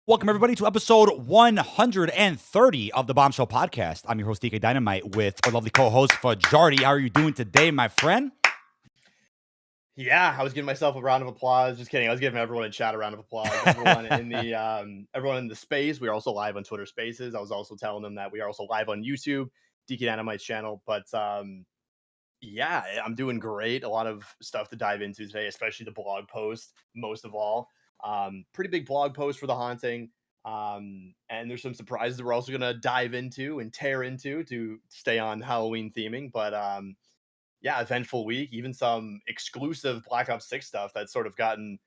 Welcome, everybody, to episode 130 of the Bombshell podcast. I'm your host, dkdynamite, with our lovely co-host, Fajardi. How are you doing today, my friend? Yeah, I was giving myself a round of applause. Just kidding. I was giving everyone in chat a round of applause. Everyone in the space. We are also live on Twitter Spaces. I was also telling them that we are also live on YouTube, dkdynamite's channel. But yeah, I'm doing great. A lot of stuff to dive into today, especially the blog post. Most of all, pretty big blog post for the haunting. And there's some surprises that we're also gonna dive into and tear into to stay on Halloween theming. But yeah, eventful week. Even some exclusive Black Ops 6 stuff that's sort of gotten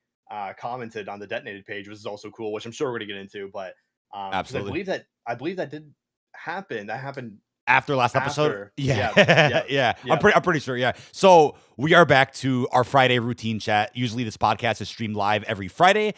commented on the detonated page, which is also cool, which I'm sure we're gonna get into. But because Absolutely. I believe that did happen. That happened After last episode? after. Yeah. Yeah. Yeah. I'm Yeah. pretty sure, yeah. So we are back to our Friday routine chat. Usually this podcast is streamed live every Friday,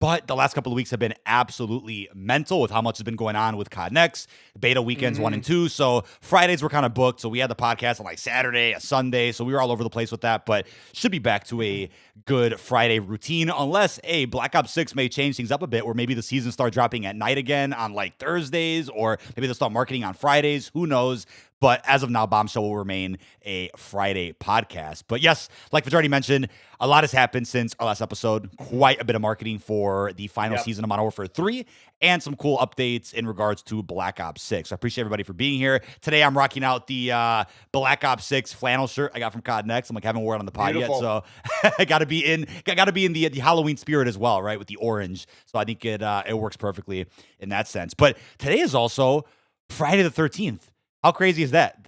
but the last couple of weeks have been absolutely mental with how much has been going on with COD Next, beta weekends 1 and 2. So Fridays were kind of booked. So we had the podcast on like Saturday, a Sunday. So we were all over the place with that, but should be back to a good Friday routine unless Black Ops 6 may change things up a bit, where maybe the season start dropping at night again on like Thursdays, or maybe they'll start marketing on Fridays. Who knows? But as of now, Bombshell will remain a Friday podcast. But yes, like Fajardi mentioned, a lot has happened since our last episode. Quite a bit of marketing for the final season of Modern Warfare 3 and some cool updates in regards to Black Ops 6. So I appreciate everybody for being here. Today, I'm rocking out the Black Ops 6 flannel shirt I got from COD Next. I'm like, I haven't worn it on the pod yet, so I got to be in the Halloween spirit as well, right, with the orange. So I think it works perfectly in that sense. But today is also Friday the 13th. How crazy is that?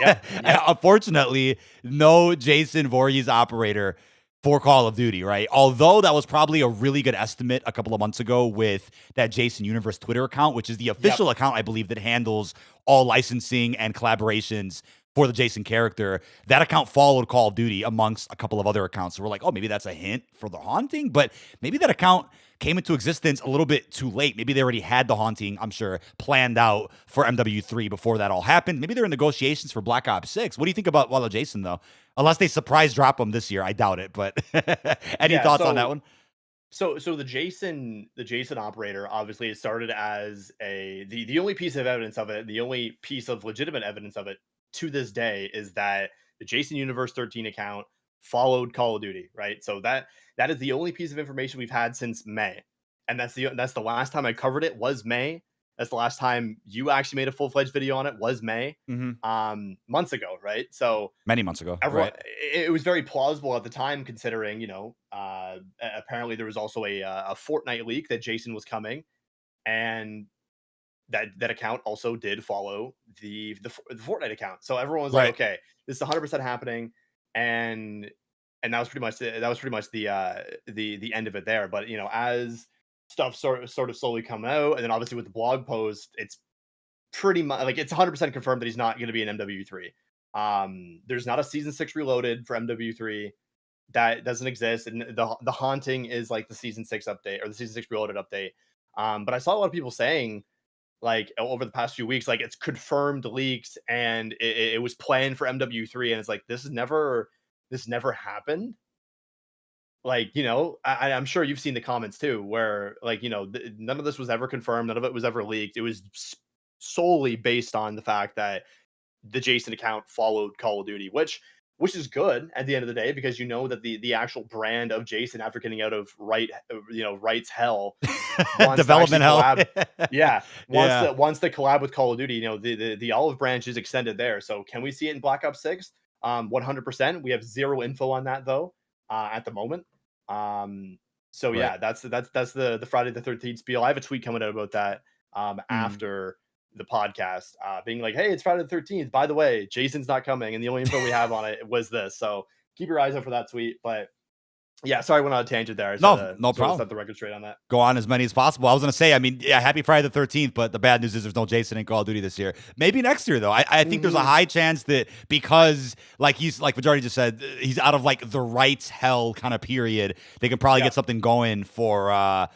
Yeah. Unfortunately, no Jason Voorhees operator for Call of Duty, right? Although that was probably a really good estimate a couple of months ago with that Jason Universe Twitter account, which is the official account, I believe, that handles all licensing and collaborations for the Jason character. That account followed Call of Duty amongst a couple of other accounts. So we're like, oh, maybe that's a hint for the haunting, but maybe that account came into existence a little bit too late. Maybe they already had the haunting, I'm sure, planned out for MW3 before that all happened. Maybe they're in negotiations for Black Ops 6. What do you think about Wallow Jason, though? Unless they surprise drop him this year. I doubt it, but any thoughts on that one? So the Jason operator, obviously, it started as the only piece of evidence of it, the only piece of legitimate evidence of it to this day is that the Jason Universe 13 account followed Call of Duty, right? So that is the only piece of information we've had since May. And that's the last time I covered it was May. That's the last time you actually made a full-fledged video on it was May. Months ago, right? So many months ago, everyone, right? It was very plausible at the time, considering, apparently there was also a Fortnite leak that Jason was coming, and that account also did follow the Fortnite account. So everyone was like, okay, this is 100% happening, and that was pretty much the end of it there. But as stuff sort of slowly come out, and then obviously with the blog post, it's pretty much like it's 100% confirmed that he's not going to be in MW3. There's not a season 6 reloaded for MW3. That doesn't exist, and the haunting is like the season 6 update or the season 6 reloaded update. But I saw a lot of people saying, like, over the past few weeks, like, it's confirmed leaks and it was planned for MW3, and it's like this never happened. Like, I'm sure you've seen the comments too, where like, none of this was ever confirmed, none of it was ever leaked. It was solely based on the fact that the Jason account followed Call of Duty, which is good at the end of the day, because that the actual brand of Jason, after getting out of Right's hell, development hell, wants to collab with Call of Duty. The olive branch is extended there. So can we see it in Black Ops 6? 100%. We have zero info on that though at the moment. So yeah, that's the Friday the 13th spiel. I have a tweet coming out about that after the podcast, being like, hey, it's Friday the 13th. By the way, Jason's not coming, and the only info we have on it was this. So keep your eyes out for that tweet. But yeah, sorry, I went on a tangent there. No problem. Set the record straight on that. Go on as many as possible. I was going to say, I mean, yeah, happy Friday the 13th, but the bad news is there's no Jason in Call of Duty this year. Maybe next year, though. I think there's a high chance that because, like Fajardi just said, he's out of like the Right's hell kind of period, they can probably get something going for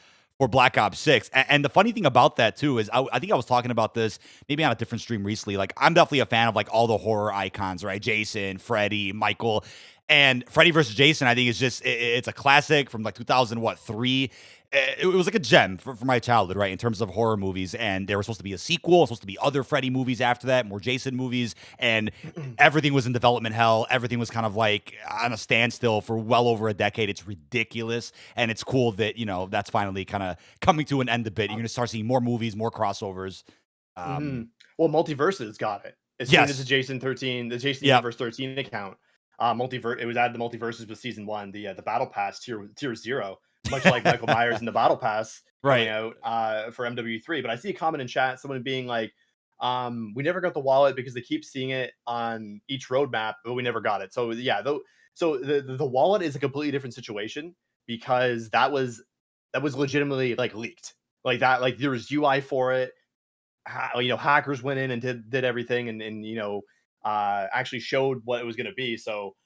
Black Ops 6. And the funny thing about that too is I think I was talking about this maybe on a different stream recently. Like, I'm definitely a fan of like all the horror icons, right? Jason, Freddy, Michael. And Freddy vs. Jason, I think, is just, it's a classic from like 2003. it was like a gem for my childhood, right? In terms of horror movies. And there was supposed to be a sequel, supposed to be other Freddy movies after that, more Jason movies. And everything was in development hell. Everything was kind of like on a standstill for well over a decade. It's ridiculous. And it's cool that, that's finally kind of coming to an end a bit. You're going to start seeing more movies, more crossovers. Well, Multiverses got it. As soon as the Jason Universe 13 account, it was added to Multiverses with season 1, the Battle Pass tier 0, much like Michael Myers in the Battle Pass coming out for MW3. But I see a comment in chat, someone being like, we never got the wallet because they keep seeing it on each roadmap, but we never got it. So yeah, so the wallet is a completely different situation, because that was legitimately like leaked, like that, like there was UI for it. Hackers went in and did everything, and actually showed what it was going to be. So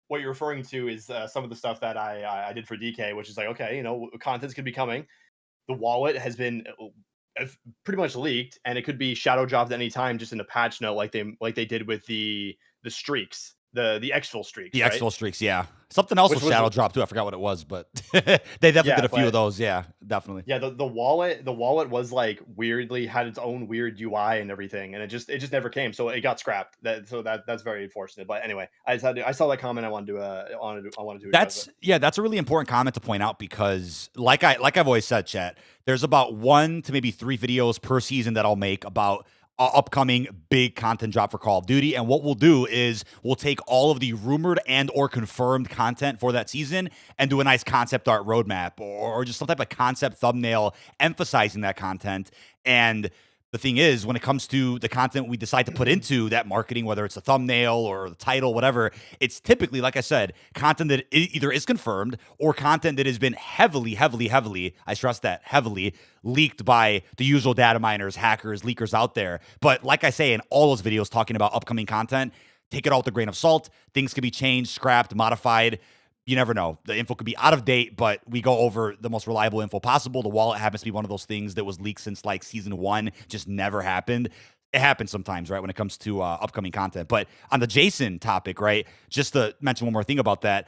what you're referring to is some of the stuff that I did for DK, which is like, okay, content's could be coming. The wallet has been pretty much leaked, and it could be shadow dropped at any time, just in a patch note, like they did with the streaks, the exfil streaks. The exfil streaks, yeah. Something else was shadow dropped too. I forgot what it was, but they definitely did a few of those. Yeah, definitely. Yeah, the wallet was like weirdly had its own weird UI and everything, and it just never came. So it got scrapped. That's very unfortunate. But anyway, I saw that comment. I wanted to. That's a really important comment to point out, because like I've always said, chat, there's about 1 to maybe 3 videos per season that I'll make about upcoming big content drop for Call of Duty. And what we'll do is we'll take all of the rumored and or confirmed content for that season and do a nice concept art roadmap, or just some type of concept thumbnail emphasizing that content. And the thing is, when it comes to the content we decide to put into that marketing, whether it's a thumbnail or the title, whatever, it's typically, like I said, content that either is confirmed or content that has been heavily, I stress that, heavily leaked by the usual data miners, hackers, leakers out there. But like I say in all those videos talking about upcoming content, take it all with a grain of salt. Things can be changed, scrapped, modified. You never know. The info could be out of date, but we go over the most reliable info possible. The wallet happens to be one of those things that was leaked since like season 1, just never happened. It happens sometimes, right, when it comes to upcoming content. But on the Jason topic, right, just to mention one more thing about that,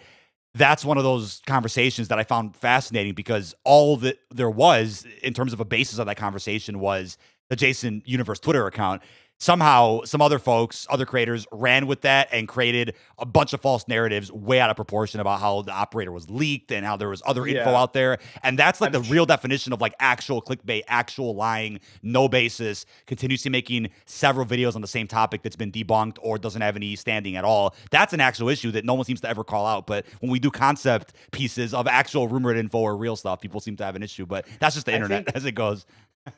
that's one of those conversations that I found fascinating, because all that there was in terms of a basis of that conversation was the Jason Universe Twitter account. Somehow, some other folks, other creators ran with that and created a bunch of false narratives way out of proportion about how the operator was leaked and how there was other info out there. And that's like the real definition of like actual clickbait, actual lying, no basis, continuously making several videos on the same topic that's been debunked or doesn't have any standing at all. That's an actual issue that no one seems to ever call out. But when we do concept pieces of actual rumored info or real stuff, people seem to have an issue. But that's just the internet as it goes.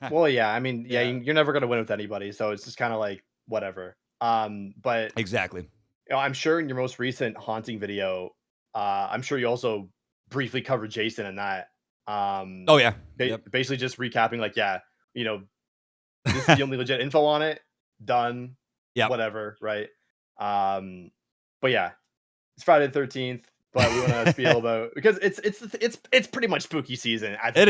Well, yeah, I mean, you're never gonna win with anybody, so it's just kind of like whatever. But exactly. I'm sure in your most recent haunting video, I'm sure you also briefly covered Jason in that. Oh yeah, basically just recapping, like, this is the only legit info on it. Done. Yeah. Whatever. Right. But yeah, it's Friday the 13th. But we want to spiel about, because it's pretty much spooky season. It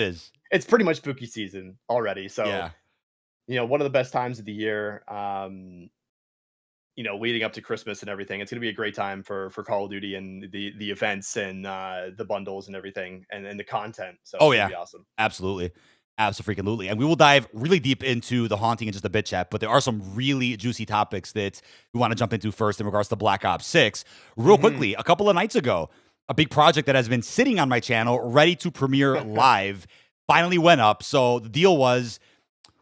is. It's pretty much spooky season already. So, one of the best times of the year, leading up to Christmas and everything. It's going to be a great time for Call of Duty and the events and the bundles and everything and the content. So it's going to be awesome. Absolutely. Absolutely. And we will dive really deep into the haunting in just a bit, chat, but there are some really juicy topics that we want to jump into first in regards to Black Ops 6. Real quickly, a couple of nights ago, a big project that has been sitting on my channel, ready to premiere live, finally went up. So the deal was,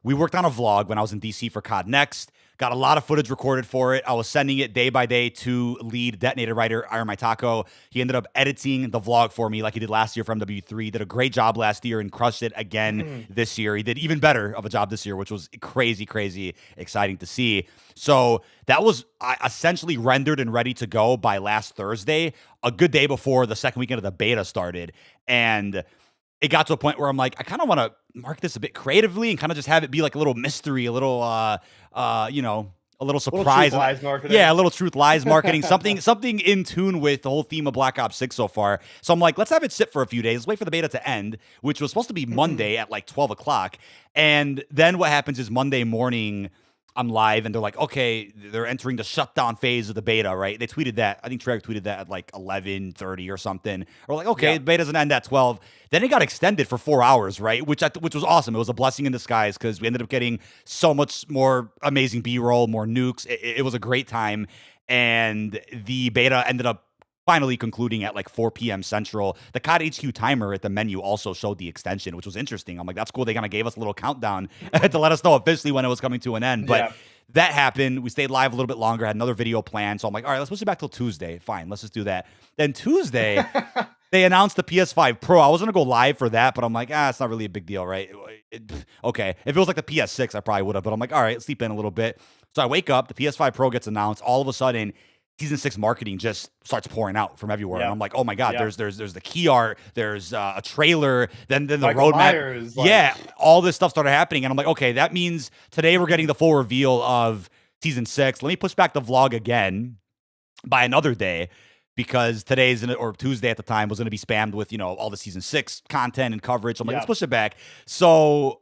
we worked on a vlog when I was in DC for COD Next. Got a lot of footage recorded for it. I was sending it day by day to lead detonator writer Iron My Taco. He ended up editing the vlog for me like he did last year for MW3. Did a great job last year and crushed it again this year. He did even better of a job this year, which was crazy exciting to see. So that was essentially rendered and ready to go by last Thursday, a good day before the second weekend of the beta started. And it got to a point where I'm like, I kind of want to mark this a bit creatively and kind of just have it be like a little mystery, a little, a little surprise. A little truth lies marketing, something in tune with the whole theme of Black Ops 6 so far. So I'm like, let's have it sit for a few days. Let's wait for the beta to end, which was supposed to be Monday at like 12 o'clock. And then what happens is Monday morning, I'm live, and they're like, okay, they're entering the shutdown phase of the beta, right? They tweeted that. I think Treyarch tweeted that at like 11:30 or something. Or like, okay, Yeah. beta doesn't end at 12. Then it got extended for 4 hours, right? Which was awesome. It was a blessing in disguise because we ended up getting so much more amazing B-roll, more nukes. It was a great time, and the beta ended up finally concluding at like 4 p.m. Central. The COD HQ timer at the menu also showed the extension, which was interesting. I'm like, that's cool. They kind of gave us a little countdown to let us know officially when it was coming to an end. But Yeah. that happened. We stayed live a little bit longer, had another video planned. So I'm like, all right, let's push it back till Tuesday. Fine, let's just do that. Then Tuesday, they announced the PS5 Pro. I was going to go live for that, but I'm like, it's not really a big deal, right? Okay. If it was like the PS6, I probably would have. But I'm like, all right, sleep in a little bit. So I wake up, the PS5 Pro gets announced. All of a sudden, Season 6 marketing just starts pouring out from everywhere. Yeah. And I'm like, oh my God, Yeah. there's the key art, there's a trailer, then the Michael roadmap. Myers, like- Yeah, all this stuff started happening. And I'm like, okay, that means today we're getting the full reveal of Season 6. Let me push back the vlog again by another day, because today's or Tuesday at the time was going to be spammed with, all the Season 6 content and coverage. So I'm like, let's push it back. So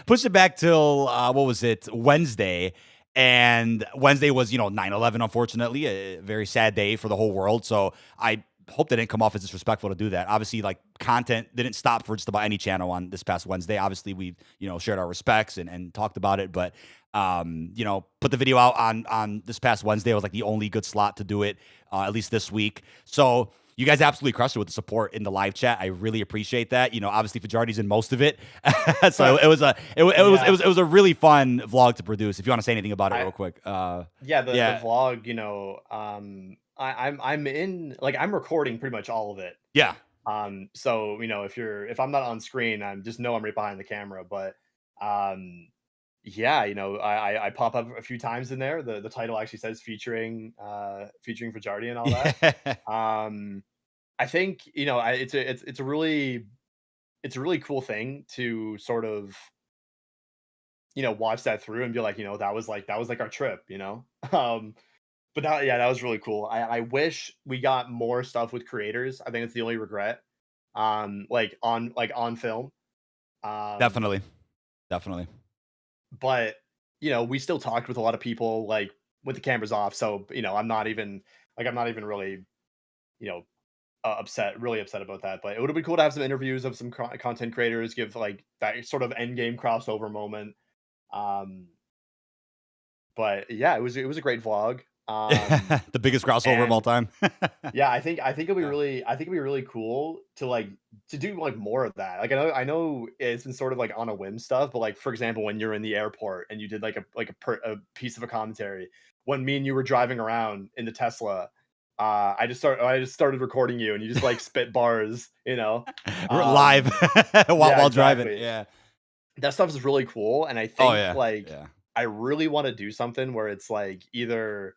push it back till, what was it, Wednesday. And Wednesday was, 9/11, unfortunately, a very sad day for the whole world. So I hope they didn't come off as disrespectful to do that. Obviously, like, content didn't stop for just about any channel on this past Wednesday. Obviously, we, shared our respects and talked about it. But, put the video out on this past Wednesday. It was like the only good slot to do it, at least this week. So you guys absolutely crushed it with the support in the live chat. I really appreciate that. Obviously Fajardi's in most of it, so it was a really fun vlog to produce. If you want to say anything about it real quick, the vlog. I'm in, like, I'm recording pretty much all of it. Yeah. So if I'm not on screen, I'm right behind the camera. But I pop up a few times in there. The title actually says featuring Fajardi and all that. I think it's a really cool thing to sort of watch that through and be like, that was like our trip. But that was really cool. I wish we got more stuff with creators. I think it's the only regret. Like on film. Definitely. But we still talked with a lot of people, like, with the cameras off. So I'm not even really really upset about that. But it would have been cool to have some interviews of some content creators, give like that sort of end game crossover moment. But yeah, it was a great vlog. The biggest crossover of all time. Yeah, I think it'll be really cool to do like more of that. Like, I know it's been sort of like on a whim stuff, but like, for example, when you're in the airport and you did like a piece of a commentary when me and you were driving around in the Tesla. I just started recording you, and you just like spit bars, live while driving. Exactly. Yeah, that stuff is really cool, and I think I really want to do something where it's like either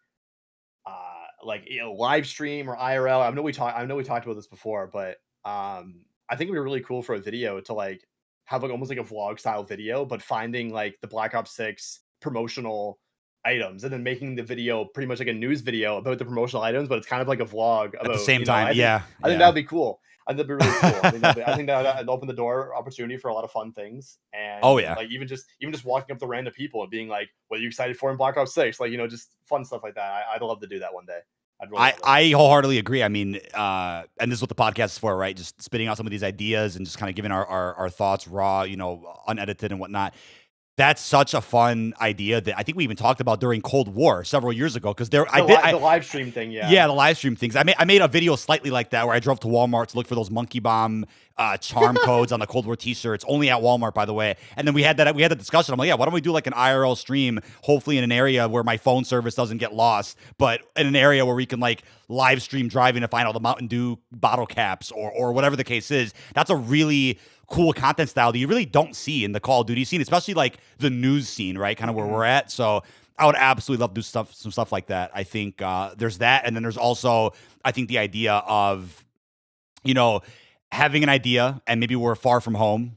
live stream or IRL. I know we talked about this before, but I think it'd be really cool for a video to like have like almost like a vlog style video, but finding like the Black Ops 6 promotional items and then making the video pretty much like a news video about the promotional items, but it's kind of like a vlog about, at the same time. I think that'd be cool. I think that'd be really cool. I think that'd open the door opportunity for a lot of fun things. And like even just walking up to random people and being like, "What are you excited for in Black Ops 6?" Like, just fun stuff like that. I'd love to do that one day. I wholeheartedly agree. I mean, and this is what the podcast is for, right? Just spitting out some of these ideas and just kind of giving our thoughts raw, unedited and whatnot. That's such a fun idea that I think we even talked about during Cold War several years ago. Because the live stream thing, the live stream things. I made a video slightly like that where I drove to Walmart to look for those Monkey Bomb charm codes on the Cold War T-shirts, only at Walmart, by the way. And then we had that discussion. I'm like, why don't we do like an IRL stream, hopefully in an area where my phone service doesn't get lost, but in an area where we can like live stream driving to find all the Mountain Dew bottle caps or whatever the case is. That's a really cool content style that you really don't see in the Call of Duty scene, especially like the news scene, right? Kind of where we're at. So I would absolutely love to do some stuff like that. I think there's that. And then there's also, I think, the idea of, having an idea and maybe we're far from home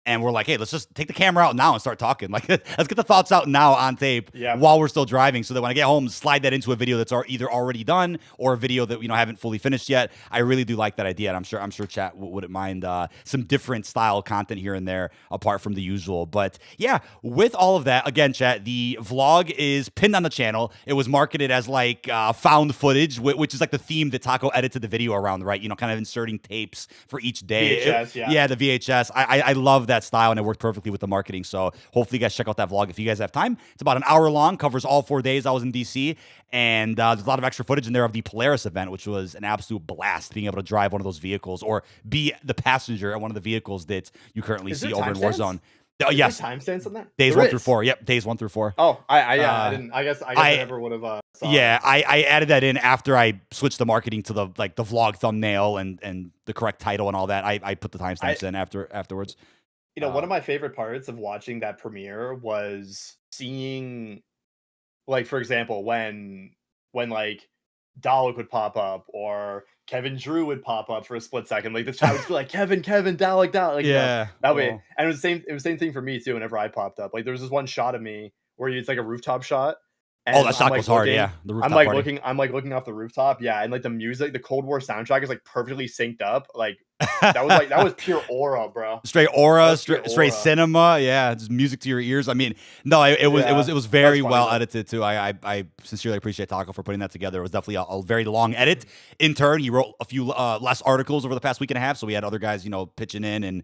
And we're like, hey, let's just take the camera out now and start talking. Like, let's get the thoughts out now on tape Yeah. while we're still driving, so that when I get home, slide that into a video that's either already done or a video that haven't fully finished yet. I really do like that idea, and I'm sure chat wouldn't mind some different style content here and there apart from the usual. But yeah, with all of that, again, chat, the vlog is pinned on the channel. It was marketed as like found footage, which is like the theme that Taco edited the video around, right? Kind of inserting tapes for each day. VHS, yeah, the VHS. I love that style, and it worked perfectly with the marketing. So hopefully you guys check out that vlog if you guys have time. It's about an hour long, covers all 4 days I was in DC, and there's a lot of extra footage in there of the Polaris event, which was an absolute blast, being able to drive one of those vehicles or be the passenger at one of the vehicles that you currently see over in Warzone. Yes, timestamps on that. Days 1 through 4. Yep, days 1 through 4. Oh, I didn't. I guess I never would have. Yeah, I added that in after I switched the marketing to the vlog thumbnail and the correct title and all that. I put the timestamps in afterwards. One of my favorite parts of watching that premiere was seeing, like, for example, when like Dalek would pop up or Kevin Drew would pop up for a split second. Like the chat would be like, Kevin, Dalek. Like, yeah, that way. And it was the same thing for me too. Whenever I popped up, like there was this one shot of me where it's like a rooftop shot. And that shot goes hard, yeah. The rooftop I'm looking off the rooftop, yeah, and like the music, the Cold War soundtrack is like perfectly synced up. Like that was pure aura, bro. Straight aura, straight cinema, yeah. Just music to your ears. I mean, no, it was very well edited too. I sincerely appreciate Taco for putting that together. It was definitely a very long edit. In turn, he wrote a few less articles over the past week and a half, so we had other guys, pitching in and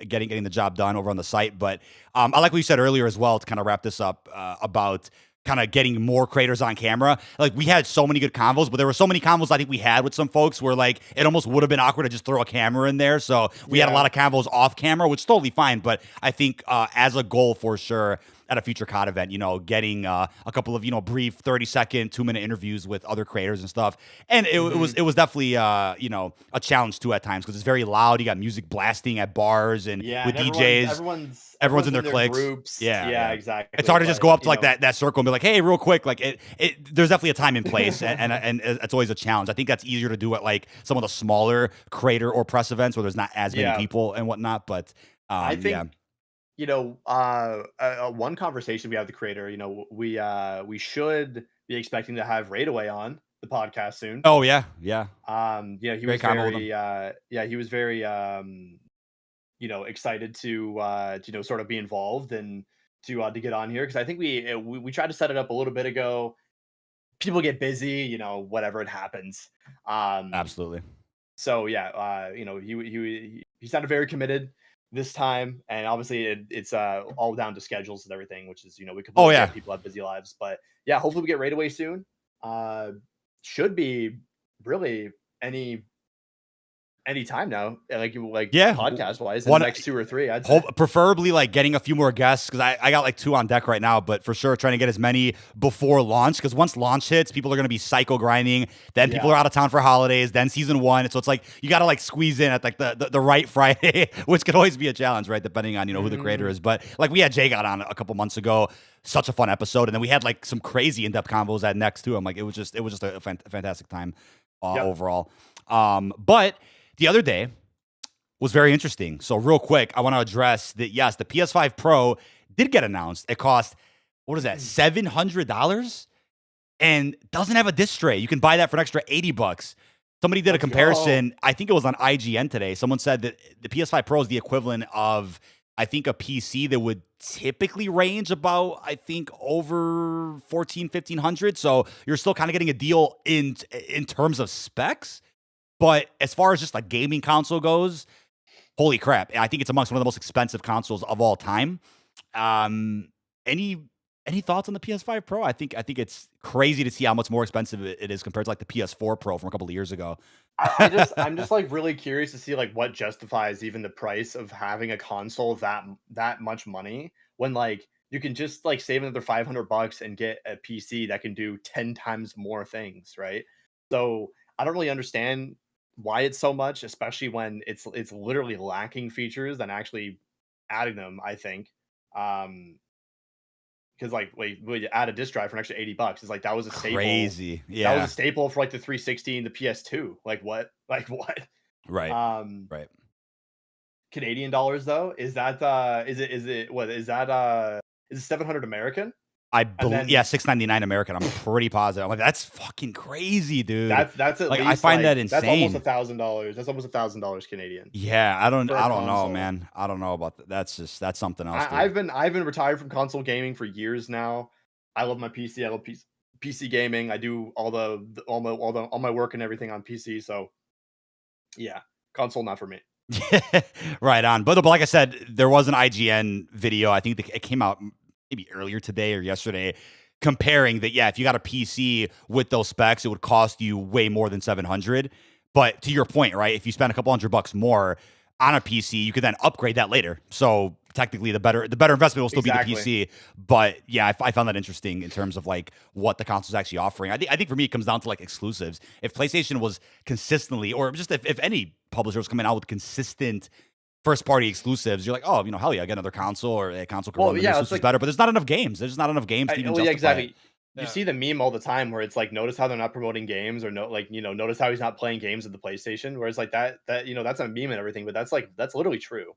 getting the job done over on the site. But I like what you said earlier as well to kind of wrap this up about kind of getting more creators on camera. Like we had so many good convos, but there were so many convos I think we had with some folks where like it almost would have been awkward to just throw a camera in there. So we had a lot of convos off camera, which is totally fine. But I think as a goal for sure at a future COD event, getting a couple of, brief 30-second, 2-minute interviews with other creators and stuff. And it was definitely, a challenge too at times because it's very loud. You got music blasting at bars and with and DJs. Everyone's in their cliques. Groups. Yeah, exactly. It's hard to just go up to like that circle and be like, hey, real quick. Like there's definitely a time and place, and it's always a challenge. I think that's easier to do at like some of the smaller creator or press events where there's not as many people and whatnot. But I think one conversation we have with the creator, we should be expecting to have Raidaway on the podcast soon. Oh yeah. He was very excited to sort of be involved and to get on here because I think we tried to set it up a little bit ago. People get busy, whatever, it happens. Absolutely. So yeah, he sounded very committed this time, and obviously it's all down to schedules and everything, which is we could people have busy lives, but yeah, hopefully we get Raidaway soon. Should be really any time now, like podcast wise, in the next 2 or 3. I'd say. Preferably like getting a few more guests because I got like 2 on deck right now, but for sure trying to get as many before launch because once launch hits, people are going to be psycho grinding. Then people are out of town for holidays. Then season 1, so it's like you got to like squeeze in at like the right Friday, which could always be a challenge, right? Depending on who the creator is. But like we had Jay got on a couple months ago. Such a fun episode, and then we had like some crazy in-depth combos at next too. I'm like, it was just a fantastic time overall. But the other day was very interesting. So real quick, I want to address that. Yes, the PS5 Pro did get announced. It cost, what is that, $700, and doesn't have a disc tray. You can buy that for an extra $80. Somebody did a comparison. I think it was on IGN today. Someone said that the PS5 Pro is the equivalent of, I think, a PC that would typically range about, I think, over $1,400-1,500. So you're still kind of getting a deal in terms of specs. But as far as just like gaming console goes, holy crap. I think it's amongst one of the most expensive consoles of all time. Any thoughts on the PS5 Pro? I think it's crazy to see how much more expensive it is compared to like the PS4 Pro from a couple of years ago. I'm just like really curious to see like what justifies even the price of having a console that much money when like you can just like save another $500 and get a PC that can do 10 times more things, right? So I don't really understand why it's so much, especially when it's literally lacking features than actually adding them, I think. Because like you add a disk drive for an extra $80. It's like that was a staple. Crazy. Yeah. That was a staple for like the 360 and the PS2. Like what? Right. Right. Canadian dollars though? Is it what is that is it 700 American? I And believe, yeah, then 6.99 American. I'm pretty positive. I'm like, that's fucking crazy, dude. that's at Like, I least find that like that's almost insane. $1,000. That's almost $1,000 Canadian Yeah, for a I don't know, console. man. I don't know about that. That's something else, dude. I've been retired from console gaming for years now. I love my PC. I love PC gaming. I do all my work and everything on PC. So yeah, console not for me. Right on. But like I said, there was an IGN video. I think it came out maybe earlier today or yesterday, comparing that. Yeah, if you got a PC with those specs, it would cost you way more than 700. But to your point, right? If you spend a couple $100 more on a PC, you could then upgrade that later. So technically, the better investment will still be the Exactly. PC. But yeah, I found that interesting in terms of like what the console's actually offering. I think for me, it comes down to like exclusives. If PlayStation was consistently, or just if any publisher was coming out with consistent first party exclusives, you're like, oh, hell yeah, I get another console, or a console could run Well, the yeah, it's exclusives like better. But there's not enough games. There's not enough games to even well, yeah, justify it. exactly. You Yeah. see the meme all the time where it's like, notice how they're not promoting games, or notice how he's not playing games at the PlayStation. Where it's like that that's a meme and everything, but that's literally true.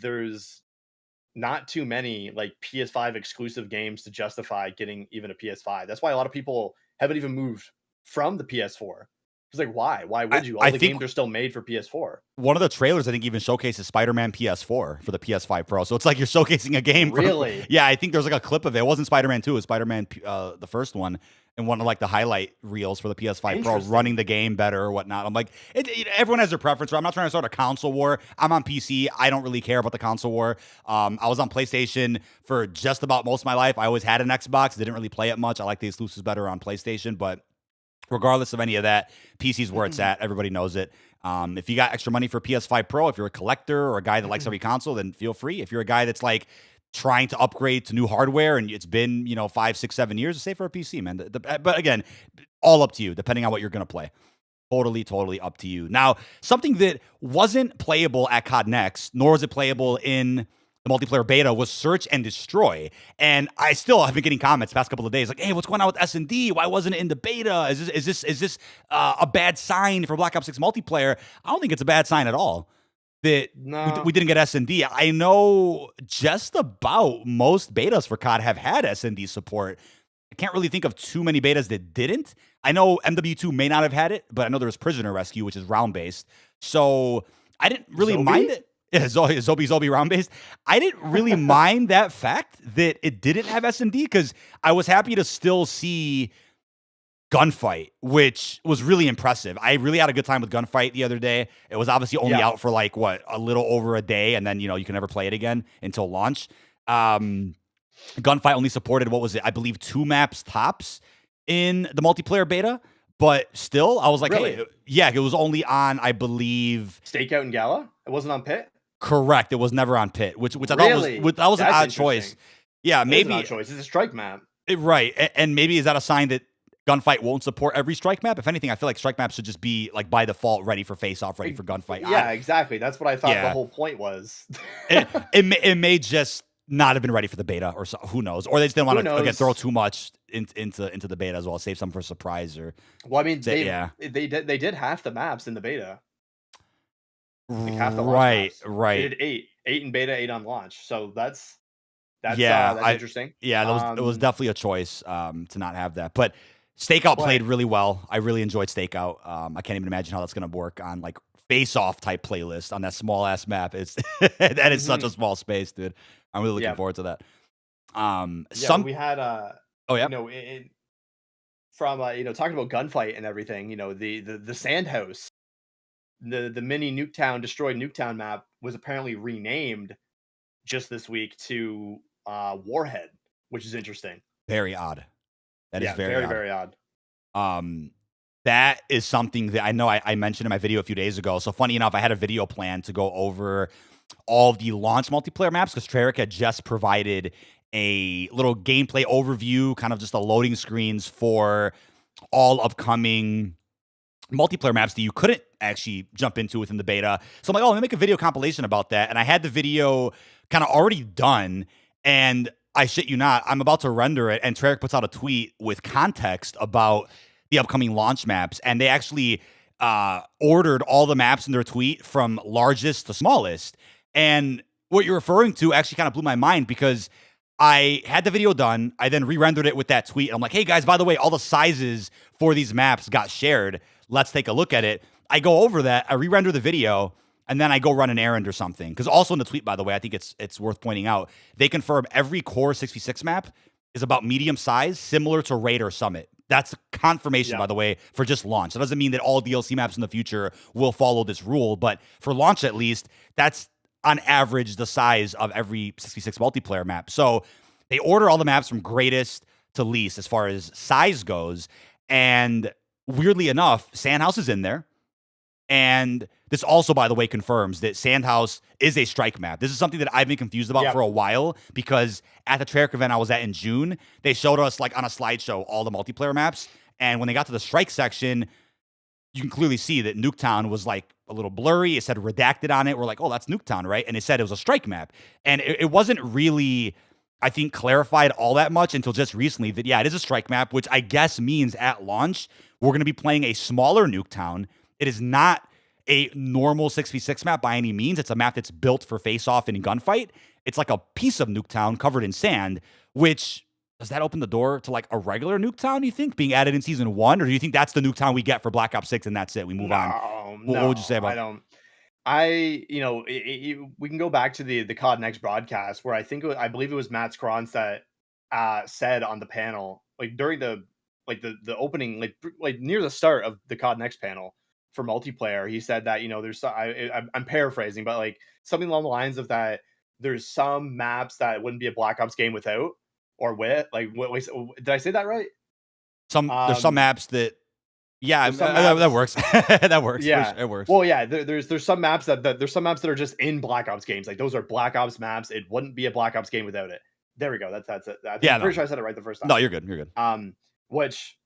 There's not too many like PS5 exclusive games to justify getting even a PS5. That's why a lot of people haven't even moved from the PS4. It's like, why? Why would you? All I the think games are still made for PS4. one of the trailers, I think, even showcases Spider-Man PS4 for the PS5 Pro. So it's like you're showcasing a game. Really? Yeah, I think there's like a clip of it. It wasn't Spider-Man 2, it was Spider-Man, the first one, and one of like the highlight reels for the PS5 Pro, Interesting. running the game better or whatnot. I'm like, everyone has their preference. Right? I'm not trying to start a console war. I'm on PC. I don't really care about the console war. I was on PlayStation for just about most of my life. I always had an Xbox. Didn't really play it much. I like the exclusives better on PlayStation, but regardless of any of that, PC's where it's at. Everybody knows it. If you got extra money for PS5 Pro, if you're a collector or a guy that likes every console, then feel free. If you're a guy that's like trying to upgrade to new hardware and it's been 5, 6, 7 years, save for a PC, man. But again, all up to you, depending on what you're gonna play. Totally up to you. Now, something that wasn't playable at COD Next, nor was it playable in the multiplayer beta, was Search and Destroy. And I still have been getting comments the past couple of days like, hey, what's going on with S&D? Why wasn't it in the beta? Is this a bad sign for Black Ops 6 multiplayer? I don't think it's a bad sign at all that No. we didn't get S&D. I know just about most betas for COD have had S&D support. I can't really think of too many betas that didn't. I know MW2 may not have had it, but I know there was Prisoner Rescue, which is round-based. So I didn't really mind it. Yeah, Zombie round-based. I didn't really mind that fact that it didn't have S&D because I was happy to still see Gunfight, which was really impressive. I really had a good time with Gunfight the other day. It was obviously only out for like, a little over a day, and then, you can never play it again until launch. Gunfight only supported, what was it? I believe 2 maps tops in the multiplayer beta. But still, I was like, Really? hey, yeah, it was only on, I believe, Stakeout and Gala? It wasn't on Pit? correct. It was never on Pit, which I Really? thought that was an That's odd choice. interesting. Yeah, It is maybe an odd choice. It's a strike map. right, and maybe is that a sign that Gunfight won't support every strike map? If anything, I feel like strike maps should just be like by default ready for face off, ready for Gunfight. Yeah, exactly. That's what I thought the whole point was. it may just not have been ready for the beta, or so, who knows? Or they just didn't want to again throw too much into the beta as well. Save some for a surprise or. Well, I mean, they did half the maps in the beta. Like half the launch maps. Right. They did 8 in beta, 8 on launch. So that's interesting. Yeah, it was definitely a choice to not have that. But Stakeout played really well. I really enjoyed Stakeout. I can't even imagine how that's going to work on like face-off type playlist on that small ass map. It's that is such a small space, dude. I'm really looking forward to that. We had from talking about Gunfight and everything, the Sandhouse, the mini Nuketown destroyed Nuketown map was apparently renamed just this week to Warhead, which is interesting. Very odd. That is very odd. That is something that I know I mentioned in my video a few days ago. So funny enough, I had a video plan to go over all of the launch multiplayer maps because Treyarch had just provided a little gameplay overview, kind of just a loading screens for all upcoming multiplayer maps that you couldn't actually jump into within the beta. So I'm like, let me make a video compilation about that. And I had the video kind of already done. And I shit you not, I'm about to render it. And Treyarch puts out a tweet with context about the upcoming launch maps. And they actually ordered all the maps in their tweet from largest to smallest. And what you're referring to actually kind of blew my mind because I had the video done. I then re-rendered it with that tweet. I'm like, hey guys, by the way, all the sizes for these maps got shared. Let's take a look at it. I go over that. I re-render the video. And then I go run an errand or something. Because also in the tweet, by the way, I think it's worth pointing out, they confirm every core 6v6 map is about medium size, similar to Raid or Summit. That's confirmation, by the way, for just launch. That doesn't mean that all DLC maps in the future will follow this rule, but for launch at least, that's on average the size of every 6v6 multiplayer map. So they order all the maps from greatest to least as far as size goes. And weirdly enough, Sandhouse is in there. And this also, by the way, confirms that Sandhouse is a strike map. This is something that I've been confused about for a while because at the Treyarch event I was at in June, they showed us like on a slideshow all the multiplayer maps. And when they got to the strike section, you can clearly see that Nuketown was like a little blurry. It said redacted on it. We're like, oh, that's Nuketown, right? And it said it was a strike map. And it wasn't really, I think, clarified all that much until just recently that, yeah, it is a strike map, which I guess means at launch, we're going to be playing a smaller Nuketown. It is not a normal 6v6 map by any means. It's a map that's built for face-off and gunfight. It's like a piece of Nuketown covered in sand, which, does that open the door to like a regular Nuketown, you think, being added in Season 1? Or do you think that's the Nuketown we get for Black Ops 6 and that's it? We move on. What would you say about we can go back to the COD Next broadcast where I believe it was Matt Scrons that said on the panel, like during the opening, like near the start of the COD Next panel, for multiplayer, he said that there's I'm paraphrasing, but like something along the lines of that there's some maps that wouldn't be a Black Ops game without or with. Like, did I say that right? There's some maps that, yeah, that works. That works. Yeah, it works. Well, yeah, there's some maps that are just in Black Ops games. Like those are Black Ops maps. It wouldn't be a Black Ops game without it. There we go. That's it. I'm pretty sure I said it right the first time. No, you're good. You're good. Which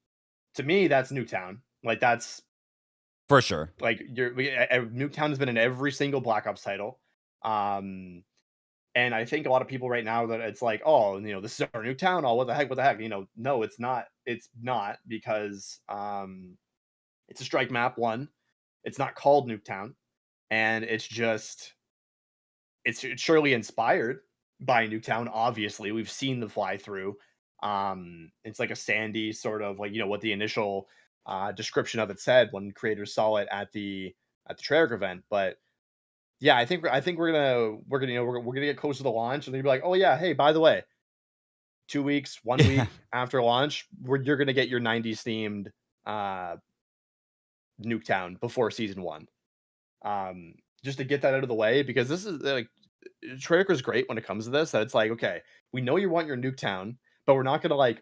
to me, that's Nuketown. Like that's. For sure. Like Nuketown has been in every single Black Ops title. And I think a lot of people right now that it's like, oh, this is our Nuketown. Oh, what the heck? No, it's not. It's not because it's a strike map, one. It's not called Nuketown. And it's surely inspired by Nuketown, obviously. We've seen the fly through. It's like a sandy sort of like, what the initial description of it said when creators saw it at the Treyarch event. But yeah, I think we're gonna get close to the launch and they'll be like, oh yeah, hey, by the way, 2 weeks, 1 week after launch, you're gonna get your 90s themed Nuketown before Season 1. Just to get that out of the way, because this is like Treyarch is great when it comes to this. That it's like, okay, we know you want your Nuketown, but we're not gonna like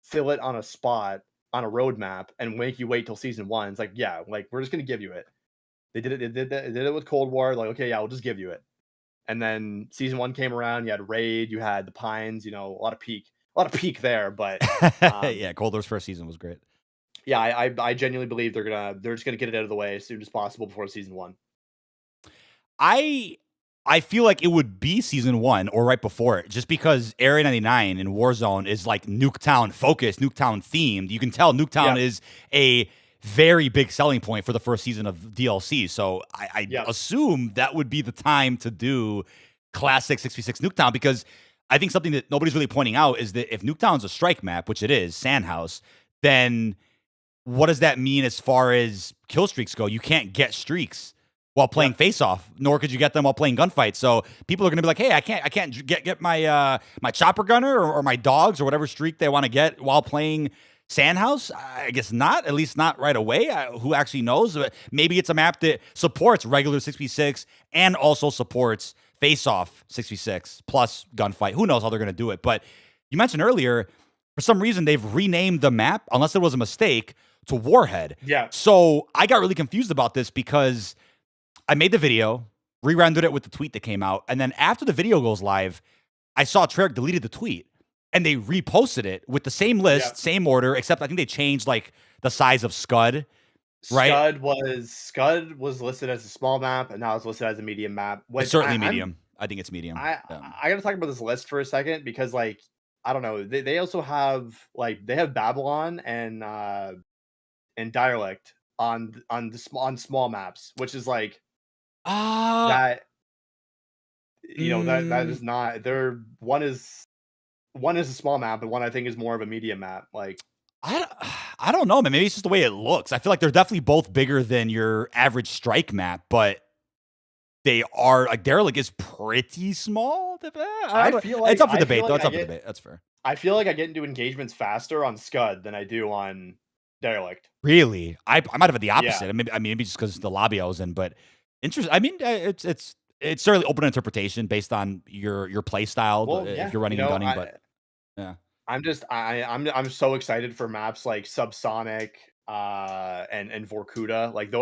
fill it on a spot on a roadmap and make you wait till Season 1. It's like, yeah, like we're just gonna give you it. They did it. They did it with Cold War. Like, okay, yeah, we'll just give you it. And then Season 1 came around. You had Raid. You had the Pines. A lot of peak there. But yeah, Cold War's first season was great. Yeah, I genuinely believe they're just gonna get it out of the way as soon as possible before Season 1. I feel like it would be Season 1 or right before it, just because Area 99 in Warzone is like Nuketown focused, Nuketown themed. You can tell Nuketown is a very big selling point for the first season of DLC. So I assume that would be the time to do classic 6v6 Nuketown, because I think something that nobody's really pointing out is that if Nuketown's a strike map, which it is, Sandhouse, then what does that mean as far as kill streaks go? You can't get streaks while playing face-off, nor could you get them while playing gunfights. So people are going to be like, hey, I can't get my my chopper gunner or my dogs or whatever streak they want to get while playing Sandhouse. I guess not, at least not right away. Who actually knows? But maybe it's a map that supports regular 6v6 and also supports face-off 6v6 plus gunfight. Who knows how they're going to do it? But you mentioned earlier, for some reason, they've renamed the map, unless it was a mistake, to Warhead. Yeah. So I got really confused about this because I made the video, re-rendered it with the tweet that came out, and then after the video goes live, I saw Treyarch deleted the tweet, and they reposted it with the same list, same order, except I think they changed like the size of Scud. Right? Scud was listed as a small map, and now it's listed as a medium map. It's certainly medium. I think it's medium. I got to talk about this list for a second because, like, I don't know. They also have they have Babylon and Dialect on small maps, which is like Uh, that. That mm, is not there. One is a small map, and one I think is more of a medium map. Like I don't, I don't know, man. Maybe it's just the way it looks. I feel like they're definitely both bigger than your average strike map, but they are like Derelict is pretty small. I I don't, feel it's like up for I feel debate, though. like It's I up for get debate. That's fair. I feel like I get into engagements faster on Scud than I do on Derelict. Really, I might have had the Yeah. opposite. Maybe just because the lobby I was in, but interesting. I mean, it's certainly open interpretation based on your play style Well, if yeah. you're running and gunning. But yeah, I'm so excited for maps like Subsonic, and Vorkuta. Like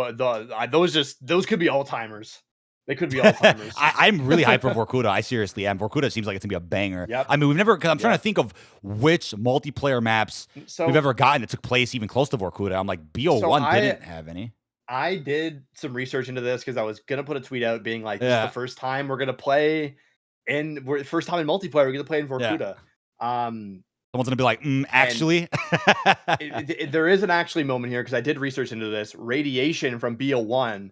those could be all timers. They could be all timers. I'm really hyped for Vorkuta. I seriously am. Vorkuta seems like it's gonna be a banger. Yep. I mean, we've never. Because I'm trying to Yep. think of which multiplayer maps we've So ever gotten that took place even close to Vorkuta. I'm like, so BO1 I didn't have any. I did some research into this because I was gonna put a tweet out being like, "This is the Yeah, first time we're gonna play first time in multiplayer we're gonna play in yeah. Vorkuta." Um, Someone's gonna be like, and actually. there is an actually moment here because I did research into this. Radiation from BO1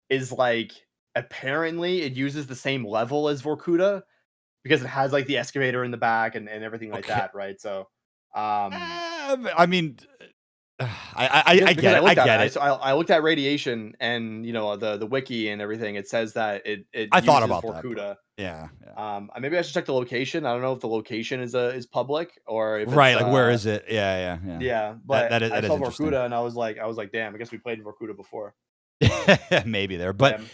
is like apparently it uses the same level as Vorkuta because it has like the excavator in the back and everything like Okay. that, right? So, um, I mean, I because get I it. I looked at get it, it. I looked at radiation and the wiki and everything. It says that it I thought uses about that, but Vorkuta. yeah, yeah. Maybe I should check the location. I don't know if the location is public or if it's Right, like where is it? Yeah, yeah, yeah. yeah. But I That is saw interesting. Vorkuta and I was like, damn. I guess we played Vorkuta before. Maybe there, but Yeah.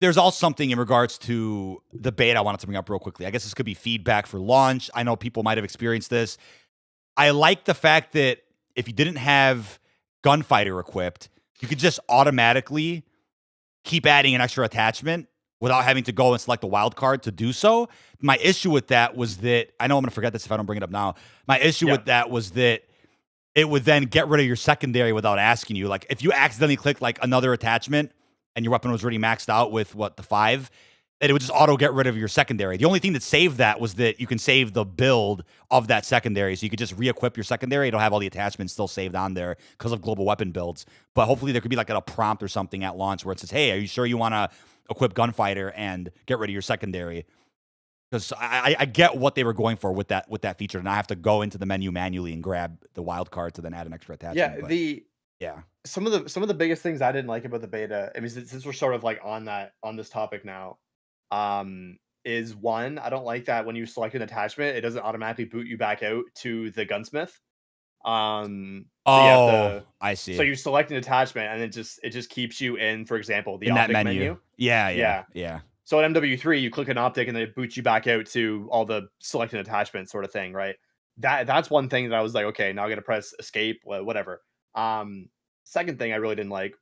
there's also something in regards to the beta I wanted to bring up real quickly. I guess this could be feedback for launch. I know people might have experienced this. I like the fact that if you didn't have Gunfighter equipped, you could just automatically keep adding an extra attachment without having to go and select a wild card to do so. My issue with that was that I know I'm going to forget this if I don't bring it up now. My issue Yeah. with that was that it would then get rid of your secondary without asking you. Like if you accidentally click like another attachment and your weapon was already maxed out with the 5, it would just auto get rid of your secondary. The only thing that saved that was that you can save the build of that secondary. So you could just re-equip your secondary. It'll have all the attachments still saved on there because of global weapon builds. But hopefully there could be like a prompt or something at launch where it says, hey, are you sure you want to equip Gunfighter and get rid of your secondary? Because I get what they were going for with that feature, and I have to go into the menu manually and grab the wild card to then add an extra attachment. Yeah. But The yeah, some of the biggest things I didn't like about the beta, I mean, since we're sort of like on this topic now, is one, I don't like that when you select an attachment, it doesn't automatically boot you back out to the gunsmith. So you have oh, to I so see. you select an attachment and it just keeps you in, for example, the In that optic menu, menu. yeah, Yeah. yeah. So at MW3, you click an optic and then it boots you back out to all the selected attachments sort of thing, right? That's one thing that I was like, okay, now I got to press escape, whatever. Um, Second thing I really didn't like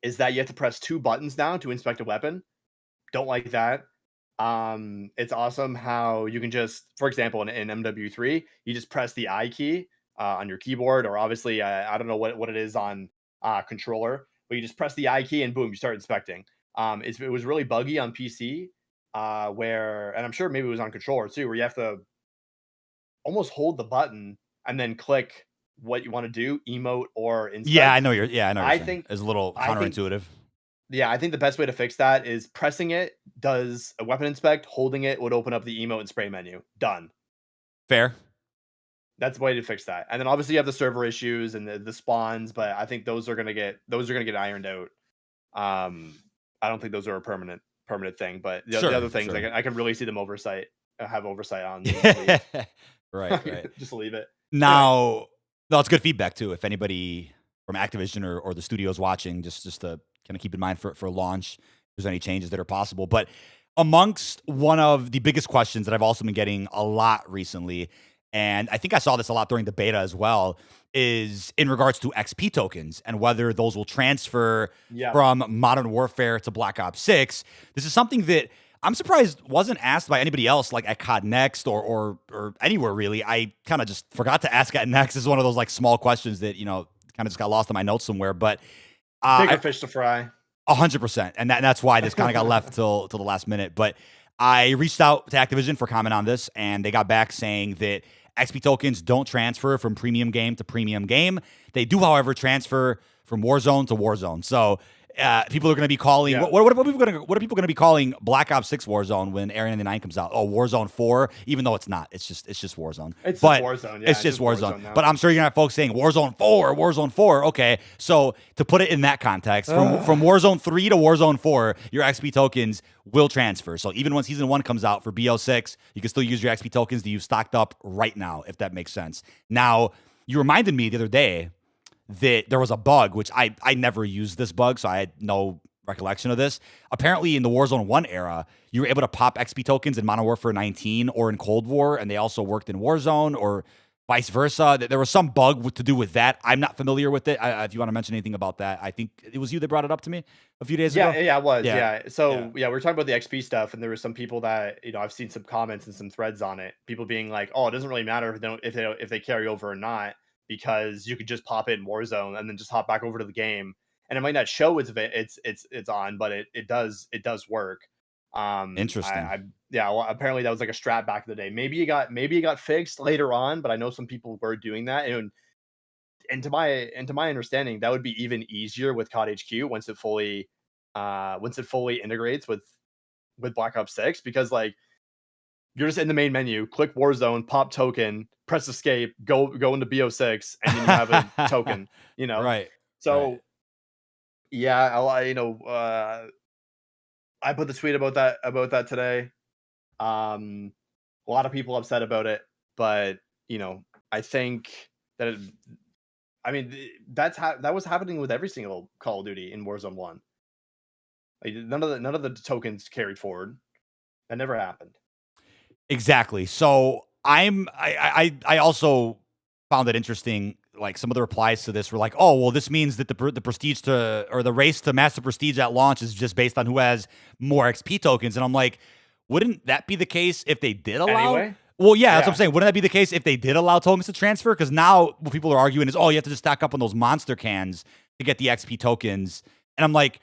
is that you have to press two buttons now to inspect a weapon. Don't like that. It's awesome how you can just, for example, in MW3, you just press the I key on your keyboard, or obviously, I don't know what it is on controller, but you just press the I key and boom, you start inspecting. It was really buggy on PC, and I'm sure maybe it was on controller too, where you have to almost hold the button and then click what you want to do, emote or Yeah, inspect. I know what you're I saying. think, It's a little I think counterintuitive. Yeah, I think the best way to fix that is pressing it does a weapon inspect, holding it would open up the emote and spray menu. Done. Fair. That's the way to fix that. And then obviously you have the server issues and the spawns, but I think those are gonna get ironed out. Um, I don't think those are a permanent thing, but the Sure, other things sure. I can really see them have oversight on and just leave. Yeah. Right, right. Just leave it. Anyway, Now, no, it's good feedback too. If anybody from Activision or the studios watching, just to kind of keep in mind for launch, if there's any changes that are possible. But amongst one of the biggest questions that I've also been getting a lot recently, and I think I saw this a lot during the beta as well, is in regards to XP tokens and whether those will transfer yeah. from Modern Warfare to Black Ops 6. This is something that I'm surprised wasn't asked by anybody else, like at COD Next or anywhere really. I kind of just forgot to ask at Next. This is one of those like small questions that kind of just got lost in my notes somewhere. But Bigger fish to fry. 100%, and that's why this kind of got left till the last minute. But I reached out to Activision for comment on this, and they got back saying that XP tokens don't transfer from premium game to premium game. They do, however, transfer from Warzone to Warzone. So people are going to be calling Yeah. what are people going to be calling Black Ops 6 Warzone when Area 99 comes out? Oh, Warzone 4, even though it's not. It's just Warzone. It's but just Warzone. Yeah, it's just Warzone. now. But I'm sure you're going to have folks saying Warzone 4, Warzone 4. Okay. So to put it in that context, from Warzone 3 to Warzone 4, your XP tokens will transfer. So even when Season 1 comes out for BO6, you can still use your XP tokens that you've stocked up right now, if that makes sense. Now, you reminded me the other day that there was a bug, which I never used this bug, so I had no recollection of this. Apparently, in the Warzone 1 era, you were able to pop XP tokens in Modern Warfare 19 or in Cold War, and they also worked in Warzone or vice versa. There was some bug to do with that. I'm not familiar with it. If you want to mention anything about that, I think it was you that brought it up to me a few days ago. Yeah, it was. Yeah. So we were talking about the XP stuff, and there were some people that I've seen some comments and some threads on it. People being like, "Oh, it doesn't really matter if they carry over or not, because you could just pop it in Warzone and then just hop back over to the game, and it might not show it's on, but it does work." Interesting. Well, apparently that was like a strat back in the day. Maybe it got fixed later on, but I know some people were doing that, and to my understanding, that would be even easier with COD HQ once it fully integrates with Black Ops 6, because like you're just in the main menu, click Warzone, pop token, press escape, go into BO6, and then you have a token. Right. So right. yeah, I put the tweet about that today. A lot of people upset about it, but I think that that was happening with every single Call of Duty in Warzone 1. Like, none of the tokens carried forward. That never happened. Exactly. So I also found it interesting. Like some of the replies to this were like, "Oh, well, this means that the prestige or the race to master prestige at launch is just based on who has more XP tokens." And I'm like, wouldn't that be the case if they did allow? Anyway? Well, yeah, that's what I'm saying. Wouldn't that be the case if they did allow tokens to transfer? Because now what people are arguing is, oh, you have to just stack up on those monster cans to get the XP tokens. And I'm like,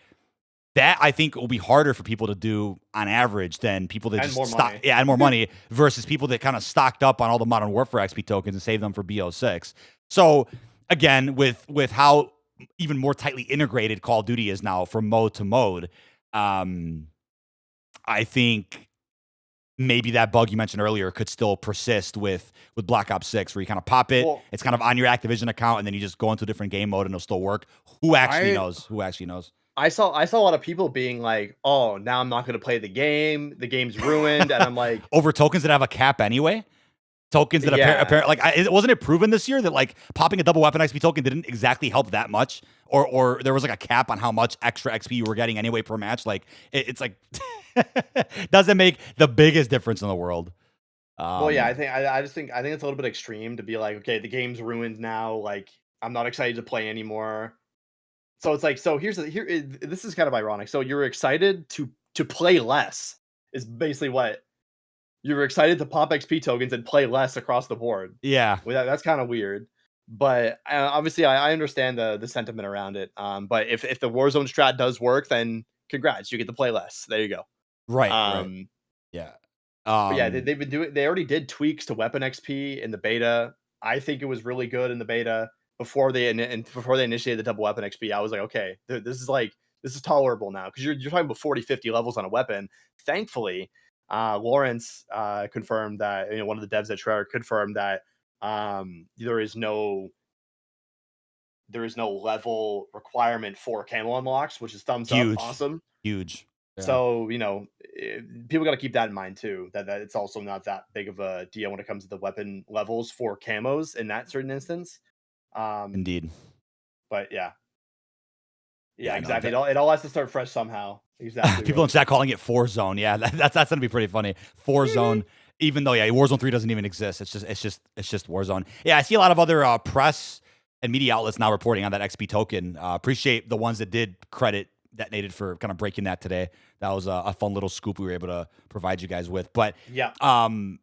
that I think will be harder for people to do on average than people that just stock, and more money versus people that kind of stocked up on all the Modern Warfare XP tokens and saved them for BO6. So again, with how even more tightly integrated Call of Duty is now from mode to mode, I think maybe that bug you mentioned earlier could still persist with Black Ops 6, where you kind of pop it, it's kind of on your Activision account, and then you just go into a different game mode and it'll still work. Who actually knows? I saw a lot of people being like, "Oh, now I'm not going to play the game. The game's ruined." And I'm like, over tokens that have a cap anyway. Tokens that apparently, like, wasn't it proven this year that like popping a double weapon XP token didn't exactly help that much, or there was like a cap on how much extra XP you were getting anyway per match. Like it's like doesn't make the biggest difference in the world. Well, yeah, I think I think it's a little bit extreme to be like, okay, the game's ruined now. Like, I'm not excited to play anymore. So it's like, this is kind of ironic. So you're excited to play less is basically what you were excited to pop XP tokens and play less across the board. Yeah, well, that's kind of weird. But obviously, I understand the sentiment around it. But if the Warzone strat does work, then congrats, you get to play less. There you go. Right. Right. Yeah. But yeah, they've been doing. They already did tweaks to weapon XP in the beta. I think it was really good in the beta before they initiated the double weapon XP. I was like, okay, this is tolerable now, because you're talking about 40, 50 levels on a weapon. Thankfully, Lawrence confirmed that, one of the devs at Treyarch confirmed that there is no level requirement for camo unlocks, which is thumbs up, awesome, huge. Yeah. So people got to keep that in mind too. That it's also not that big of a deal when it comes to the weapon levels for camos in that certain instance. Indeed. But yeah, exactly. It all has to start fresh somehow. Exactly. People in chat calling it 4-zone. Yeah, that's gonna be pretty funny. 4-zone. Even though Warzone 3 doesn't even exist. It's just Warzone. Yeah, I see a lot of other press and media outlets now reporting on that XP token. Appreciate the ones that did credit Detonated for kind of breaking that today. That was a fun little scoop we were able to provide you guys with. But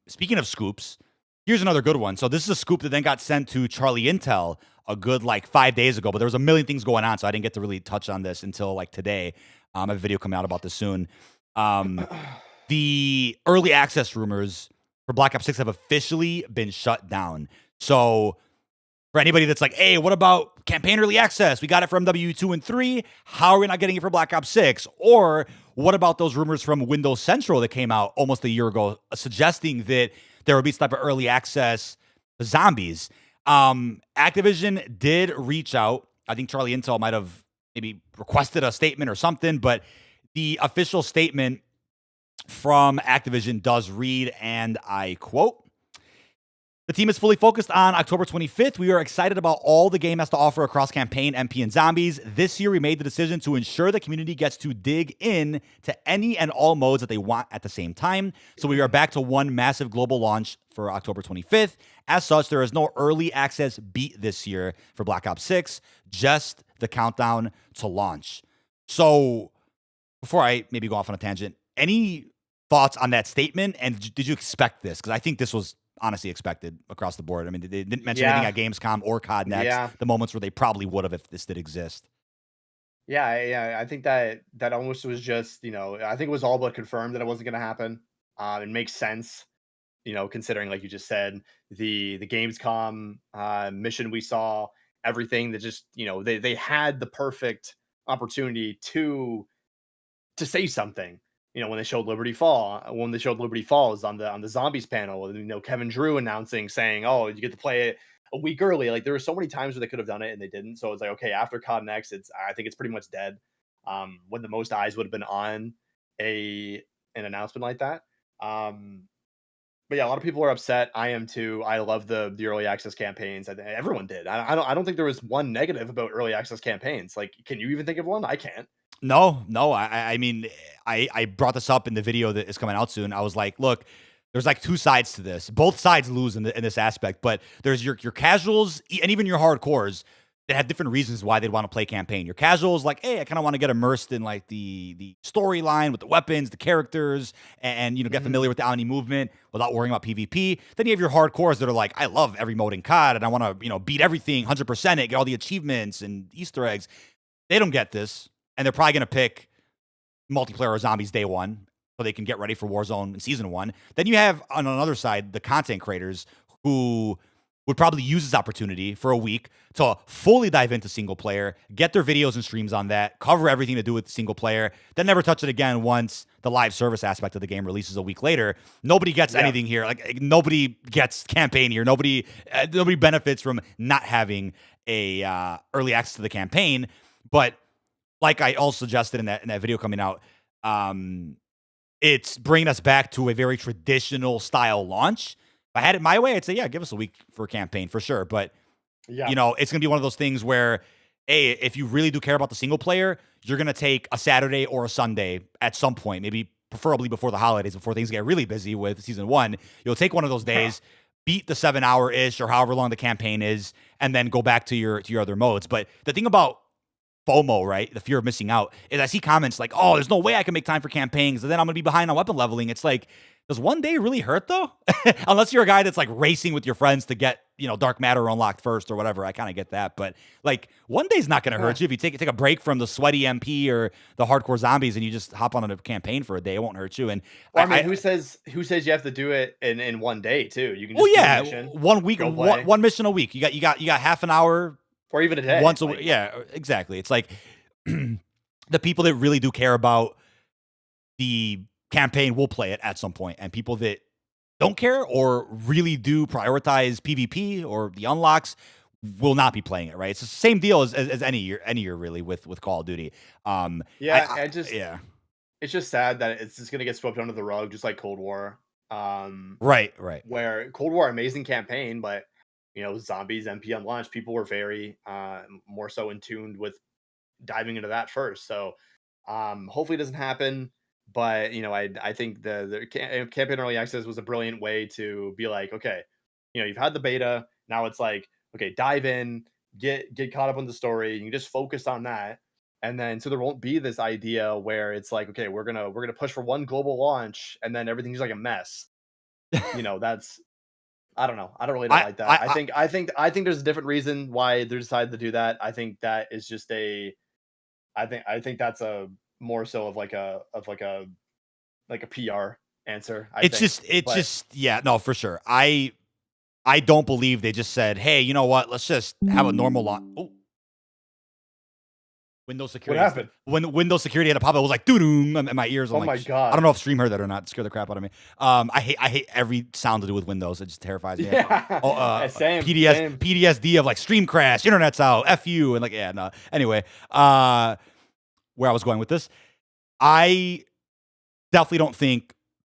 speaking of scoops, here's another good one. So this is a scoop that then got sent to Charlie Intel a good 5 days ago, but there was a million things going on, so I didn't get to really touch on this until today. I have a video coming out about this soon. The early access rumors for Black Ops 6 have officially been shut down. So for anybody that's like, hey, what about campaign early access. We got it from MW2 and 3. How are we not getting it for Black Ops 6? Or what about those rumors from Windows Central that came out almost a year ago suggesting that there would be some type of early access zombies? Activision did reach out. I think Charlie Intel might have maybe requested a statement or something, but the official statement from Activision does read, and I quote, "The team is fully focused on October 25th. We are excited about all the game has to offer across campaign, MP, and zombies. This year, we made the decision to ensure the community gets to dig in to any and all modes that they want at the same time. So we are back to one massive global launch for October 25th. As such, there is no early access beat this year for Black Ops 6, just the countdown to launch." So before I maybe go off on a tangent, any thoughts on that statement? And did you expect this? Because I think this was honestly expected across the board. I mean, they didn't mention anything at Gamescom or COD Next, the moments where they probably would have if this did exist. Yeah. I think that almost was just, I think it was all but confirmed that it wasn't going to happen. It makes sense, considering, like you just said, the Gamescom mission we saw, everything that just, they had the perfect opportunity to say something. When they showed Liberty Falls on the zombies panel, Kevin Drew announcing, saying, "Oh, you get to play it a week early." Like, there were so many times where they could have done it and they didn't. So it's like, okay, after COD Next, I think it's pretty much dead. When the most eyes would have been on an announcement like that. But yeah, a lot of people are upset. I am too. I love the early access campaigns. Everyone did. I don't think there was one negative about early access campaigns. Like, can you even think of one? I can't. No. I mean, I brought this up in the video that is coming out soon. I was like, look, there's like two sides to this. Both sides lose in this aspect, but there's your casuals and even your hardcores that have different reasons why they'd want to play campaign. Your casuals, like, hey, I kind of want to get immersed in like the storyline with the weapons, the characters, and get familiar with the Omni movement without worrying about PvP. Then you have your hardcores that are like, I love every mode in COD and I want to beat everything 100% it, get all the achievements and Easter eggs. They don't get this. And they're probably going to pick multiplayer or zombies day one so they can get ready for Warzone in season 1. Then you have, on another side, the content creators who would probably use this opportunity for a week to fully dive into single player, get their videos and streams on that, cover everything to do with single player, then never touch it again once the live service aspect of the game releases a week later. Nobody gets anything here. Like, nobody gets campaign here. Nobody benefits from not having a early access to the campaign. But like I also suggested in that video coming out, it's bringing us back to a very traditional style launch. If I had it my way, I'd say, yeah, give us a week for a campaign for sure. But, it's going to be one of those things where, hey, if you really do care about the single player, you're going to take a Saturday or a Sunday at some point, maybe preferably before the holidays, before things get really busy with season 1. You'll take one of those days, beat the 7-hour-ish or however long the campaign is, and then go back to your other modes. But the thing about FOMO, right? The fear of missing out, is I see comments like, oh, there's no way I can make time for campaigns, and then I'm going to be behind on weapon leveling. It's like, does one day really hurt though? Unless you're a guy that's like racing with your friends to get, dark matter unlocked first or whatever. I kind of get that. But like, one day's not going to hurt you. If you take a break from the sweaty MP or the hardcore zombies and you just hop on a campaign for a day, it won't hurt you. And who says you have to do it in one day too? You can just do a mission, 1 week, one mission a week. You got half an hour or even a day. Once a week. Yeah, exactly. It's like the people that really do care about the campaign will play it at some point, and people that don't care or really do prioritize PvP or the unlocks will not be playing it, right? It's the same deal as any year really with Call of Duty. It's just sad that it's just going to get swept under the rug, just like Cold War. Right. Where Cold War, amazing campaign, but zombies, MP on launch, people were very more so in tune with diving into that first. So hopefully it doesn't happen. But I think the campaign early access was a brilliant way to be like, okay, you've had the beta, now it's like, okay, dive in, get caught up on the story, you can just focus on that. And then so there won't be this idea where it's like, okay, we're gonna push for one global launch and then everything's like a mess. That's, I don't know. I don't really like that. I think there's a different reason why they decided to do that. I think that is just I think that's a more so of like a PR answer. For sure. I don't believe they just said, hey, you know what? Let's just have a normal launch. Oh, Windows What security. happened? When Windows security had a pop, it was like doo-doo in my ears. I'm Oh like, my God. I don't know if stream heard that or not. It scared the crap out of me. I hate every sound to do with Windows. It just terrifies me. Yeah. Same. PTSD of like stream crash, internet's out, F you, and like yeah, no. Anyway, where I was going with this, I definitely don't think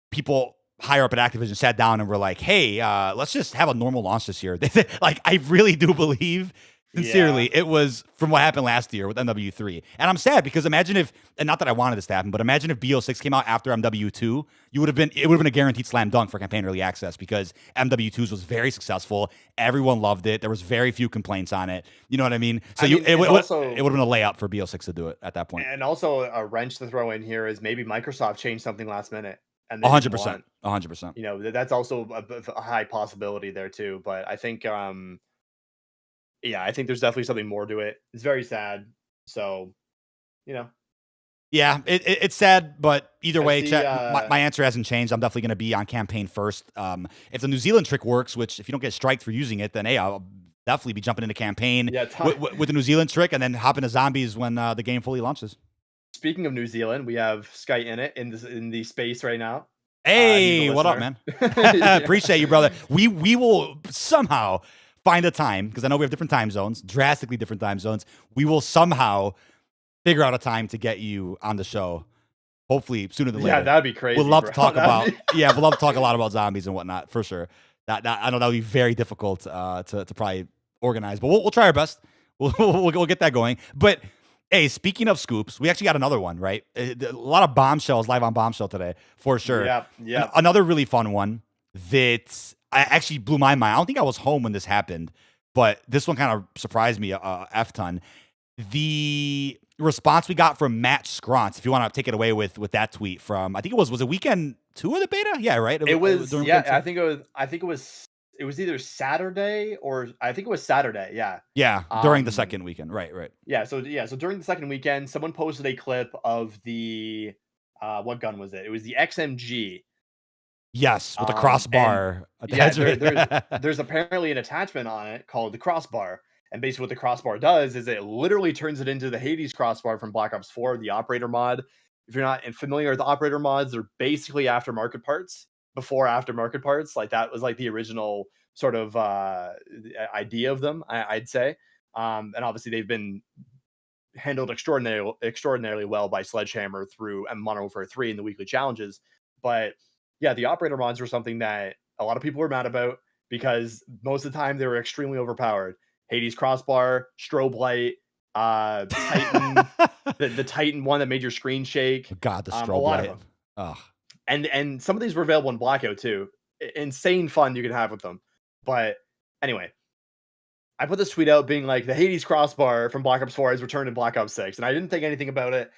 people higher up at Activision sat down and were like, hey, let's just have a normal launch this year. Like, I really do believe, sincerely, it was from what happened last year with MW3. And I'm sad because imagine if, and not that I wanted this to happen, but imagine if BO6 came out after MW2, it would have been a guaranteed slam dunk for campaign early access because MW2's was very successful. Everyone loved it. There was very few complaints on it. You know what I mean? So it would have been a layup for BO6 to do it at that point. And also a wrench to throw in here is maybe Microsoft changed something last minute. And 100%. 100%. You know, that's also a high possibility there too. But I think, yeah, I think there's definitely something more to it. It's very sad. So, you know. Yeah, it's sad, but either way, see, my answer hasn't changed. I'm definitely going to be on campaign first. If the New Zealand trick works, which if you don't get striked for using it, then hey, I'll definitely be jumping into campaign with the New Zealand trick and then hop into zombies when the game fully launches. Speaking of New Zealand, we have Sky in it in the space right now. Hey, what up, man? Appreciate you, brother. We will somehow find a time, because I know we have different time zones, drastically different time zones. We will somehow figure out a time to get you on the show. Hopefully sooner than later. Yeah, that'd be crazy. We'd love to talk about we'd love to talk a lot about zombies and whatnot, for sure. That I know that would be very difficult to probably organize, but we'll try our best. We'll get that going. But hey, speaking of scoops, we actually got another one, right? A lot of bombshells live on Bombshell today, for sure. Yeah. Another really fun one that I actually blew my mind. I don't think I was home when this happened, but this one kind of surprised me a F ton. The response we got from Matt Scrontz, if you want to take it away with that tweet from, I think it was it weekend 2 of the beta? Yeah, right? It was I think it was either Saturday or I think it was Saturday. Yeah. Yeah. During the second weekend. Right. Yeah. So during the second weekend, someone posted a clip of the, what gun was it? It was the XMG. Yes. With the crossbar. There's apparently an attachment on it called the crossbar. And basically what the crossbar does is it literally turns it into the Hades crossbar from Black Ops 4, the operator mod. If you're not familiar with the operator mods, they're basically aftermarket parts. Before aftermarket parts, like that was like the original sort of idea of them, I'd say. And obviously they've been handled extraordinarily well by Sledgehammer through Modern Warfare 3 and the weekly challenges. But yeah, the operator mods were something that a lot of people were mad about because most of the time they were extremely overpowered. Hades crossbar, strobe light, Titan, the Titan one that made your screen shake. God, the strobe a lot light. Of them. Oh. And some of these were available in Blackout too. Insane fun you can have with them. But anyway, I put this tweet out being like, the Hades crossbar from Black Ops 4 has returned in Black Ops 6. And I didn't think anything about it.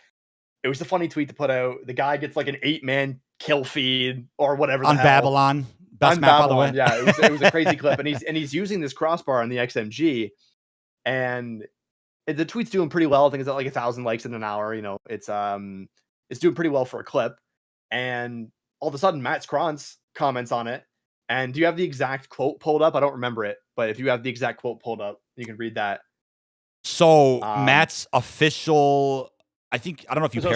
It was a funny tweet to put out. The guy gets like an 8-man kill feed or whatever. On Babylon. Best map, by the way. Yeah, it was a crazy clip. And he's using this crossbar on the XMG. And the tweet's doing pretty well. I think it's at like 1,000 likes in an hour. You know, it's doing pretty well for a clip. And all of a sudden, Matt Scrontz comments on it. And do you have the exact quote pulled up? I don't remember it, but if you have the exact quote pulled up, you can read that. So Matt's official, I don't know if you I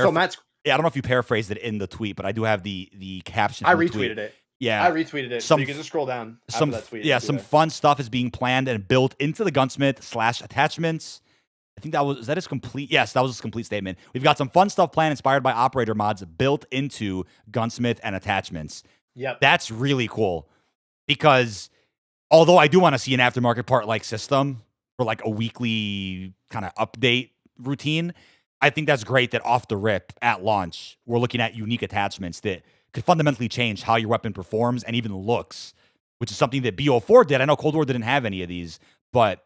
don't know if you paraphrased it in the tweet, but I do have the caption. I retweeted it. Yeah, I retweeted it. So you can just scroll down after that tweet. Yeah, some fun stuff is being planned and built into the gunsmith / attachments. I think is that his complete? Yes, that was his complete statement. We've got some fun stuff planned, inspired by operator mods, built into gunsmith and attachments. Yep, that's really cool. Because although I do want to see an aftermarket part like system for like a weekly kind of update routine, I think that's great that off the rip at launch we're looking at unique attachments that could fundamentally change how your weapon performs and even looks, which is something that BO4 did. I know Cold War didn't have any of these, but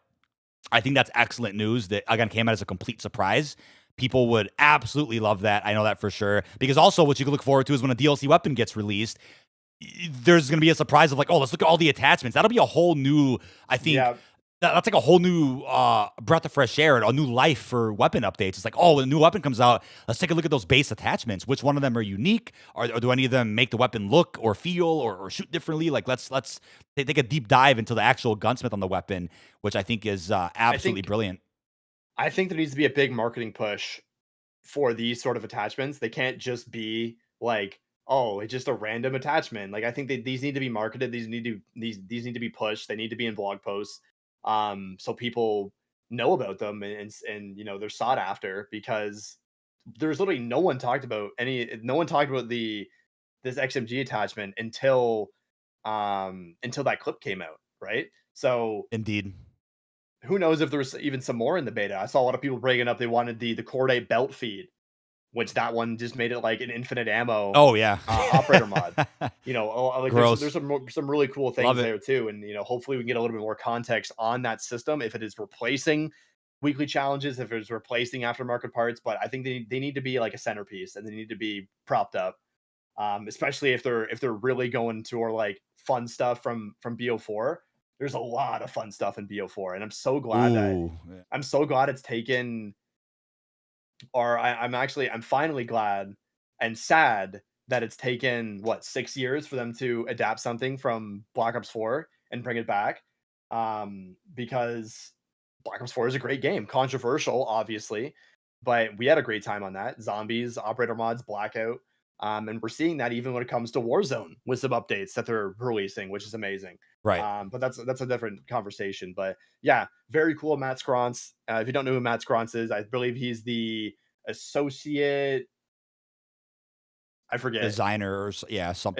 I think that's excellent news that, again, came out as a complete surprise. People would absolutely love that. I know that for sure. Because also what you can look forward to is when a DLC weapon gets released, there's going to be a surprise of like, oh, let's look at all the attachments. That'll be a whole new, I think, that's like a whole new breath of fresh air, a new life for weapon updates. It's like, oh, when a new weapon comes out, let's take a look at those base attachments. Which one of them are unique? Or do any of them make the weapon look or feel or shoot differently? Like, let's take a deep dive into the actual gunsmith on the weapon, which I think is absolutely brilliant. I think there needs to be a big marketing push for these sort of attachments. They can't just be like, oh, it's just a random attachment. Like I think that these need to be marketed. These need to be pushed. They need to be in blog posts, so people know about them and they're sought after because there's literally no one talked about this XMG attachment until that clip came out, right? So Indeed. who knows if there's even some more in the beta? I saw a lot of people bringing up they wanted the Corday belt feed, which that one just made it like an infinite ammo Oh yeah. operator mod. Like Gross. some really cool things Love it. there too, and hopefully we can get a little bit more context on that system if it is replacing weekly challenges, if it's replacing aftermarket parts. But I think they need to be like a centerpiece and they need to be propped up, especially if they're really going to or like fun stuff from BO4. There's a lot of fun stuff in BO4, and Ooh. I'm so glad it's taken or I'm finally glad and sad that it's taken what 6 years for them to adapt something from Black Ops 4 and bring it back. Because Black Ops 4 is a great game, controversial, obviously, but we had a great time on that. Zombies, operator mods, Blackout, and we're seeing that even when it comes to Warzone with some updates that they're releasing, which is amazing. Right. But that's a different conversation. But yeah, very cool, Matt Scronce. If you don't know who Matt Scronce is, I believe he's the associate. I forget. Designer or yeah, some.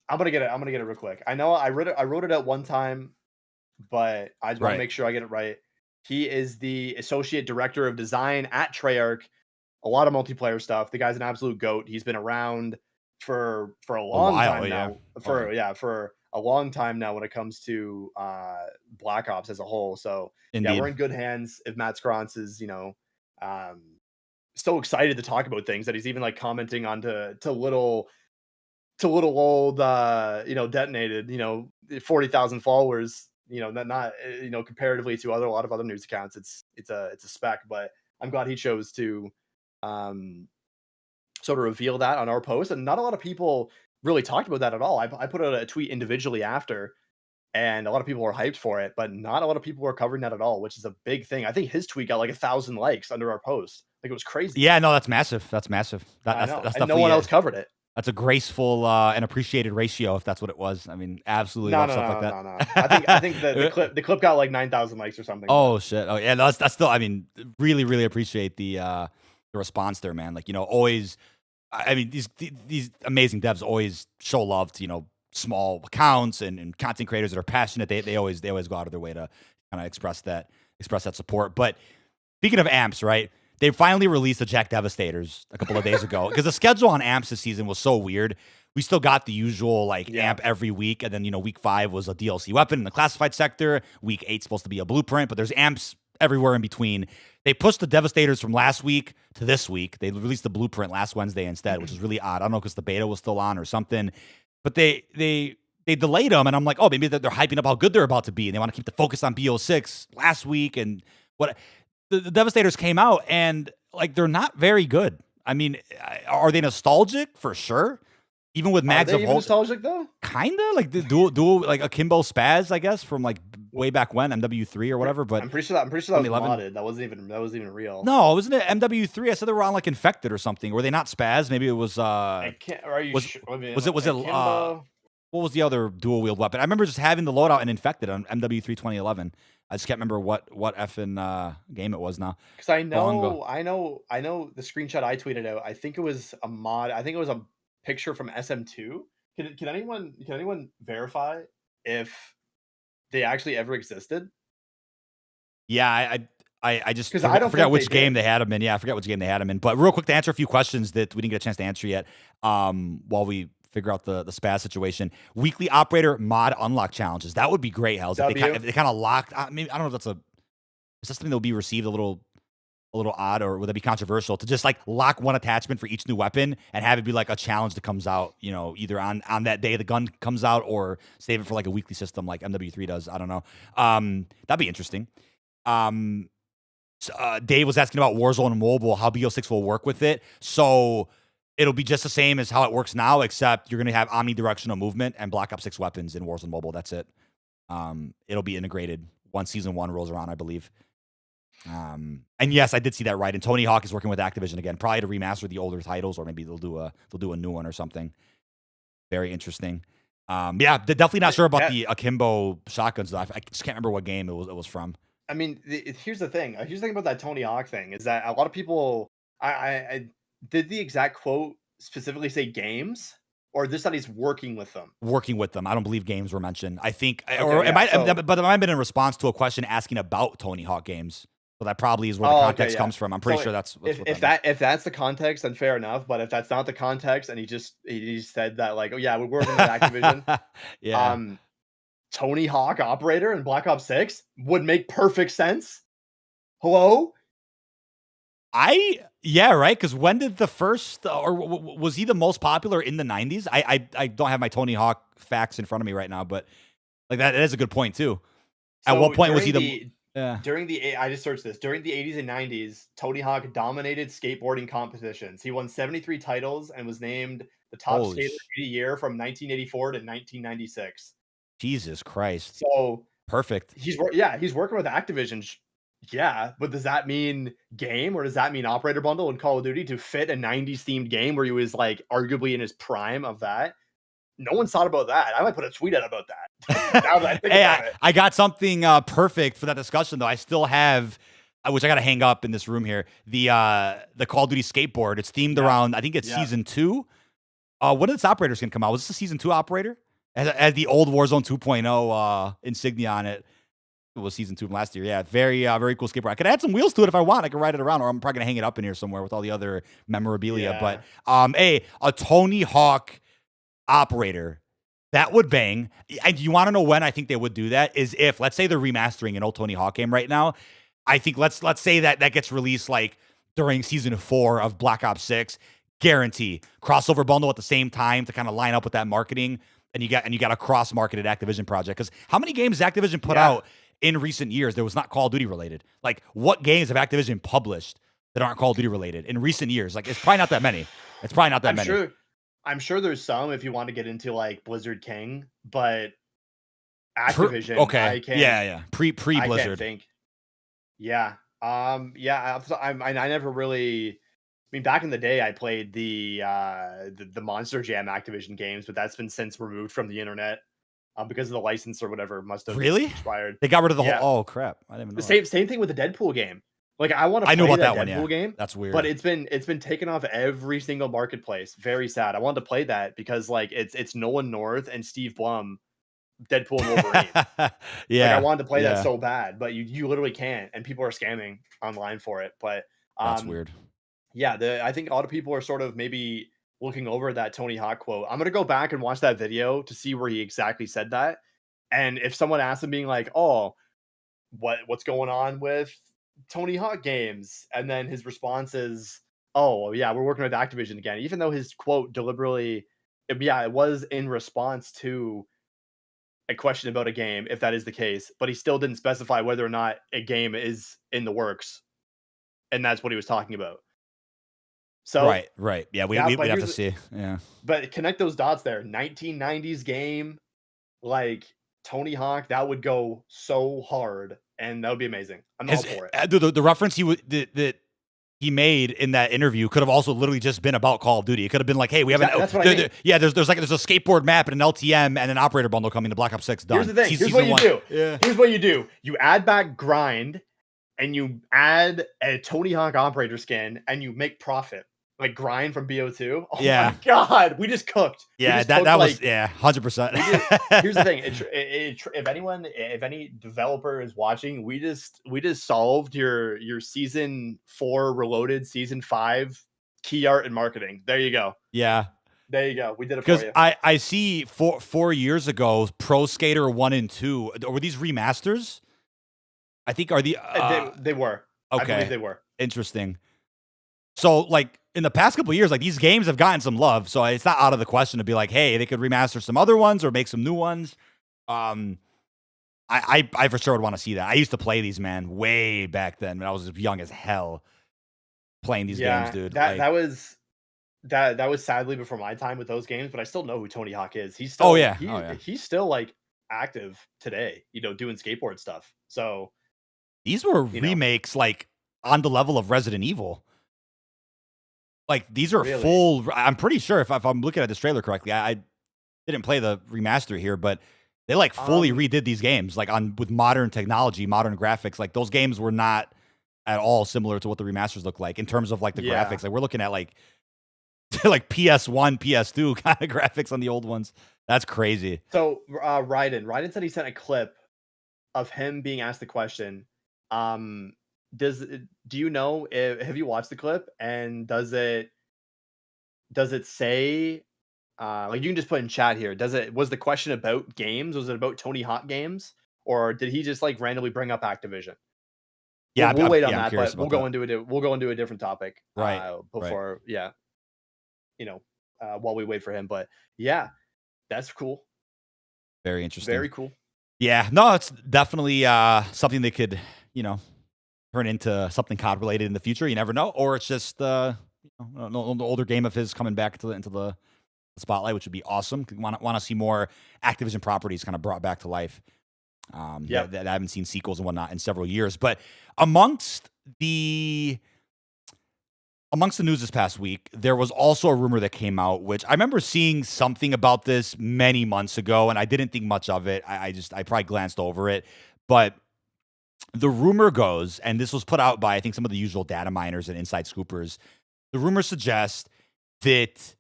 I'm gonna get it. I'm gonna get it real quick. I know I wrote it. I wrote it out one time, but I just want to Right. make sure I get it right. He is the associate director of design at Treyarch. A lot of multiplayer stuff. The guy's an absolute goat. He's been around for a A long while, time yeah. now. Oh, yeah. For a long time now when it comes to Black Ops as a whole. So yeah, we're Indeed. in good hands. If Matt Scronce is um, so excited to talk about things that he's even like commenting on to little old detonated 40,000 followers, not comparatively to a lot of other news accounts. It's a spec, but I'm glad he chose to um sort of reveal that on our post, and not a lot of people really talked about that at all. I put out a tweet individually after, and a lot of people were hyped for it, but not a lot of people were covering that at all, which is a big thing. I think his tweet got like 1,000 likes under our post. Like it was crazy. Yeah, no, that's massive. That's massive. I know, That's and no definitely one else covered it. that's a graceful and appreciated ratio if that's what it was. I mean, absolutely No, love no, stuff no, like no, that. no, no. I think the clip got like 9,000 likes or something. But Oh shit. Oh yeah, no, that's still. I mean, really, really appreciate the response there, man. Like always. I mean, these amazing devs always show love to small accounts and content creators that are passionate. They always go out of their way to kind of express that support. But speaking of amps, right? They finally released the Jack Devastators a couple of days ago because the schedule on amps this season was so weird. We still got the usual amp every week, and then week 5 was a DLC weapon in the classified sector. Week 8 supposed to be a blueprint, but there's amps everywhere in between. They pushed the Devastators from last week to this week. They released the blueprint last Wednesday instead, which is really odd. I don't know because the beta was still on or something, but they delayed them, and I'm like, oh, maybe they're hyping up how good they're about to be, and they want to keep the focus on BO6 last week. And what the Devastators came out, and they're not very good. I mean, are they nostalgic? For sure. Even with Mags are of they even Holt, nostalgic though? kinda like the dual like Akimbo Spaz, I guess, from way back when MW3 or whatever. But I'm pretty sure that was 2011. modded. That wasn't even real. No, wasn't it MW3? I said they were on Infected or something. Were they not Spaz? Maybe it was. I can't. Are you Was sure? I mean, was it? Akimbo? What was the other dual wield weapon? I remember just having the loadout in Infected on MW3 2011. I just can't remember what effing game it was now. Because I Long ago. know the screenshot I tweeted out. I think it was a mod. I think it was a picture from SM2. Can anyone verify if they actually ever existed? Yeah, I just Because I don't forgot think which they game did. they had him in. Yeah, I forgot which game they had him in. But real quick to answer a few questions that we didn't get a chance to answer yet, while we figure out the spaz situation. Weekly operator mod unlock challenges. That would be great, Hells. If they kind of locked. I mean, I don't know if is that something that will be received a little odd, or would that be controversial to just lock one attachment for each new weapon and have it be a challenge that comes out, either on that day the gun comes out, or save it for a weekly system like MW3 does. I don't know. That'd be interesting. Dave was asking about Warzone Mobile, how BO6 will work with it. So it'll be just the same as how it works now, except you're going to have omnidirectional movement and Black Ops 6 weapons in Warzone Mobile. That's it. It'll be integrated once Season 1 rolls around, I believe. And yes, I did see that right. And Tony Hawk is working with Activision again, probably to remaster the older titles, or maybe they'll do a new one or something. Very interesting. Yeah, definitely not sure about That the Akimbo shotguns though. I just can't remember what game it was from. I mean, here's the thing. Here's the thing about that Tony Hawk thing is that a lot of people. I did the exact quote specifically say games, or this that he's working with them. Working with them. I don't believe games were mentioned. I think, Okay, or it yeah. might, So, but it might have been in response to a question asking about Tony Hawk games. So that probably is where the oh, okay, context yeah. comes from. I'm pretty So sure that's what if that means. that's the context, then fair enough. But if that's not the context, and he said that like, oh yeah, we're working with Activision. Yeah. Um, Tony Hawk operator in Black Ops 6 would make perfect sense. Hello? Yeah, right. Because when did the first, or was he the most popular in the 90s? I don't have my Tony Hawk facts in front of me right now, but like that is a good point too. At So what point was he yeah. I just searched this. During the 80s and 90s, Tony Hawk dominated skateboarding competitions. He won 73 titles and was named the top Holy skater of the year from 1984 to 1996. Jesus Christ. So Perfect. he's working with Activision. Yeah, but does that mean game or does that mean operator bundle in Call of Duty to fit a 90s themed game where he was like arguably in his prime of that? No one's thought about that. I might put a tweet out about that. Now that I think Hey, about it. I got something perfect for that discussion though. I still have, which I got to hang up in this room here. The Call of Duty skateboard. It's themed around. I think it's season 2. When is its operator's gonna come out? Was this a season 2 operator? As the old Warzone 2.0 insignia on it. It was season 2 from last year. Yeah, very cool skateboard. I could add some wheels to it if I want. I could ride it around, or I'm probably gonna hang it up in here somewhere with all the other memorabilia. Yeah. But a Tony Hawk operator that would bang. And you want to know when I think they would do that? Is if, let's say, they're remastering an old Tony Hawk game right now. I think let's say that gets released like during season 4 of Black Ops 6. Guarantee crossover bundle at the same time to kind of line up with that marketing. And you got a cross-marketed Activision project. Because how many games has Activision put out in recent years that was not Call of Duty related? Like, what games have Activision published that aren't Call of Duty related in recent years? Like, it's probably not that many. It's probably not that many. I'm sure there's some if you want to get into like Blizzard King, but Activision, Okay. I can't. Yeah. Pre I Blizzard. can't think. Yeah. Yeah. I never really. I mean, back in the day, I played the Monster Jam Activision games, but that's been since removed from the internet because of the license or whatever must have expired. They got rid of the whole. Oh crap! I didn't even know. The same thing with the Deadpool game. Like I want to. I know about that Deadpool one. game. That's weird. But it's been taken off every single marketplace. Very sad. I wanted to play that because like it's Nolan North and Steve Blum, Deadpool and Wolverine. Yeah. Like I wanted to play that so bad, but you literally can't, and people are scamming online for it. But that's weird. Yeah, I think a lot of people are sort of maybe looking over that Tony Hawk quote. I'm gonna go back and watch that video to see where he exactly said that. And if someone asks him being like, "Oh, what's going on with Tony Hawk games?" And then his response is, "Oh, yeah, we're working with Activision again." Even though his quote deliberately, it was in response to a question about a game, if that is the case, but he still didn't specify whether or not a game is in the works, and that's what he was talking about. So right. Yeah, we have to see. Yeah. But connect those dots there. 1990s game, like Tony Hawk, that would go so hard, and that would be amazing. I'm all for it. The reference that he made in that interview could have also literally just been about Call of Duty. It could have been like, hey, we have that's what I mean. there's a skateboard map and an LTM and an operator bundle coming to Black Ops 6. Done. Here's the thing. Here's what you do. Yeah. Here's what you do. You add back grind, and you add a Tony Hawk operator skin, and you make profit. Like grind from BO2. Oh my god, we just cooked. Yeah, that was 100%. Here's the thing: if any developer is watching, we just solved your season 4 Reloaded, season 5 key art and marketing. There you go. Yeah, there you go. We did it for you. Because I see 4 years ago, Pro Skater 1 and 2 were these remasters? I think they were. Okay, I believe they were. Interesting. So like in the past couple of years, like these games have gotten some love, so it's not out of the question to be like, hey, they could remaster some other ones or make some new ones. I for sure would want to see that. I used to play these, man, way back then when I was young as hell, playing these games, dude. That was sadly before my time with those games, but I still know who Tony Hawk is. He's still he's still like active today, doing skateboard stuff. So These were You know, remakes like on the level of Resident Evil. Like these are really. full. I'm pretty sure if I'm looking at this trailer correctly, I didn't play the remaster here, but they like fully Um, redid these games like on with modern technology, modern graphics. Like those games were not at all similar to what the remasters look like in terms of like the yeah. graphics. Like we're looking at like like PS1, PS2 kind of graphics on the old ones. That's crazy. So, Ryden said he sent a clip of him being asked the question. Um, do you know if have you watched the clip and does it say like you can just put in chat here. Was the question about games? Was it about Tony Hawk games? Or did he just like randomly bring up Activision? Yeah, We'll wait on yeah, I'm that, curious but about that. we'll go into a different topic Right, right. before you know, while we wait for him. But yeah, that's cool. Very interesting. Very cool. Yeah, no, it's definitely something that could, you know, turn into something COD related in the future. You never know, or it's just an older game of his coming back into the spotlight, which would be awesome. Want to see more Activision properties kind of brought back to life. Yep. That I haven't seen sequels and whatnot in several years. But amongst the amongst the news this past week, there was also a rumor that came out, which I remember seeing something about this many months ago, and I didn't think much of it. I probably glanced over it, but the rumor goes, and this was put out by I think some of the usual data miners and inside scoopers. The rumor suggests that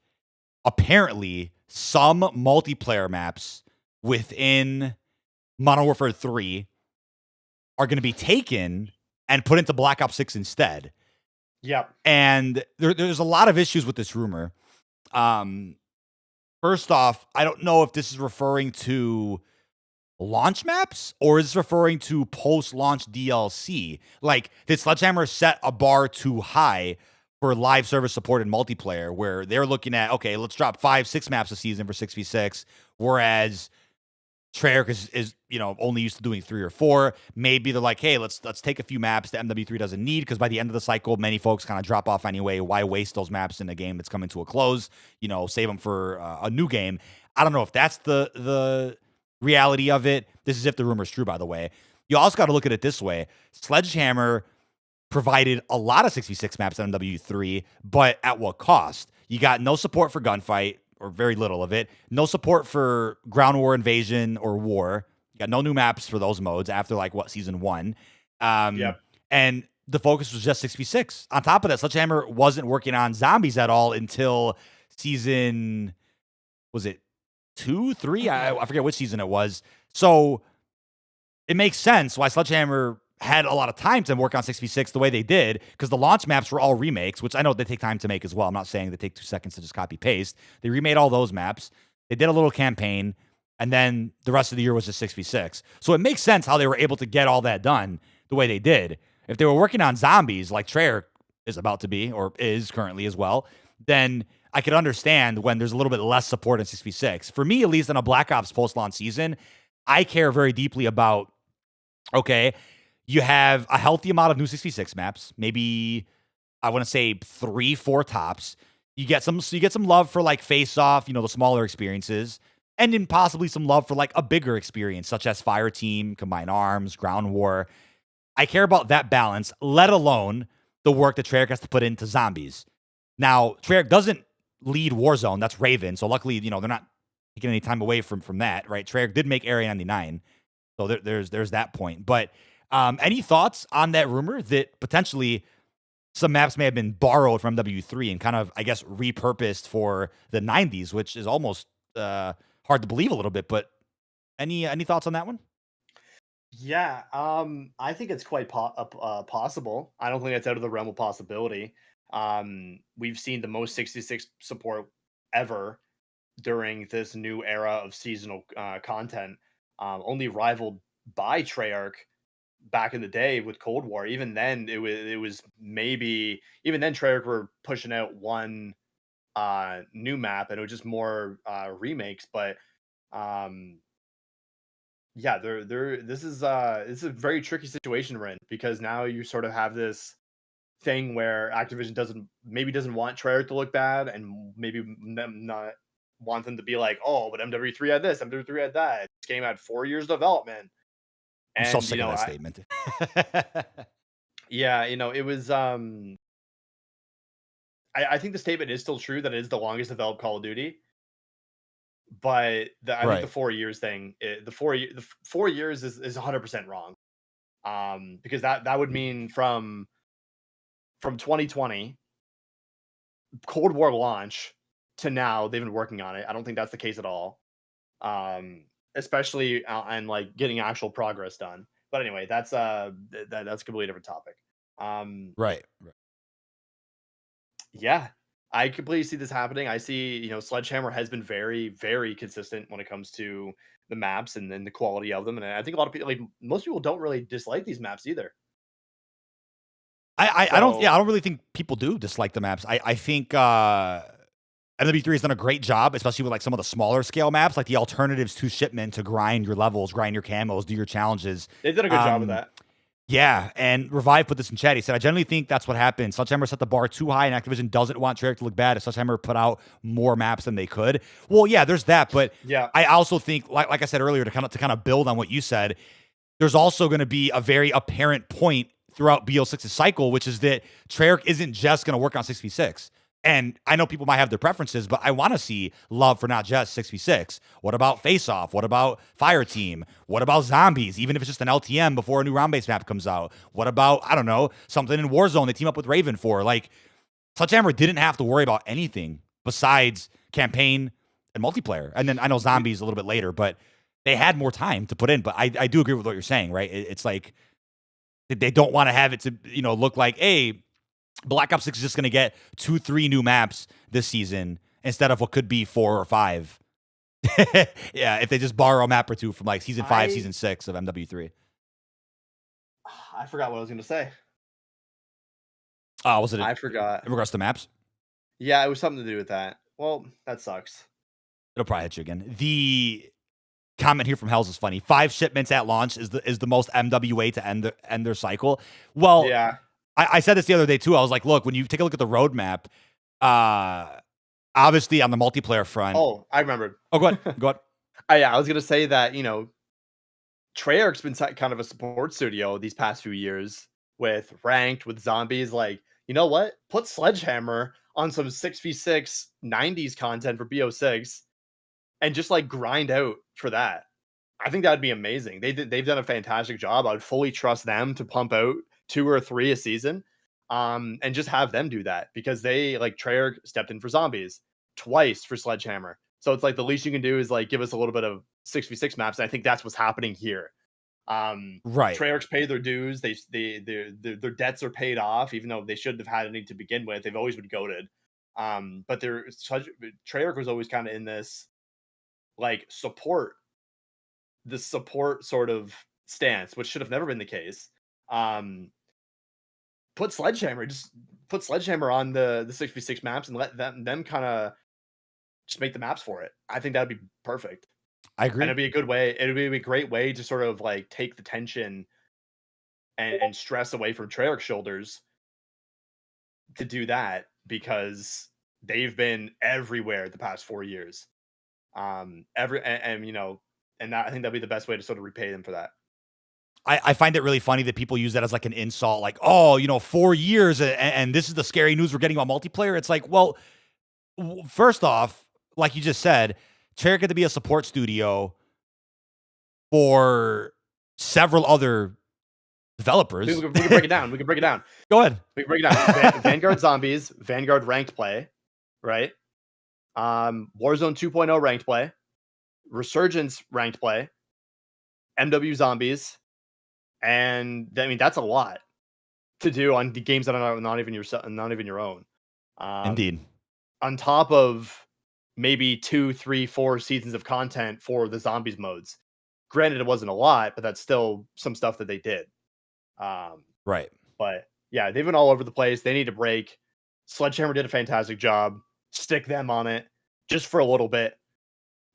apparently some multiplayer maps within Modern Warfare 3 are going to be taken and put into Black Ops 6 instead. Yep. And there's a lot of issues with this rumor. Um, First off, I don't know if this is referring to launch maps or is this referring to post-launch DLC? Like, did Sledgehammer set a bar too high for live service support and multiplayer where they're looking at, okay, let's drop 5, 6 maps a season for 6v6, whereas Treyarch is only used to doing 3 or 4. Maybe they're like, hey, let's take a few maps that MW3 doesn't need because by the end of the cycle, many folks kind of drop off anyway. Why waste those maps in a game that's coming to a close? Save them for a new game. I don't know if that's the reality of it. This is if the rumor's true, by the way. You also got to look at it this way: Sledgehammer provided a lot of 66 maps on MW3, but at what cost? You got no support for gunfight, or very little of it. No support for ground war, invasion, or war. You got no new maps for those modes after season 1. Yep. And the focus was just 6v6. On top of that, Sledgehammer wasn't working on zombies at all until season, was it 2, 3? I forget which season it was. So it makes sense why Sledgehammer had a lot of time to work on 6v6 the way they did, because the launch maps were all remakes, which I know they take time to make as well. I'm not saying they take 2 seconds to just copy paste. They remade all those maps. They did a little campaign, and then the rest of the year was just 6v6. So it makes sense how they were able to get all that done the way they did. If they were working on zombies like Treyarch is about to be, or is currently as well, then I could understand when there's a little bit less support in 6v6. For me, at least in a Black Ops post-launch season, I care very deeply about, okay, you have a healthy amount of new 6v6 maps, maybe I want to say 3, 4 tops. You get some love for like face off, the smaller experiences, and then possibly some love for like a bigger experience, such as Fire Team, Combined Arms, Ground War. I care about that balance, let alone the work that Treyarch has to put into zombies. Now, Treyarch doesn't lead Warzone. That's Raven. So luckily, they're not taking any time away from that, right? Treyarch did make Area 99. So there's that point. But any thoughts on that rumor that potentially some maps may have been borrowed from W3 and kind of, I guess, repurposed for the 90s, which is almost hard to believe a little bit. But any thoughts on that one? Yeah, I think it's quite possible. I don't think it's out of the realm of possibility. We've seen the most 66 support ever during this new era of seasonal content, only rivaled by Treyarch back in the day with Cold War. Even then, it was maybe even then Treyarch were pushing out one new map, and it was just more remakes. But um, yeah, this is a very tricky situation we're in because now you sort of have this thing where Activision doesn't want Treyarch to look bad, and maybe them not want them to be like, oh, but MW3 had this, MW3 had that. This game had 4 years development. I'm so And sick of that statement. yeah, it was I think the statement is still true that it is the longest developed Call of Duty, but I think the Right. 4 years thing, the 4 years is 100% wrong. Because that would mean from 2020 Cold War launch to now they've been working on it. I don't think that's the case at all. Um, Especially and like getting actual progress done. But anyway, that's a completely different topic. Um, Right. yeah, I completely see this happening. I see, Sledgehammer has been very, very consistent when it comes to the maps and then the quality of them. And I think a lot of people, like most people, don't really dislike these maps either. I don't, yeah, So I don't really think people do dislike the maps. I think MW3 has done a great job, especially with like some of the smaller scale maps, like the alternatives to shipment to grind your levels, grind your camos, do your challenges. they've done a good job with that. Yeah, and Revive put this in chat. He said, I generally think that's what happened. Sledgehammer set the bar too high, and Activision doesn't want Treyarch to look bad if Sledgehammer put out more maps than they could. Well, yeah, there's that, but Yeah, I also think, like I said earlier, to kind of build on what you said, there's also going to be a very apparent point throughout BO6's cycle, which is that Treyarch isn't just going to work on 6v6. And I know people might have their preferences, but I want to see love for not just 6v6. What about Face Off? What about Fire Team? What about Zombies? Even if it's just an LTM before a new round-based map comes out. What about, I don't know, something in Warzone they team up with Raven for? Like, Sledgehammer didn't have to worry about anything besides campaign and multiplayer. And then I know Zombies a little bit later, but they had more time to put in. But I do agree with what you're saying, right? It's like they don't want to have it to, look like, hey, Black Ops 6 is just going to get 2-3 new maps this season instead of what could be 4 or 5. Yeah, if they just borrow a map or two from like season 5, season 6 of MW3. I forgot what I was going to say. Oh, was it? I forgot. In regards to maps? Yeah, it was something to do with that. Well, that sucks. It'll probably hit you again. The comment here from Hells is funny. 5 shipments at launch is the most MWA to end their cycle. Well, Yeah. I said this the other day too. I was like, look, when you take a look at the roadmap, obviously on the multiplayer front. Oh, I remembered. Oh, go ahead. Go ahead. Yeah, I was gonna say that Treyarch's been kind of a support studio these past few years with ranked, with zombies. Like, you know what? Put Sledgehammer on some 6v6 90s content for BO6 and just like grind out for that. I think that'd be amazing. They've done a fantastic job. I would fully trust them to pump out 2 or 3 a season, and just have them do that because they, like, Treyarch stepped in for Zombies twice for Sledgehammer. So it's like the least you can do is like give us a little bit of 6v6 maps. And I think that's what's happening here. Right. Treyarch's paid their dues. Their debts are paid off, even though they shouldn't have had any to begin with. They've always been goated. But Treyarch was always kind of in this like support sort of stance, which should have never been the case. Put Sledgehammer on the 6v6 maps and let them kind of just make the maps for it. I think that'd be perfect. I agree. And it'd be a good way. It'd be a great way to sort of like take the tension and stress away from Treyarch's shoulders to do that, because they've been everywhere the past 4 years. And I think that'd be the best way to sort of repay them for that. I find it really funny that people use that as like an insult, like, oh, 4 years and this is the scary news we're getting about multiplayer. It's like, well, first off, like you just said, Treyarch had to be a support studio for several other developers. We can break it down. Go ahead. We can break it down. Vanguard Zombies, Vanguard ranked play, right? Warzone 2.0 ranked play, Resurgence ranked play, MW Zombies, and I mean that's a lot to do on the games that are not even your own. Indeed. On top of maybe 2, 3, 4 seasons of content for the zombies modes. Granted, it wasn't a lot, but that's still some stuff that they did. Right. But yeah, they've been all over the place. They need a break. Sledgehammer did a fantastic job. Stick them on it just for a little bit,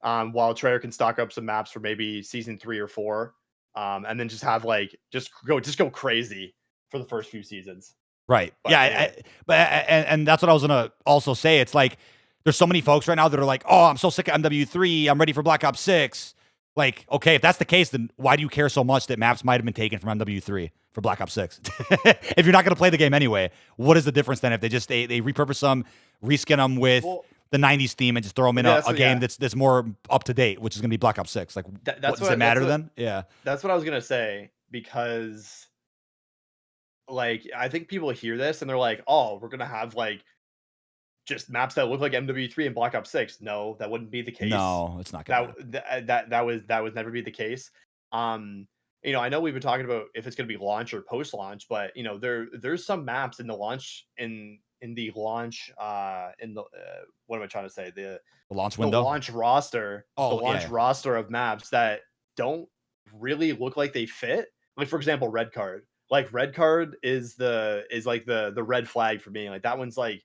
while Treyarch can stock up some maps for maybe season 3 or 4, and then just have like just go crazy for the first few seasons. Right. But, yeah. And that's what I was gonna also say. It's like there's so many folks right now that are like, oh, I'm so sick of MW3. I'm ready for Black Ops 6. Like, okay, if that's the case, then why do you care so much that maps might have been taken from MW3 for Black Ops 6? If you're not going to play the game anyway, what is the difference then if they repurpose them, reskin them with Well, the 90s theme and just throw them in yeah, a game that's more up to date, which is going to be Black Ops 6? Like, what does it matter then? Yeah. That's what I was gonna say, because like I think people hear this and they're like, "Oh, we're gonna have like just maps that look like MW3 and Black Ops 6." No, that wouldn't be the case. No, it's not going to. That would never be the case. I know we've been talking about if it's gonna be launch or post launch, but there's some maps in the launch in the launch in the what am I trying to say? The launch The window? launch roster, Oh, yeah. of maps that don't really look like they fit. Like, for example, red card. Like, red card is like the red flag for me. Like, that one's like,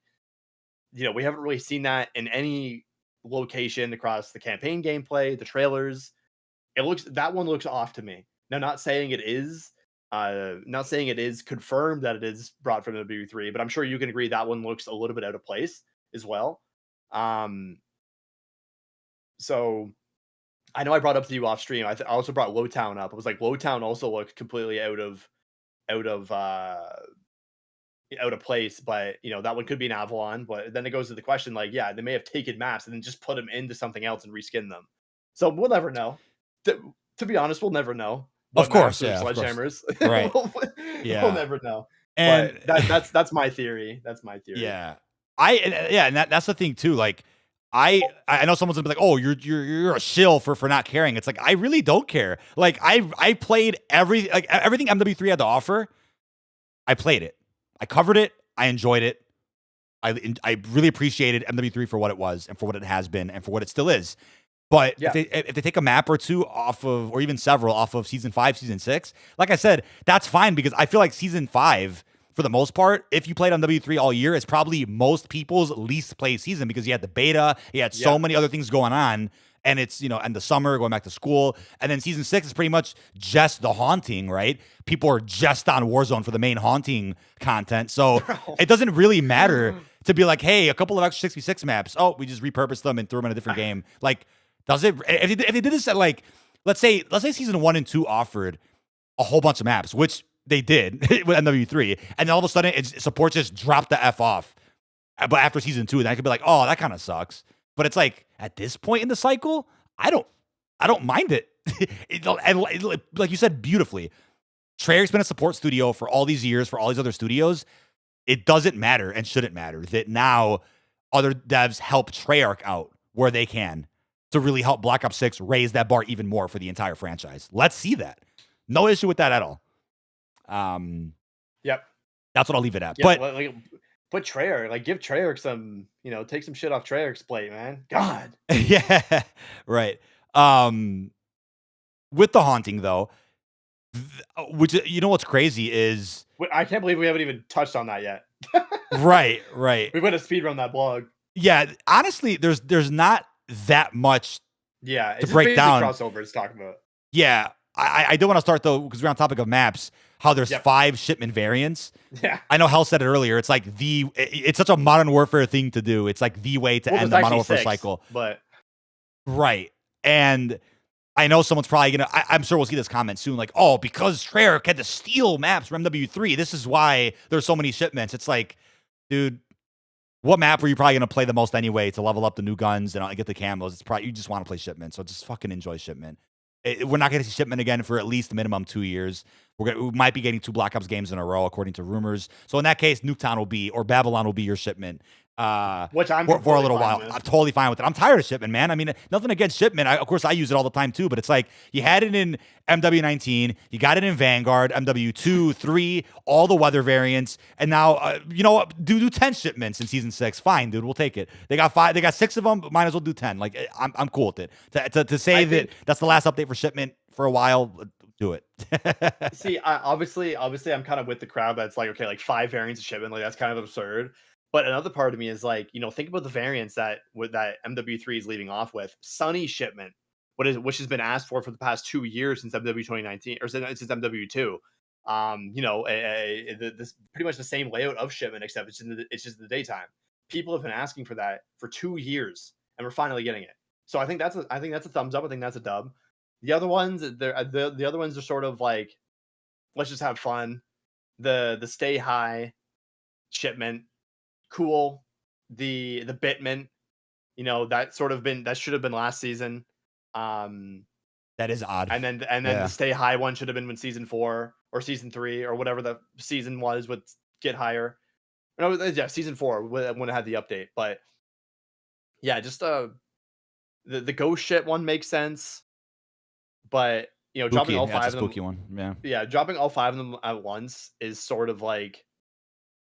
we haven't really seen that in any location across the campaign gameplay, the trailers. That one looks off to me. Now, not saying it is confirmed that it is brought from the W3, but I'm sure you can agree that one looks a little bit out of place as well. So I know I brought up to you off stream. I also brought Lowtown up. I was like, Lowtown also looked completely out of out of place, but that one could be an Avalon. But then it goes to the question, like, yeah, they may have taken maps and then just put them into something else and reskin them. So we'll never know. To be honest, we'll never know. Of What course, maps are yeah, of course. sledgehammers? Right. we'll, Yeah. we'll never know. And But that's my theory. That's my theory. yeah. And that's the thing too. Like, I know someone's gonna be like, "Oh, you're a shill for not caring." It's like, I really don't care. Like, I played everything MW3 had to offer. I played it. I covered it. I enjoyed it. I really appreciated MW3 for what it was and for what it has been and for what it still is. But Yeah. if they take a map or two off of, or even several off of season 5, season 6, like I said, that's fine, because I feel like season 5, for the most part, if you played on W3 all year, is probably most people's least played season, because you had the beta, you had so many other things going on, and it's, and the summer, going back to school. And then season 6 is pretty much just the haunting, right? People are just on Warzone for the main haunting content. So it doesn't really matter to be like, hey, a couple of extra 6v6 maps. Oh, we just repurposed them and threw them in a different game. Like, does it? If they did this at, like, let's say season 1 and 2 offered a whole bunch of maps, which they did with MW3, and then all of a sudden support just dropped the F off. But after season 2, then I could be like, oh, that kind of sucks. But it's like, at this point in the cycle, I don't mind it. And like you said beautifully, Treyarch's been a support studio for all these years, for all these other studios. It doesn't matter and shouldn't matter that now other devs help Treyarch out where they can to really help Black Ops 6 raise that bar even more for the entire franchise. Let's see that. No issue with that at all. Yep. That's what I'll leave it at. Yep. But put Treyarch, like, give Treyarch some, take some shit off Treyarch's plate, man. God. yeah, right. With the haunting though, which, what's crazy is, I can't believe we haven't even touched on that yet. right. We went to speedrun that blog. Yeah, honestly, there's not that much. Yeah, to break down crossovers talking about. Yeah, I do want to start though, because we're on topic of maps. How there's 5 shipment variants. Yeah, I know Hell said it earlier. It's like it's such a Modern Warfare thing to do. It's like the way to end the Modern Warfare cycle. But right, and I know someone's probably gonna. I'm sure we'll see this comment soon. Like, oh, because Treyarch had to steal maps from MW3, this is why there's so many shipments. It's like, dude, what map were you probably gonna play the most anyway to level up the new guns and get the camos? It's probably, you just want to play shipment, so just fucking enjoy shipment. We're not going to see shipment again for at least minimum 2 years. We might be getting 2 Black Ops games in a row, according to rumors. So in that case, Nuketown or Babylon will be your shipment. Which I'm for a little while. With. I'm totally fine with it. I'm tired of shipment, man. I mean, nothing against shipment. Of course, I use it all the time too. But it's like, you had it in MW19, you got it in Vanguard, MW2, 3, all the weather variants, and now do 10 shipments in season 6. Fine, dude, we'll take it. They got 5, they got 6 of them. Might as well do 10. Like, I'm cool with it. To say that's the last update for shipment for a while, do it. See, obviously, I'm kind of with the crowd that's like, okay, like 5 variants of shipment, like, that's kind of absurd. But another part of me is like, think about the variants that MW3 is leaving off with. Sunny shipment, which has been asked for the past 2 years since MW 2019, or since MW2. This pretty much the same layout of shipment, except it's just in the daytime. People have been asking for that for 2 years, and we're finally getting it. So I think that's a thumbs up. I think that's a dub. The other ones, the other ones are sort of like, let's just have fun. The stay high shipment, cool. The Bitment, that should have been last season. Um, That is odd. and then the Yeah. stay high one should have been when season 4 or season 3 or whatever the season was with Get Higher. No, yeah, season 4 when it had the update. But yeah, just the ghost ship one makes sense, but dropping Spooky. all That's a five of them, spooky one. Yeah. yeah, dropping all 5 of them at once is sort of like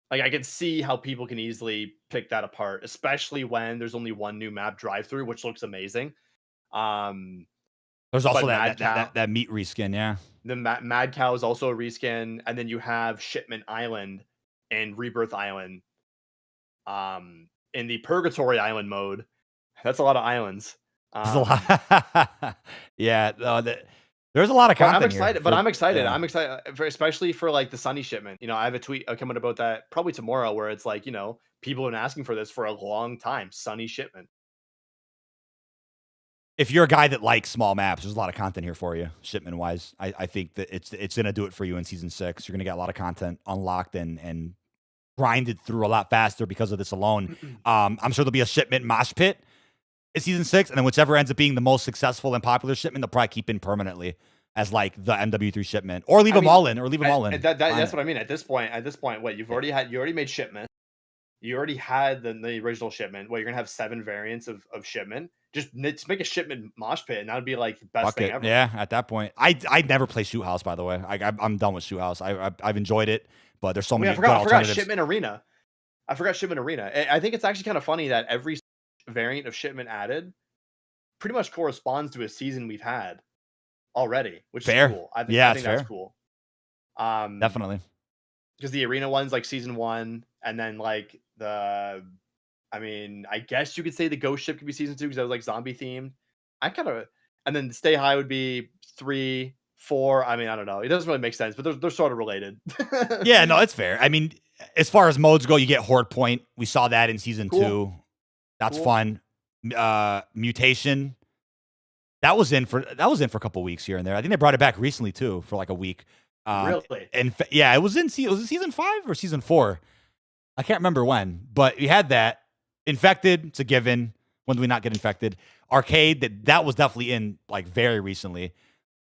I can see how people can easily pick that apart, especially when there's only one new map drive through, which looks amazing. Um, There's but also Mad Cow, that meat reskin. Yeah. Mad Cow is also a reskin, and then you have Shipment Island and Rebirth Island. In the Purgatory Island mode, that's a lot of islands. There's a Um, lot. Yeah. There's a lot of but I'm content here. excited. But I'm excited. Yeah. I'm excited, especially for like the Sunny shipment. I have a tweet coming about that probably tomorrow, where it's like people have been asking for this for a long time. Sunny shipment. If you're a guy that likes small maps, there's a lot of content here for you, shipment wise. I think that it's gonna do it for you in season 6. You're gonna get a lot of content unlocked and grinded through a lot faster because of this alone. I'm sure there'll be a shipment mosh pit in season 6, and then whichever ends up being the most successful and popular shipment, they'll probably keep in permanently as like the MW3 shipment, or leave them all in, or leave them all in. That's what I mean. At this point, what you already made shipment. You already had the original shipment. Well, you're gonna have 7 variants of shipment. Just make a shipment mosh pit, and that would be like the best Fuck thing it. ever. Yeah, at that point, I never play Shoot House. By the way, I'm done with Shoot House. I've enjoyed it, but there's so many I good forgot alternatives. shipment arena. I forgot shipment arena. I think it's actually kind of funny that every variant of shipment added pretty much corresponds to a season we've had already, which Fair. is cool. I Yeah, think it's that's fair. cool. Definitely. Because the arena one's like season 1, and then like I guess you could say the ghost ship could be season 2 because that was like zombie themed. And then Stay High would be 3, 4. I don't know. It doesn't really make sense, but they're sort of related. Yeah, no, it's fair. I mean, as far as modes go, you get Horde Point. We saw that in season Cool. 2. That's Cool. fun. Mutation. That was in for a couple weeks here and there. I think they brought it back recently too for like a week. Really? And yeah, it was in season 5 or season 4. I can't remember when, but you had that. Infected, it's a given. When do we not get infected? Arcade, that was definitely in like very recently.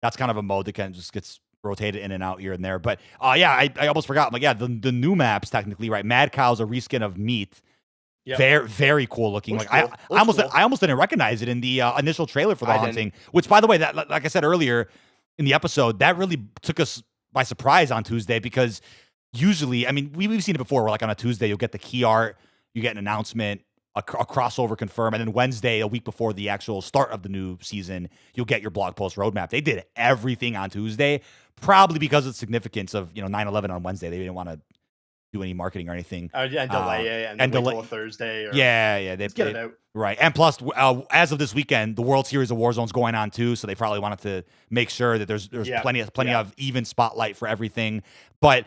That's kind of a mode that kind of just gets rotated in and out here and there. But yeah, I almost forgot. I'm like, yeah, the new maps technically, right? Mad Cow's a reskin of Meat. Yep. Very, very cool looking. Looks like cool. I almost didn't recognize it in the initial trailer for the Haunting. Which, by the way, that like I said earlier in the episode, that really took us by surprise on Tuesday because usually, I mean, we've seen it before. Where like on a Tuesday, you'll get the key art, you get an announcement, a crossover confirm, and then Wednesday, a week before the actual start of the new season, you'll get your blog post roadmap. They did everything on Tuesday, probably because of the significance of 9/11 on Wednesday. They didn't want to do any marketing or anything. Yeah, and delay it, and delay till Thursday. Yeah, let's get it out. Right, and plus, as of this weekend, the World Series of Warzone's going on too, so they probably wanted to make sure that there's plenty of even spotlight for everything. But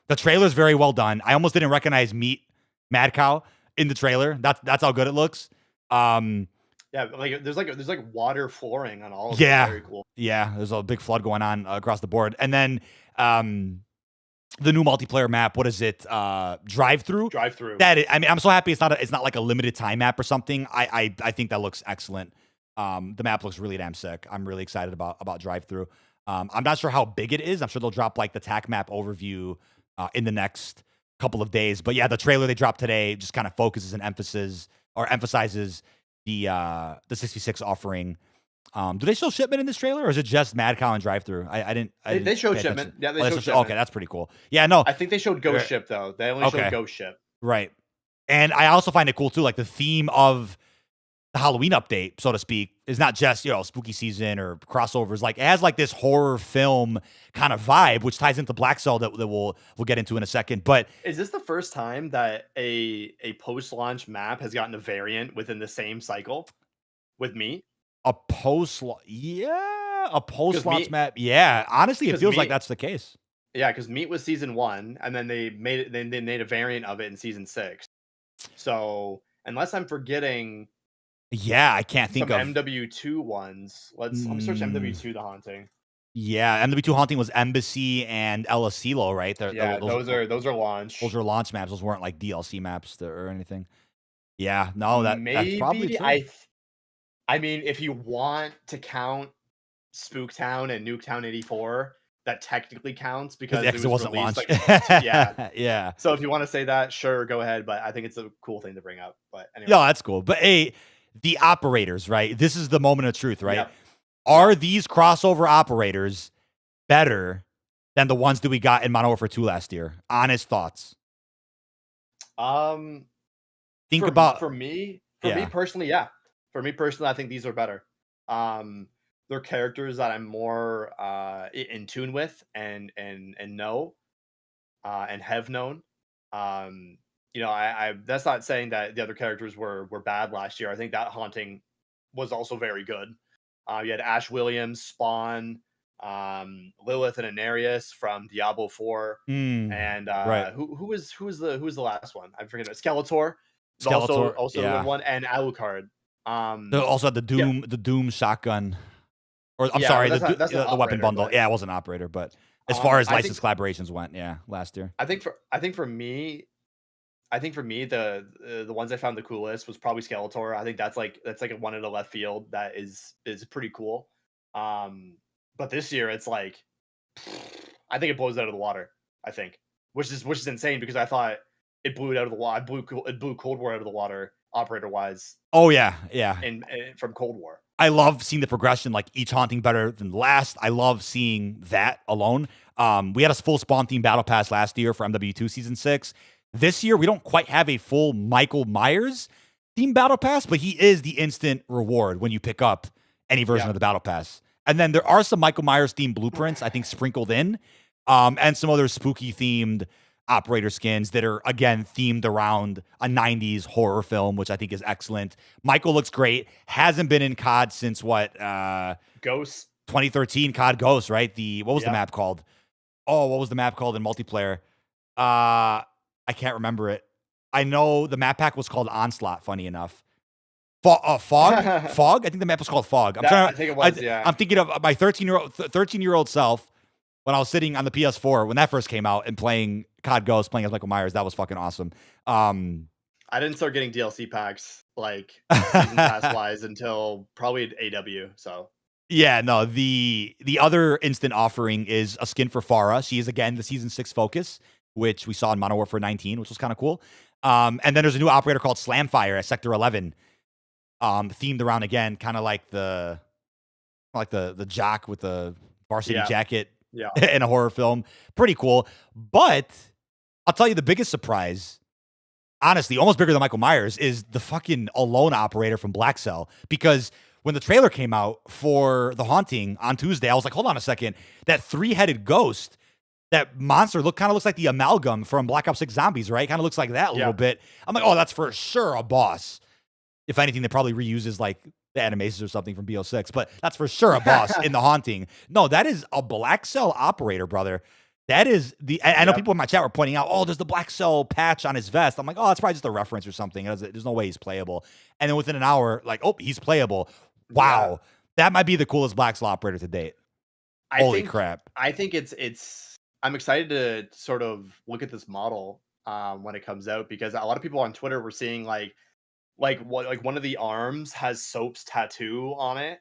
the trailer's very well done. I almost didn't recognize Mad Cow in the trailer. That's how good it looks. Yeah, like there's like water flooring on all of it. Very cool. Yeah, there's a big flood going on across the board. And then the new multiplayer map, what is it? Drive-through. I'm so happy it's not like a limited time map or something. I think that looks excellent. The map looks really damn sick. I'm really excited about Drive-through. I'm not sure how big it is. I'm sure they'll drop like the TAC map overview in the next couple of days. But yeah, the trailer they dropped today just kind of focuses and emphasizes the 66 offering. Do they show shipment in this trailer, or is it just Mad Cow and Drive-through? They showed shipment. Yeah, they showed shipment. Okay, that's pretty cool. Yeah, no, I think they showed Ghost Ship though. They only showed Ghost Ship. Right, and I also find it cool too. Like the theme of the Halloween update, so to speak, is not just spooky season or crossovers. Like it has like this horror film kind of vibe, which ties into Black Cell that we'll get into in a second. But is this the first time that a post-launch map has gotten a variant within the same cycle with Meat? A post-launch map. Yeah, honestly, it feels like that's the case. Yeah, because Meat was season 1, and then they made a variant of it in season 6. So unless I'm forgetting. Yeah, I can't think Some of. MW2 ones. Let me search Mm, MW2 The Haunting. yeah, MW2 Haunting was Embassy and El Asilo, right? Yeah, those are Those launch. are launch maps. Those weren't like DLC maps or anything. Yeah, no, that's probably Maybe true. I mean, if you want to count Spooktown and Nuketown 84, that technically counts Because yeah, because it 'cause it was wasn't released launch. like yeah. Yeah. So if you want to say that, sure, go ahead. But I think it's a cool thing to bring up. But No, anyway, that's cool. But hey, the operators, right? This is the moment of truth, right? yep, yep. Are these crossover operators better than the ones that we got in Modern Warfare 2 last year? Honest thoughts. Um, Think for about for me yeah. personally, yeah. For me personally, I think these are better. Um, they're characters that I'm more in tune with and know and have known. Um, I that's not saying that the other characters were bad last year. I think that haunting was also very good. You had Ash Williams, Spawn, Lilith, and Anarius from Diablo 4, Mm, and right. who was the last one? I forget. Skeletor is also Skeletor, also a good yeah. one, and Alucard. They Um, also had yeah, the Doom shotgun. Or I'm yeah, but sorry, that's an the weapon operator. bundle. But Yeah, it was an operator, but as far as I think licensed collaborations went, yeah, last year. I think for me, the ones I found the coolest was probably Skeletor. I think that's like a one in the left field that is pretty cool. Um, but this year it's like I think it blows it out of the water. I think, which is insane because I thought it blew it out of the water. It blew Cold War out of the water operator wise Oh yeah, yeah. in from Cold War. I love seeing the progression, like each haunting better than the last. I love seeing that alone. We had a full spawn theme battle pass last year for MW2 season 6. This year we don't quite have a full Michael Myers theme battle pass, but he is the instant reward when you pick up any version Yeah, of the battle pass. And then there are some Michael Myers themed blueprints, I think, sprinkled in, and some other spooky themed operator skins that are again themed around a 90s horror film, which I think is excellent. Michael looks great. Hasn't been in COD since what, Ghosts. 2013 COD Ghost, right? The what was the Yep. map called? Oh, what was the map called in multiplayer? I can't remember it. I know the map pack was called Onslaught, funny enough. Fog? Fog? I think the map was called Fog. I'm That trying I think it I, was, yeah. I'm thinking of my 13-year-old self when I was sitting on the PS4 when that first came out and playing COD Ghost, playing as Michael Myers. That was fucking awesome. Um, I didn't start getting DLC packs like season pass wise until probably AW. So yeah, no, the other instant offering is a skin for Farah. She is again the season 6 focus, which we saw in Modern Warfare 19, which was kind of cool. And then there's a new operator called Slamfire at Sector 11, themed around again, kind of like the jock with the varsity yeah, jacket yeah. in a horror film. Pretty cool. But I'll tell you the biggest surprise, honestly, almost bigger than Michael Myers, is the fucking alone operator from Black Cell. Because when the trailer came out for The Haunting on Tuesday, I was like, hold on a second. That three-headed ghost, that monster kind of looks like the amalgam from Black Ops 6 Zombies, right? Kind of looks like that a little Yeah. bit. I'm like, oh, that's for sure a boss. If anything, they probably reuses like the animations or something from BO6, but that's for sure a boss in The Haunting. No, that is a Black Cell operator, brother. That is I know Yep. people in my chat were pointing out, oh, there's the Black Cell patch on his vest. I'm like, oh, that's probably just a reference or something. There's no way he's playable. And then within an hour, like, oh, he's playable. Yeah. Wow. That might be the coolest Black Cell operator to date. I Holy think crap. I think it's I'm excited to sort of look at this model when it comes out because a lot of people on Twitter were seeing like one of the arms has Soap's tattoo on it.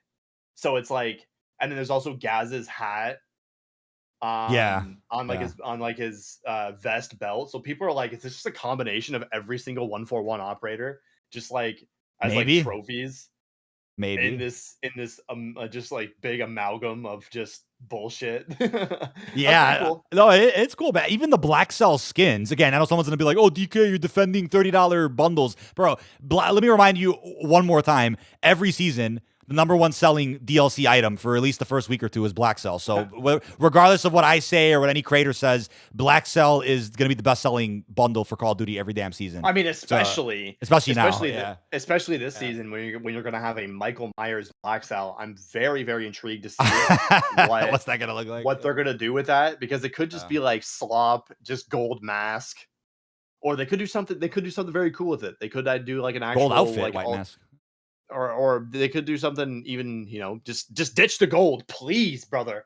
So it's like and then there's also Gaz's hat Yeah. on like Yeah. his vest belt. So people are like, is this just a combination of every single 141 operator just like as like Maybe. trophies in Maybe. this just like big amalgam of just bullshit? That's pretty Yeah, cool. no, it's cool, but even the Black Cell skins, again, I know someone's gonna be like, "Oh, DK, you're defending $30 bundles." Bro, let me remind you one more time. Every season, the number one selling DLC item for at least the first week or two is Black Cell. So regardless of what I say or what any creator says, Black Cell is gonna be the best selling bundle for Call of Duty every damn season. I mean, So, especially now, yeah. especially this Yeah. season when you're gonna have a Michael Myers Black Cell. I'm very very intrigued to see what What's that gonna look like? what they're gonna do with that because it could just Yeah. be like slop, just gold mask, or they could do something. They could do something very cool with it. They could do like an Gold actual outfit, like white all mask. or they could do something even, just ditch the gold, please, brother.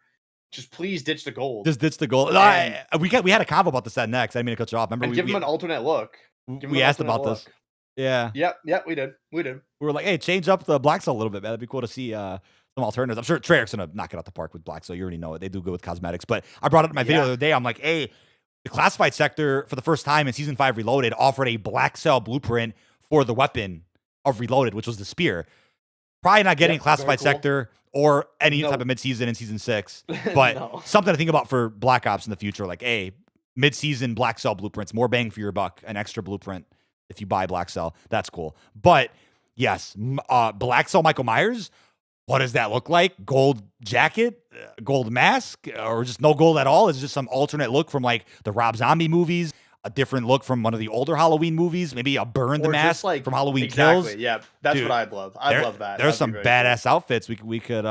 Just please ditch the gold Just ditch the goal. and We had a convo about this at next. I didn't mean to cut you off. Remember give him an alternate look. Give him we an asked alternate about this. look. Yeah. Yep, we did. We did. We were like, hey, change up the Black Cell a little bit, man. That'd be cool to see some alternatives. I'm sure Treyarch's gonna knock it out the park with Black Cell. You already know it. They do good with cosmetics. But I brought it up in my video the other day. I'm like, hey, the classified sector for the first time in season 5 Reloaded offered a Black Cell blueprint for the weapon of Reloaded, which was the spear. Probably not getting classified sector or any type of mid-season in season 6, but something to think about for Black Ops in the future. Like, hey, mid-season Black Cell blueprints, more bang for your buck, an extra blueprint if you buy Black Cell. That's cool. But yes, Black Cell Michael Myers, what does that look like? Gold jacket, gold mask, or just no gold at all? Is it just some alternate look from like the Rob Zombie movies? A different look from one of the older Halloween movies? Maybe a burn the mask from Halloween Kills? Yeah, that's what I'd love. I'd love that. There's some badass outfits we could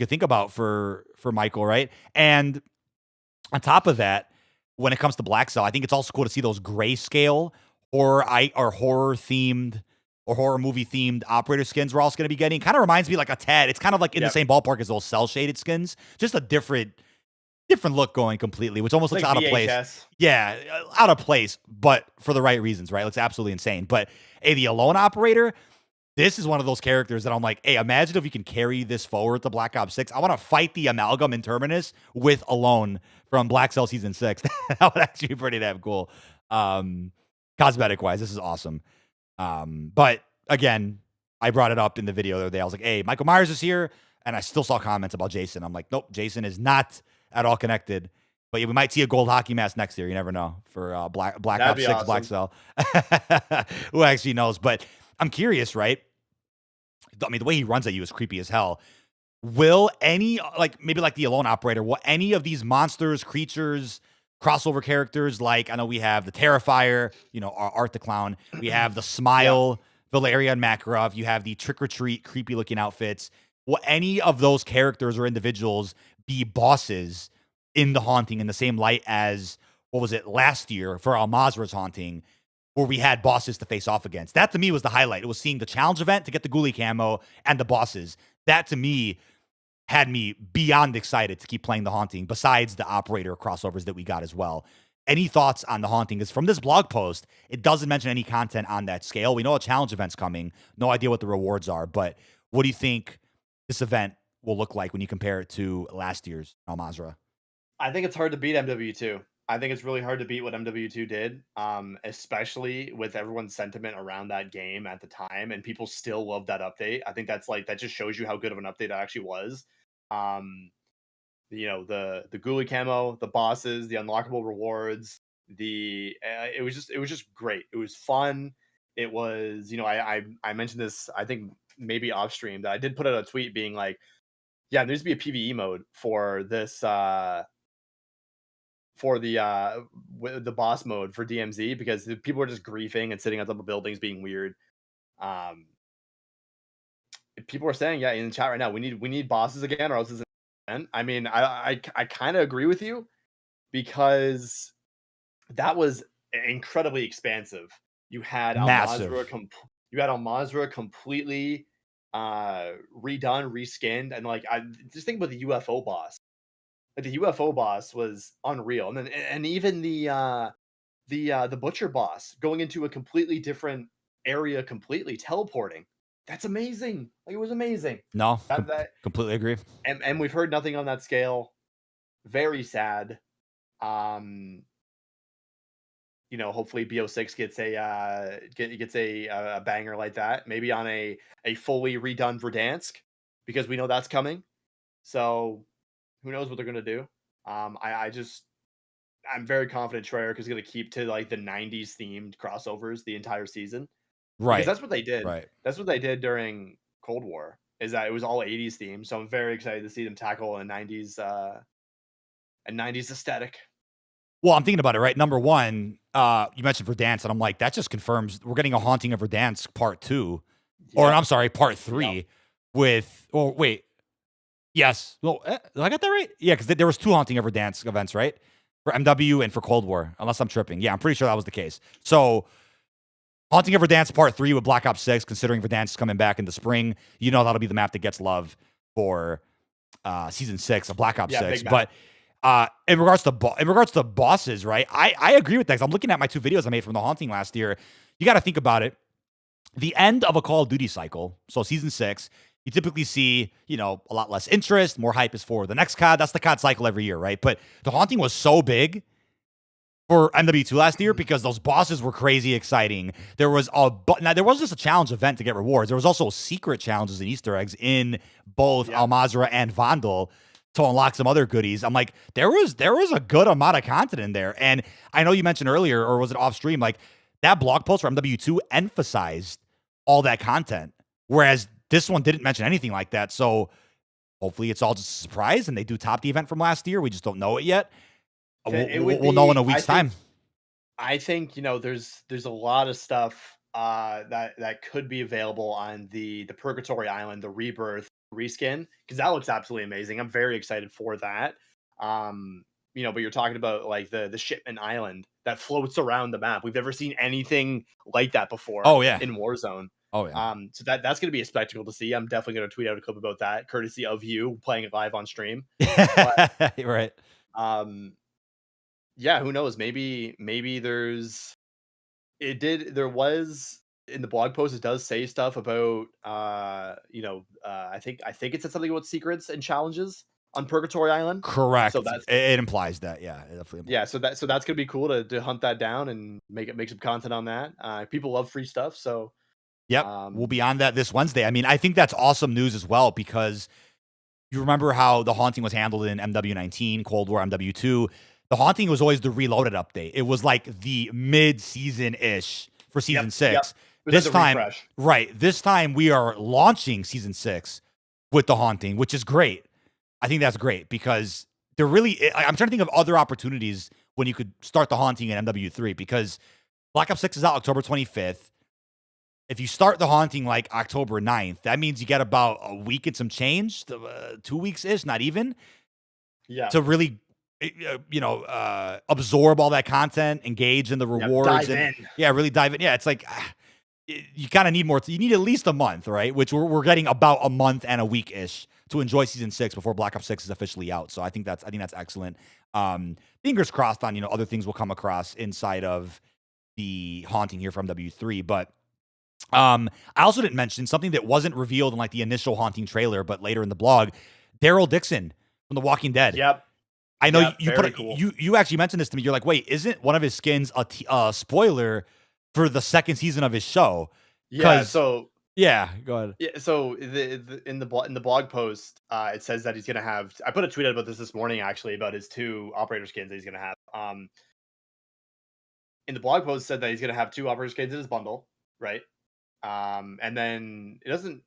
think about for Michael, right? And on top of that, when it comes to Black Cell, I think it's also cool to see those grayscale horror themed or horror movie themed operator skins we're also going to be getting. Kind of reminds me like a tad. It's kind of like in the same ballpark as those cell shaded skins, just a different look going completely, which almost looks out of place. Yeah, out of place, but for the right reasons, right? Looks absolutely insane. But hey, the Alone operator, this is one of those characters that I'm like, hey, imagine if you can carry this forward to Black Ops 6. I want to fight the amalgam in Terminus with Alone from Black Cell Season 6. That would actually be pretty damn cool. Cosmetic-wise, this is awesome. But again, I brought it up in the video the other day. I was like, hey, Michael Myers is here, and I still saw comments about Jason. I'm like, nope, Jason is not at all connected. But yeah, we might see a gold hockey mask next year. You never know for Black Ops 6 awesome. Black Cell. Who actually knows? But I'm curious, right? I mean, the way he runs at you is creepy as hell. Will any, maybe like the Alone operator, will any of these monsters, creatures, crossover characters, like I know we have the Terrifier, Art the Clown. We have the Smile, Valeria and Makarov. You have the Trick or Treat, creepy looking outfits. Will any of those characters or individuals be bosses in the Haunting in the same light as, what was it, last year for Al-Mazra's Haunting, where we had bosses to face off against? That to me was the highlight. It was seeing the challenge event to get the ghoulie camo and the bosses. That to me had me beyond excited to keep playing the Haunting, besides the operator crossovers that we got as well. Any thoughts on the Haunting? Because from this blog post, it doesn't mention any content on that scale. We know a challenge event's coming. No idea what the rewards are, but what do you think this event will look like when you compare it to last year's Al-Mazra? I think it's hard to beat MW2. I think it's really hard to beat what MW2 did, especially with everyone's sentiment around that game at the time, and people still love that update. I think that just shows you how good of an update it actually was. The ghoulie camo, the bosses, the unlockable rewards, it was just great. It was fun. It was, I mentioned this, I think maybe off stream, that I did put out a tweet being like, yeah, there needs to be a PvE mode for this for the boss mode for DMZ, because people are just griefing and sitting on top of buildings being weird. People are saying, yeah, in the chat right now, we need bosses again, or else it's an event. I mean, I kind of agree with you, because that was incredibly expansive. You had Al-Mazra completely redone, reskinned, and just think about the UFO boss. Like, the UFO boss was unreal, and then even the butcher boss going into a completely different area, completely teleporting. That's amazing. Like, it was amazing. No, completely agree. And we've heard nothing on that scale. Very sad. Hopefully BO6 gets a banger like that. Maybe on a fully redone Verdansk, because we know that's coming. So who knows what they're gonna do? I'm very confident Treyarch is gonna keep to like the 90s themed crossovers the entire season. Right. Because that's what they did. Right. That's what they did during Cold War, is that it was all 80s themed. So I'm very excited to see them tackle a 90s aesthetic. Well, I'm thinking about it, right? Number one, you mentioned Verdansk, and I'm like, that just confirms we're getting a Haunting of Verdansk Part 2. Yeah. Or I'm sorry, Part 3 with, oh, wait. Yes. Well, did I get that right? Yeah, because there was 2 Haunting of Verdansk events, right? For MW and for Cold War, unless I'm tripping. Yeah, I'm pretty sure that was the case. So Haunting of Verdansk Part 3 with Black Ops 6, considering Verdansk is coming back in the spring, that'll be the map that gets love for Season 6 of Black Ops Yeah, 6. big map. But in regards to bosses, right, I agree with that. 'Cause I'm looking at my 2 videos I made from the Haunting last year. You got to think about it. The end of a Call of Duty cycle, so Season 6, you typically see, a lot less interest, more hype is for the next COD. That's the COD cycle every year, right? But the Haunting was so big for MW2 last year because those bosses were crazy exciting. There was now there wasn't just a challenge event to get rewards. There was also secret challenges and Easter eggs in both Al Mazrah and Vandal to unlock some other goodies. I'm like, there was a good amount of content in there. And I know you mentioned earlier, or was it off stream, like that blog post for MW2 emphasized all that content, whereas this one didn't mention anything like that. So hopefully it's all just a surprise and they do top the event from last year. We just don't know it yet. We'll know in a week's time. I think there's a lot of stuff that could be available on the Purgatory Island, the Rebirth reskin, because that looks absolutely amazing. I'm very excited for that. But you're talking about like the Shipment Island that floats around the map. We've never seen anything like that before. Oh yeah, in Warzone. Oh yeah. So that's going to be a spectacle to see. I'm definitely going to tweet out a clip about that, courtesy of you playing it live on stream. But, right. Yeah, who knows? Maybe there was in the blog post, it does say stuff about I think it said something about secrets and challenges on Purgatory Island. Correct. So it implies that. Yeah, it definitely implies. Yeah, so that's gonna be cool to hunt that down and make some content on that. People love free stuff, so yep, we'll be on that this Wednesday. I mean, I think that's awesome news as well, because you remember how the Haunting was handled in MW19, Cold War, MW2. The Haunting was always the Reloaded update. It was like the mid-season-ish for Season 6. Yep. This time, this time we are launching Season 6 with the Haunting, which is great. I think that's great because I'm trying to think of other opportunities when you could start the Haunting in MW3, because Black Ops 6 is out October 25th. If you start the Haunting like October 9th, that means you get about a week and some change, 2 weeks-ish, not even, to really absorb all that content, engage in the rewards, really dive in. Yeah, it's like you kind of need more. You need at least a month, right? Which we're getting about a month and a week-ish to enjoy Season 6 before Black Ops 6 is officially out. So I think that's excellent. Fingers crossed on other things will come across inside of the Haunting here from W3. But I also didn't mention something that wasn't revealed in like the initial Haunting trailer, but later in the blog, Daryl Dixon from The Walking Dead. Yep. I know you actually mentioned this to me. You're like, wait, isn't one of his skins a spoiler for the second season of his show? Yeah. So yeah, go ahead. Yeah. So in the blog post, it says that he's gonna have. I put a tweet out about this morning actually about his 2 operator skins that he's gonna have. In the blog post, it said that he's gonna have 2 operator skins in his bundle, right? And then it doesn't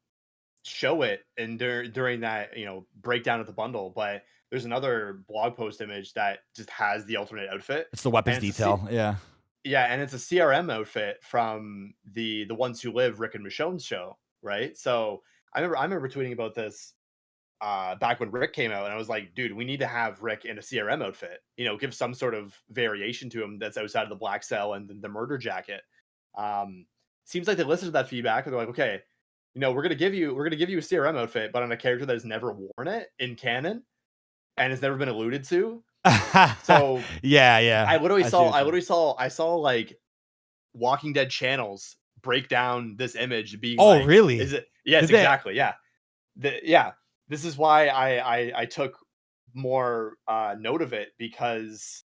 show it during that breakdown of the bundle, but there's another blog post image that just has the alternate outfit. It's the weapons detail. Yeah, and it's a CRM outfit from the Ones Who Live Rick and Michonne's show, right? So I remember tweeting about this back when Rick came out, and I was like, dude, we need to have Rick in a CRM outfit. Give some sort of variation to him that's outside of the black cell and the murder jacket. Seems like they listened to that feedback and they're like, okay, we're gonna give you a CRM outfit, but on a character that has never worn it in canon and has never been alluded to. So yeah. I saw like Walking Dead channels break down this image being really? Is it? Yes, exactly. Yeah. This is why I took more note of it, because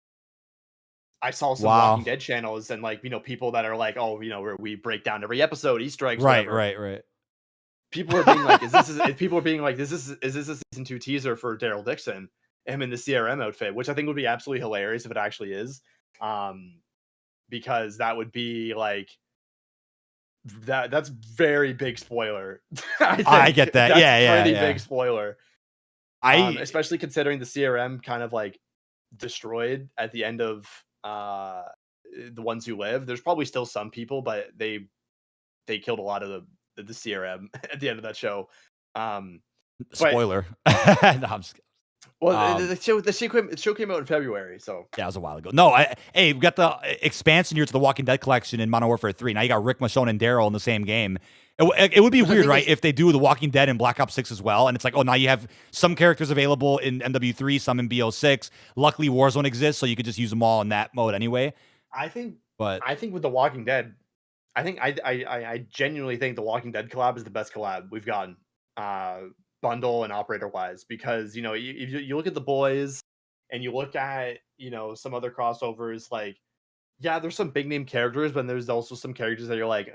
I saw some Walking Dead channels and people that are like, oh, we break down every episode, Easter eggs, right. People are being like, is this a season 2 teaser for Daryl Dixon, him in the CRM outfit, which I think would be absolutely hilarious if it actually is, because that would be like that's very big spoiler. I get that. Pretty big spoiler. Especially considering the CRM kind of like destroyed at the end of the Ones Who Live. There's probably still some people, but they killed a lot of the CRM at the end of that show. Spoiler. No, I'm just Well, Um, the show came out in February, so yeah, it was a while ago. No, hey, we got the expansion here to the Walking Dead collection in Modern Warfare 3. Now you got Rick, Michonne, and Daryl in the same game. It would be which I weird, think right, is if they do the Walking Dead in Black Ops 6 as well, and it's like, oh, now you have some characters available in MW3, some in BO6. Luckily, Warzone exists, so you could just use them all in that mode anyway. I think But I think with The Walking Dead, I genuinely think The Walking Dead collab is the best collab we've gotten, uh, bundle and operator wise, because if you look at the boys and you look at some other crossovers, like yeah, there's some big name characters, but there's also some characters that you're like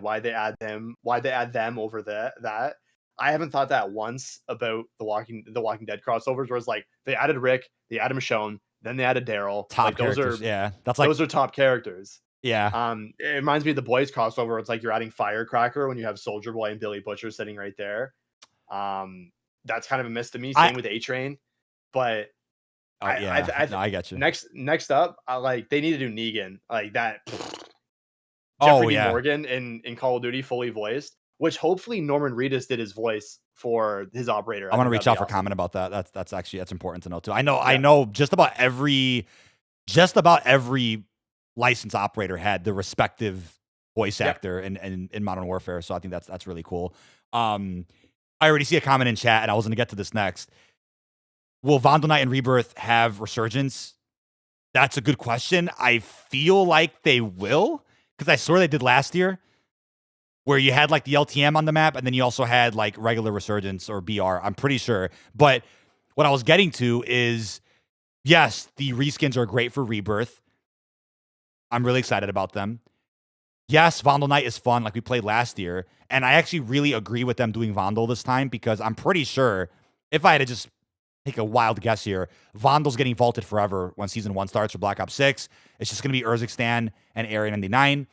why they add them? Why they add them over that? I haven't thought that once about the Walking Dead crossovers, where it's like they added Rick, they added Michonne, then they added Daryl. top Like characters, yeah. That's like, those are top characters. yeah. It reminds me of the boys crossover. It's like you're adding Firecracker when you have Soldier Boy and Billy Butcher sitting right there. That's kind of a miss to me. I Same with A Train, but yeah, no, I got you. next up, they need to do Negan like that. Oh, Jeffrey D. yeah. Morgan in Call of Duty fully voiced, which hopefully Norman Reedus did his voice for his operator. I I want to think reach that'd out be for awesome. comment about that. That's actually that's important to know too. I Yeah, know just about every licensed operator had the respective voice yep. actor in Modern Warfare. So I think that's really cool. I already see a comment in chat, and I was going to get to this next. Will Vandal Knight and Rebirth have resurgence? That's a good question. I feel like they will, because I swear they did last year, where you had like the LTM on the map, and then you also had like regular resurgence or BR. I'm pretty sure. But what I was getting to is, yes, the reskins are great for Rebirth. I'm really excited about them. Yes, Vandal Knight is fun, like we played last year. And I actually really agree with them doing Vandal this time, because I'm pretty sure, if I had to just take a wild guess here, Vandal's getting vaulted forever when Season 1 starts for Black Ops 6. It's just going to be Urzikstan and Area 99.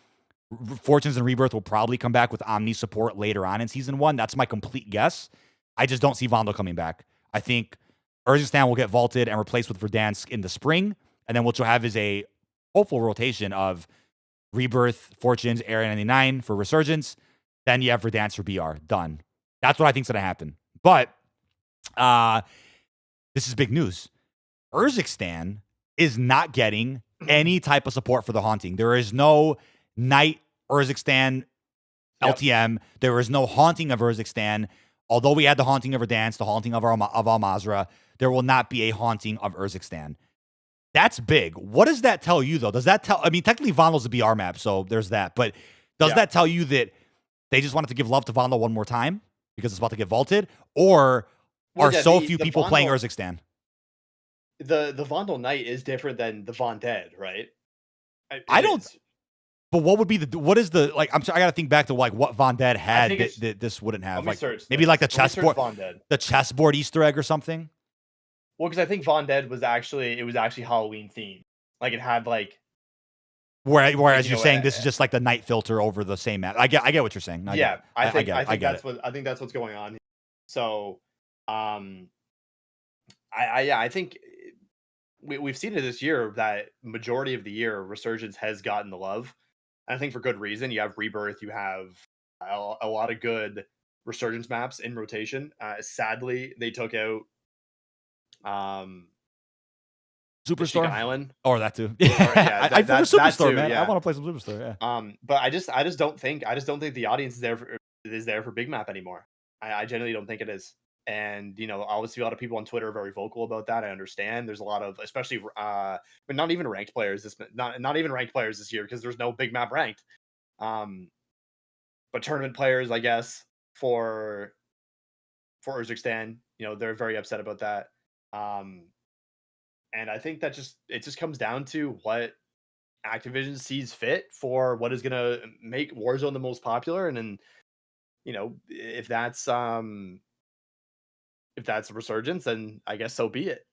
Fortunes and Rebirth will probably come back with Omni support later on in Season 1. That's my complete guess. I just don't see Vandal coming back. I think Urzikstan will get vaulted and replaced with Verdansk in the spring. And then what you'll have is a hopeful rotation of Rebirth, Fortunes, Area 99 for Resurgence. Then you have Verdansk for BR. Done. That's what I think's going to happen. But this is big news. Urzikstan is not getting any type of support for the Haunting. There is no Night Urzikstan LTM. There is no Haunting of Urzikstan. Although we had the Haunting of Verdansk, the Haunting of Al Mazrah, there will not be a Haunting of Urzikstan. That's big. What does that tell you, though? Does that tell... I mean, technically, Vandal's a BR map, so there's that. But does that tell you that they just wanted to give love to Vandal one more time because it's about to get vaulted? Or are so few people playing Urzikstan? The Vandal Knight is different than the Von Dead, right? I don't... But what would be what is the, like, I'm sorry, I got to think back to like what Von Dead had that this wouldn't have. Like maybe like the chessboard Easter egg or something. Well, because I think Von Dead was actually Halloween themed. Like it had like. Whereas you're saying this is just like the night filter over the same map. I get what you're saying. I think that's what's going on. So, I think we've seen it this year that majority of the year Resurgence has gotten the love. And I think for good reason. You have Rebirth, you have a lot of good Resurgence maps in rotation. Sadly, they took out Superstore Island, or that too. I for Superstore, man. Yeah. I want to play some Superstore. Yeah. But I just don't think the audience is there for big map anymore. I genuinely don't think it is. And obviously a lot of people on Twitter are very vocal about that. I understand. There's a lot of, especially but not even ranked players not even ranked players this year, because there's no big map ranked. But tournament players, I guess, for Urzikstan, they're very upset about that. And I think that it just comes down to what Activision sees fit for what is going to make Warzone the most popular. And then, if that's Resurgence, then I guess so be it.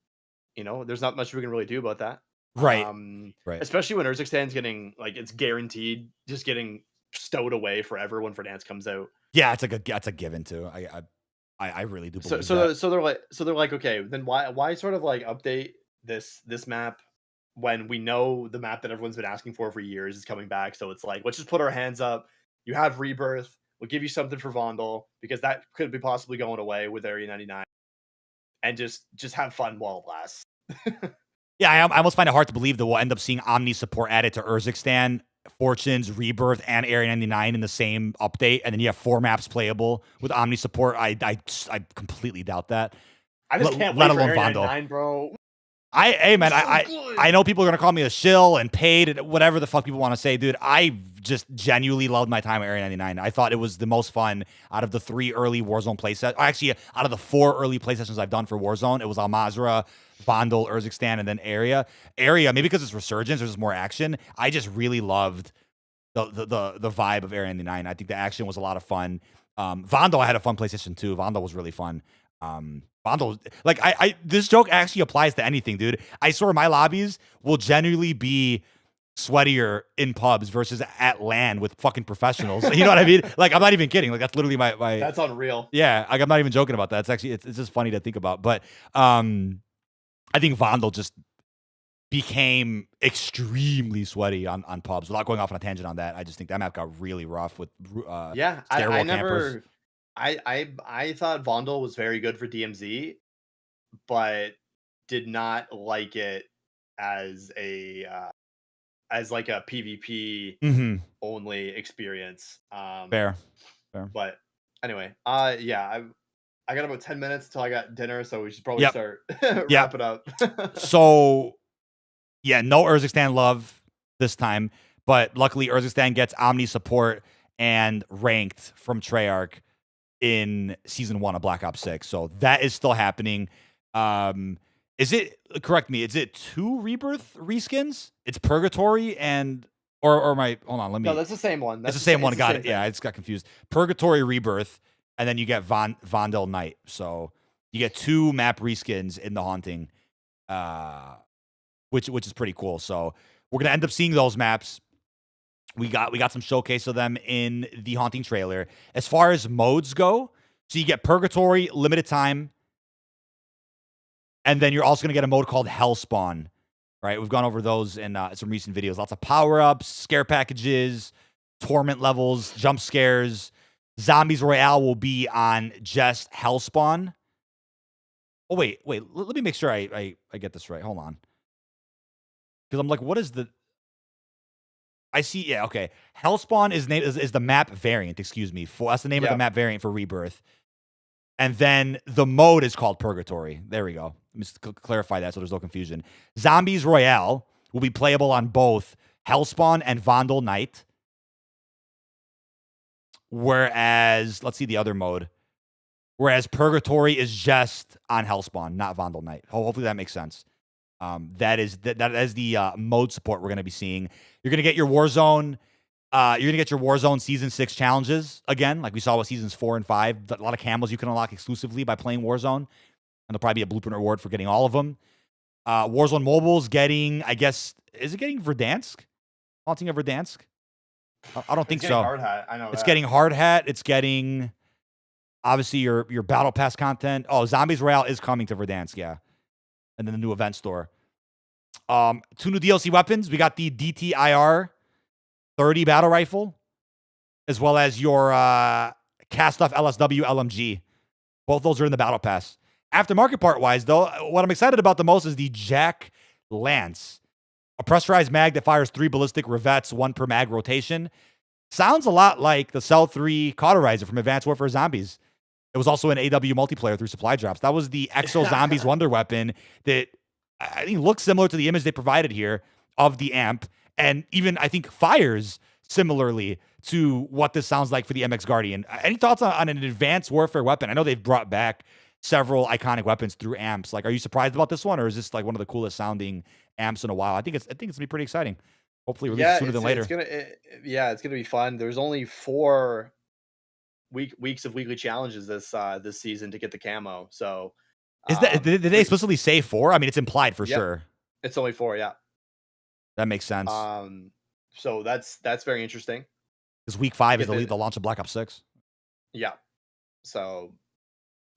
There's not much we can really do about that. Right. Right. Especially when Urzikstan's getting, like, it's guaranteed just getting stowed away forever when Verdansk comes out. Yeah, it's a given too. I really do believe that. So they're like, okay, then why sort of like update this map when we know the map that everyone's been asking for years is coming back? So it's like, let's just put our hands up. You have Rebirth. We'll give you something for Vandal, because that could be possibly going away with Area 99. and just have fun while it lasts. Yeah, I almost find it hard to believe that we'll end up seeing Omni support added to Urzikstan, Fortunes, Rebirth, and Area 99 in the same update, and then you have 4 maps playable with Omni support. I completely doubt that. I just can't Let wait for alone Area Vandal. 99, bro. Hey man, It's so good. I know people are gonna call me a shill and paid and whatever the fuck people want to say, dude. I just genuinely loved my time at Area 99. I thought it was the most fun out of the 3 early Warzone playsets. Actually, out of the 4 early play sessions I've done for Warzone, it was Al Mazrah, Vandal, Urzikstan, and then Area. Area, maybe because it's Resurgence, there's just more action. I just really loved the vibe of Area 99. I think the action was a lot of fun. Vandal, I had a fun PlayStation too. Vandal was really fun. Vandal, like I this joke actually applies to anything, dude. I swear my lobbies will genuinely be sweatier in pubs versus at LAN with fucking professionals. You know what I mean? Like I'm not even kidding. Like that's literally my That's unreal. yeah. Like I'm not even joking about that. It's actually it's just funny to think about. But I think Vandal just became extremely sweaty on pubs. Without going off on a tangent on that, I just think that map got really rough with Yeah, stairwell I campers. never I thought Vondel was very good for DMZ, but did not like it as as like a PvP Mm-hmm. only experience. Fair, fair. But anyway, yeah, I got about 10 minutes till I got dinner, so we should probably Yep, start yep. wrap it up. So yeah, no Urzikstan love this time, but luckily Urzikstan gets Omni support and ranked from Treyarch in season 1 of Black Ops 6. So that is still happening. Is it correct me? Is it 2 Rebirth reskins? It's Purgatory and or my hold on, let No, me that's the same one. it's That's the same it's one. the Got same it. Yeah, thing. I just got confused. Purgatory Rebirth, and then you get Vondel Knight. So you get 2 map reskins in the Haunting, which is pretty cool. So we're gonna end up seeing those maps. We got some showcase of them in the Haunting trailer. As far as modes go, so you get Purgatory, limited time, and then you're also gonna get a mode called Hellspawn. Right, we've gone over those in some recent videos. Lots of power ups, scare packages, torment levels, jump scares. Zombies Royale will be on just Hellspawn. Oh wait. Let me make sure I get this right. Hold on, because I'm like, what is the? I see. Yeah, okay. Hellspawn is the map variant. Excuse me. That's the name of the Yeah. map variant for Rebirth. And then the mode is called Purgatory. There we go. Let me just clarify that so there's no confusion. Zombies Royale will be playable on both Hellspawn and Vandal Knight. Whereas, let's see the other mode. Whereas Purgatory is just on Hellspawn, not Vandal Knight. Hopefully that makes sense. That is the mode support we're going to be seeing. You're going to get your Warzone. You're going to get your Warzone Season 6 challenges again, like we saw with Seasons 4 and 5. A lot of camos you can unlock exclusively by playing Warzone. And there'll probably be a blueprint reward for getting all of them. Warzone Mobile's getting, I guess, is it getting Verdansk? Haunting of Verdansk? I don't think It's getting so. hard hat. I know It's that. getting Hard Hat. It's getting, obviously, your Battle Pass content. Zombies Royale is coming to Verdansk, yeah. And then the new event store. 2 new DLC weapons. We got the DTIR 30 battle rifle, as well as your cast off LSW LMG. Both those are in the battle pass. Aftermarket part wise, though, what I'm excited about the most is the Jack Lance, a pressurized mag that fires 3 ballistic revettes, 1 per mag rotation. Sounds a lot like the Cell 3 cauterizer from Advanced Warfare Zombies. It was also an AW multiplayer through supply drops. That was the Exo Zombies Wonder Weapon that I think looks similar to the image they provided here of the amp, and even I think fires similarly to what this sounds like for the MX Guardian. Any thoughts on an Advanced Warfare weapon? I know they've brought back several iconic weapons through amps. Like, are you surprised about this one, or is this like one of the coolest sounding amps in a while? I think it's gonna be pretty exciting. Hopefully, released Yeah, sooner than later. it's gonna be fun. There's only 4 weeks of weekly challenges this season to get the camo. So Is that did they explicitly say 4? I mean, it's implied for yep, sure. it's only 4, yeah. That makes sense. So that's very interesting. Because week 5 is Get the launch of Black Ops 6. Yeah. So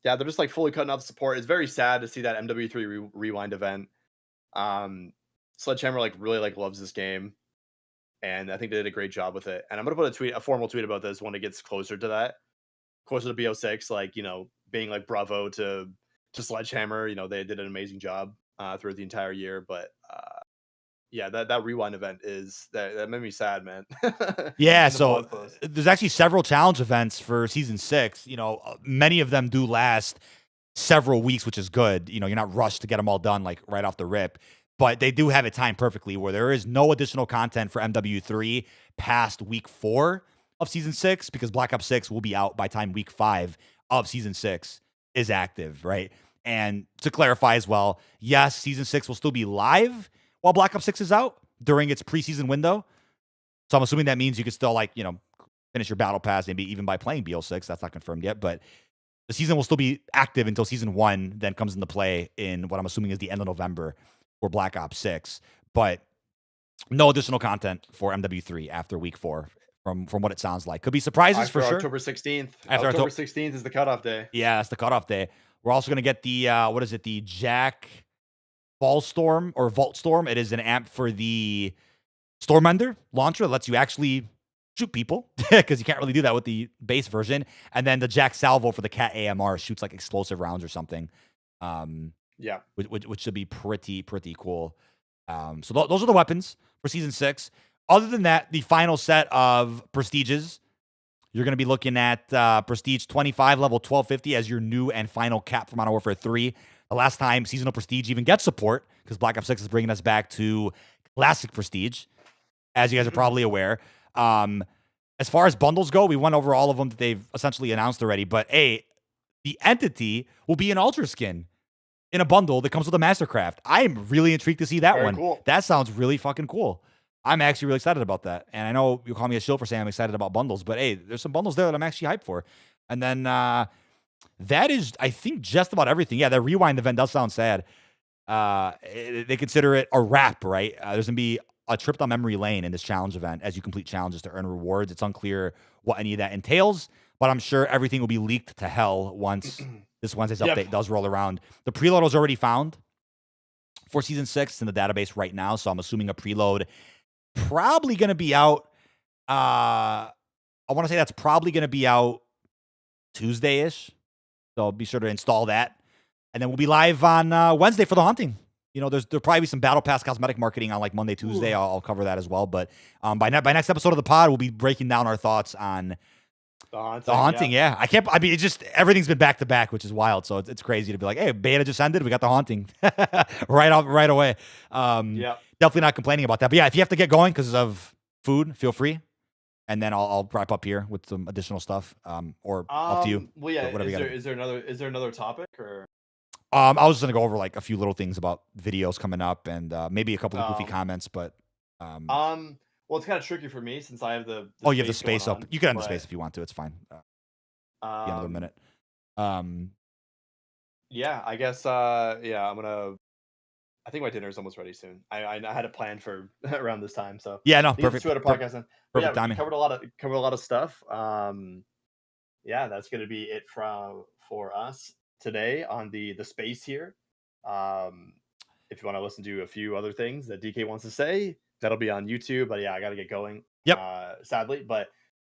yeah, they're just like fully cutting off support. It's very sad to see that MW3 rewind event. Sledgehammer like really like loves this game, and I think they did a great job with it. And I'm gonna put a formal tweet about this when it gets closer to that, closer to BO6, like being like bravo to to Sledgehammer. They did an amazing job throughout the entire year. But yeah, that rewind event that made me sad, man. Yeah, And the so blog post. there's actually several challenge events for season 6. Many of them do last several weeks, which is good. You're not rushed to get them all done like right off the rip, but they do have it timed perfectly where there is no additional content for MW3 past week 4 of season 6 because Black Ops 6 will be out by time week 5 of season 6 is active, right? And to clarify as well, yes, season 6 will still be live while Black Ops 6 is out during its preseason window. So I'm assuming that means you can still finish your battle pass, maybe even by playing BO6. That's not confirmed yet, but the season will still be active until season 1 then comes into play in what I'm assuming is the end of November for Black Ops 6. But no additional content for MW3 after week 4 from what it sounds like. Could be surprises After for sure. October 16th. After October 16th is the cutoff day. Yeah, that's the cutoff day. We're also going to get the, the Jack Ballstorm or Vault Storm. It is an amp for the Stormender launcher that lets you actually shoot people because you can't really do that with the base version. And then the Jack Salvo for the Cat AMR shoots like explosive rounds or something. Yeah, which should be pretty cool. So those are the weapons for season 6. Other than that, the final set of prestiges, you're going to be looking at Prestige 25, level 1250 as your new and final cap for Modern Warfare 3. The last time seasonal prestige even gets support, because Black Ops 6 is bringing us back to classic prestige, as you guys are probably aware. As far as bundles go, we went over all of them that they've essentially announced already. But the entity will be an Ultra skin in a bundle that comes with a Mastercraft. I am really intrigued to see that one. Cool. That sounds really fucking cool. I'm actually really excited about that. And I know you'll call me a shill for saying I'm excited about bundles, but hey, there's some bundles there that I'm actually hyped for. And then that is, I think, just about everything. Yeah, that rewind event does sound sad. They consider it a wrap, right? There's going to be a trip down memory lane in this challenge event as you complete challenges to earn rewards. It's unclear what any of that entails, but I'm sure everything will be leaked to hell once this Wednesday's update does roll around. The preload was already found for season 6 in the database right now, so I'm assuming a preload probably going to be out. I want to say that's probably going to be out Tuesday-ish, so be sure to install that. And then we'll be live on Wednesday for the hunting. There'll probably be some Battle Pass cosmetic marketing on like Monday, Tuesday. I'll cover that as well. But by next episode of the pod, we'll be breaking down our thoughts on the haunting. Yeah. It's just everything's been back to back, which is wild. So it's crazy to be like, hey, beta just ended. We got the haunting right away. Definitely not complaining about that. But yeah, if you have to get going because of food, feel free. And then I'll wrap up here with some additional stuff. Or up to you. Well, yeah. Is there another topip or? I was just gonna go over like a few little things about videos coming up and maybe a couple of goofy comments, but well, it's kind of tricky for me since I have the you have the space up. You can end the space if you want to. It's fine. Another minute. Yeah, I guess. I'm gonna. I think my dinner is almost ready soon. I had it planned for around this time, so yeah, no, perfect. Two other podcasts. Perfect timing. We covered a lot of stuff. Yeah, that's gonna be it for us today on the space here. If you want to listen to a few other things that DK wants to say, that'll be on YouTube. But yeah, I got to get going. Yep. Sadly, but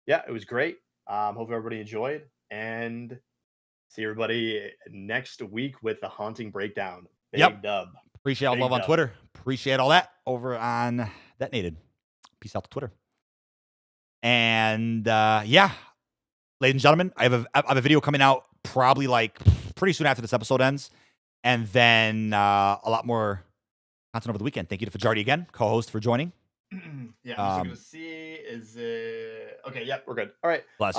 yeah, it was great. Hope everybody enjoyed, and see everybody next week with the haunting breakdown. Big dub. Appreciate all the love on Twitter. Appreciate all that over on Detonated. Peace out to Twitter. And yeah, ladies and gentlemen, I have a video coming out probably like pretty soon after this episode ends, and then a lot more content over the weekend. Thank you to Fajardi again, co-host, for joining. Yeah, I'm just gonna see. Is it okay? Yep, we're good. All right. Bless.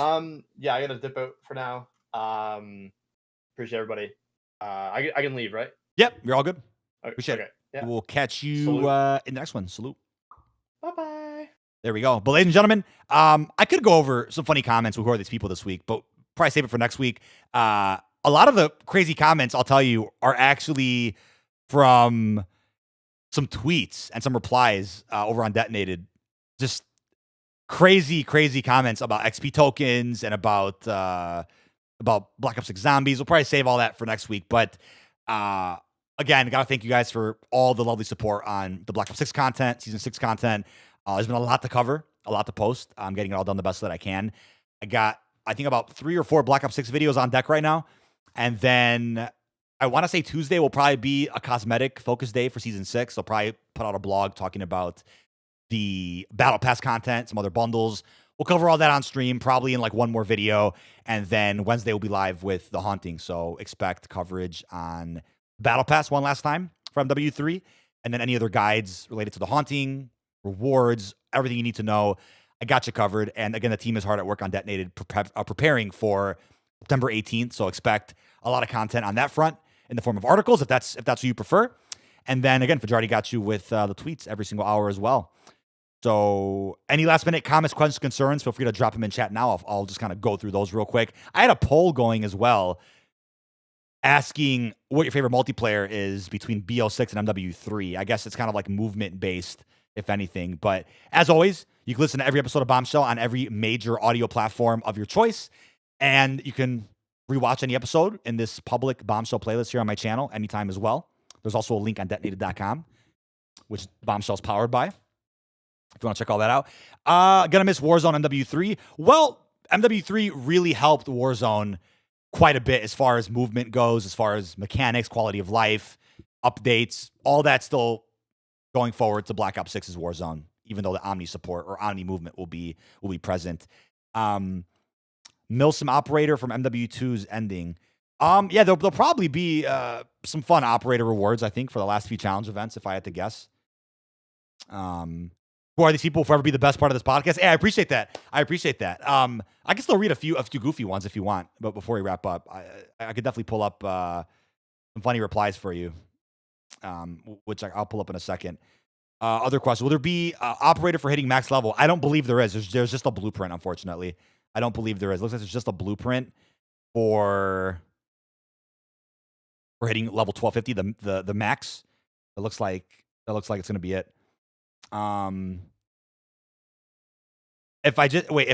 Yeah, I gotta dip out for now. Appreciate everybody. I can leave, right? Yep, you're all good. Appreciate it. Yeah. We'll catch you in the next one. Salute. Bye-bye. There we go. But ladies and gentlemen, I could go over some funny comments with who are these people this week, but probably save it for next week. A lot of the crazy comments, I'll tell you, are actually from some tweets and some replies over on Detonated. Just crazy comments about XP tokens and about Black Ops 6 zombies. We'll probably save all that for next week. But again, got to thank you guys for all the lovely support on the Black Ops 6 content, Season 6 content. There's been a lot to cover, a lot to post. I'm getting it all done the best that I can. I got, I think, about 3 or 4 Black Ops 6 videos on deck right now. And then I want to say Tuesday will probably be a cosmetic focus day for season 6. They'll probably put out a blog talking about the battle pass content, some other bundles. We'll cover all that on stream, probably in like one more video. And then Wednesday will be live with the haunting. So expect coverage on battle pass one last time from W3. And then any other guides related to the haunting, rewards, everything you need to know. I got you covered. And again, the team is hard at work on Detonated, preparing for September 18th. So expect a lot of content on that front in the form of articles, if that's what you prefer. And then again, Fajardi got you with the tweets every single hour as well. So any last minute comments, questions, concerns, feel free to drop them in chat now. I'll just kind of go through those real quick. I had a poll going as well asking what your favorite multiplayer is between BO6 and MW3. I guess it's kind of like movement based, if anything. But as always, you can listen to every episode of Bombshell on every major audio platform of your choice. And you can rewatch any episode in this public Bombshell playlist here on my channel anytime as well. There's also a link on detonated.com, which Bombshell is powered by, if you want to check all that out. Gonna miss Warzone MW3. Well, MW3 really helped Warzone quite a bit as far as movement goes, as far as mechanics, quality of life, updates, all that still going forward to Black Ops 6's Warzone, even though the Omni support or Omni movement will be present. Milsim Operator from MW2's ending. Yeah, there'll probably be some fun operator rewards, I think, for the last few challenge events, if I had to guess. Who are these people? Forever be the best part of this podcast. Hey, I appreciate that. I can still read a few goofy ones if you want, but before we wrap up, I could definitely pull up some funny replies for you, which I'll pull up in a second. Other questions. Will there be operator for hitting max level? I don't believe there is. There's just a blueprint, unfortunately. I don't believe there is. Looks like there's just a blueprint for hitting level 1250, the max. It looks like it's going to be it. If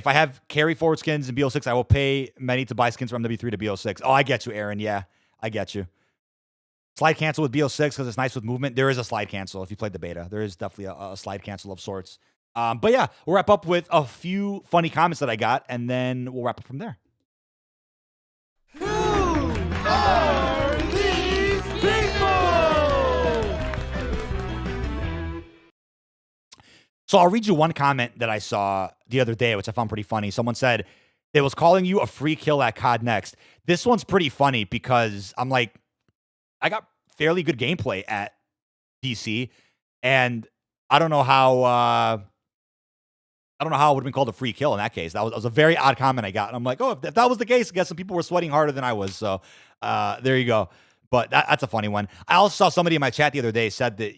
I have carry forward skins in BO6, I will pay many to buy skins from MW3 to BO6. Oh, I get you, Aaron. Yeah, I get you. Slide cancel with BO6 because it's nice with movement. There is a slide cancel if you played the beta. There is definitely a slide cancel of sorts. But yeah, we'll wrap up with a few funny comments that I got, and then we'll wrap up from there. Who are these people? So I'll read you one comment that I saw the other day, which I found pretty funny. Someone said, it was calling you a free kill at COD Next. This one's pretty funny because I'm like, I got fairly good gameplay at DC, and I don't know how it would have been called a free kill in that case. That was a very odd comment I got. And I'm like, oh, if that was the case, I guess some people were sweating harder than I was. So there you go. But that's a funny one. I also saw somebody in my chat the other day said that,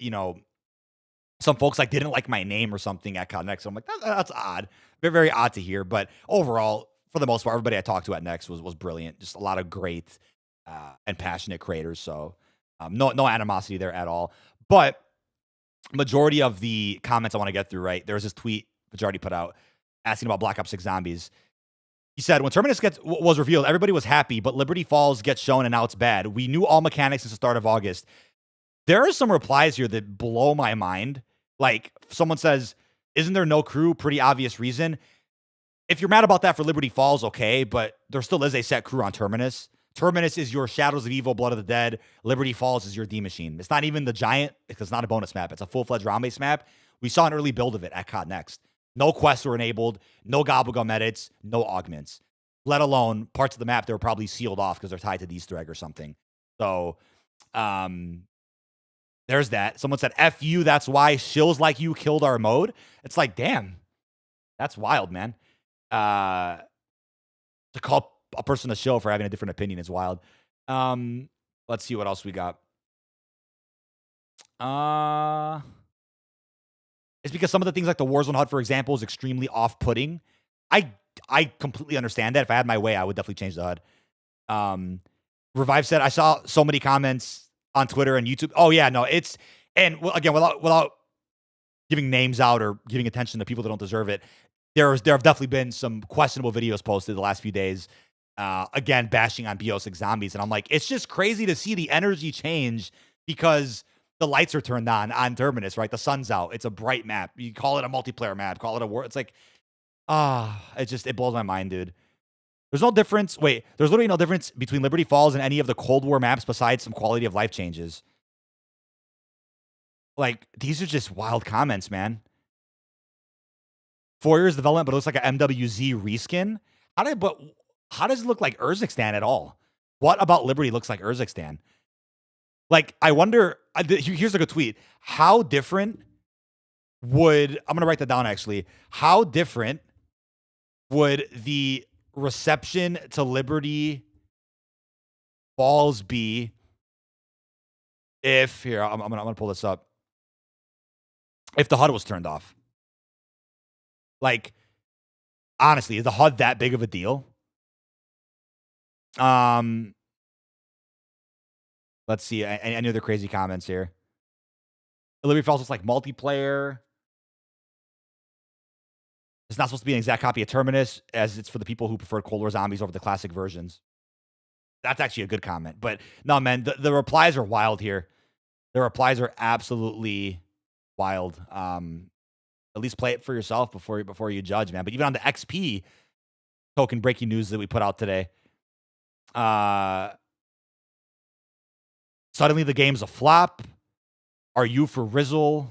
some folks like didn't like my name or something at COD Next. So I'm like, that's odd. Very, very odd to hear. But overall, for the most part, everybody I talked to at Next was brilliant. Just a lot of great and passionate creators. So no animosity there at all. But majority of the comments I want to get through, right? There was this tweet Fajardi put out asking about Black Ops 6 Zombies. He said, when Terminus was revealed, everybody was happy, but Liberty Falls gets shown and now it's bad. We knew all mechanics since the start of August. There are some replies here that blow my mind. Like, someone says, isn't there no crew? Pretty obvious reason. If you're mad about that for Liberty Falls, okay, but there still is a set crew on Terminus. Terminus is your Shadows of Evil, Blood of the Dead. Liberty Falls is your D Machine. It's not even the Giant, because it's not a bonus map. It's a full-fledged round-based map. We saw an early build of it at COD Next. No quests were enabled, no Gobblegum edits, no augments. Let alone parts of the map that were probably sealed off because they're tied to the Easter egg or something. So, there's that. Someone said, F you, that's why shills like you killed our mode. It's like, damn, that's wild, man. To call a person a shill for having a different opinion is wild. Let's see what else we got. It's because some of the things like the Warzone HUD, for example, is extremely off-putting. I completely understand that. If I had my way, I would definitely change the HUD. Revive said, I saw so many comments on Twitter and YouTube. Oh, yeah, no, it's... And, again, without giving names out or giving attention to people that don't deserve it, there have definitely been some questionable videos posted the last few days, again, bashing on BO6 Zombies. And I'm like, it's just crazy to see the energy change because the lights are turned on Terminus, right? The sun's out. It's a bright map. You call it a multiplayer map, call it a war. It's like, it blows my mind, dude. There's no difference. Wait, there's literally no difference between Liberty Falls and any of the Cold War maps besides some quality of life changes. Like, these are just wild comments, man. 4 years development, but it looks like an MWZ reskin. How does it look like Urzikstan at all? What about Liberty looks like Urzikstan? Like, I wonder, here's like a tweet. How different would, I'm going to write that down actually. How different would the reception to Liberty Falls be if, here, I'm going to pull this up. If the HUD was turned off? Like, honestly, is the HUD that big of a deal? Let's see. Any other crazy comments here? Liberty Falls looks like multiplayer. It's not supposed to be an exact copy of Terminus, as it's for the people who prefer Cold War Zombies over the classic versions. That's actually a good comment. But no, man, the replies are wild here. The replies are absolutely wild. At least play it for yourself before you judge, man. But even on the XP token breaking news that we put out today, suddenly the game's a flop. Are you for Rizzle?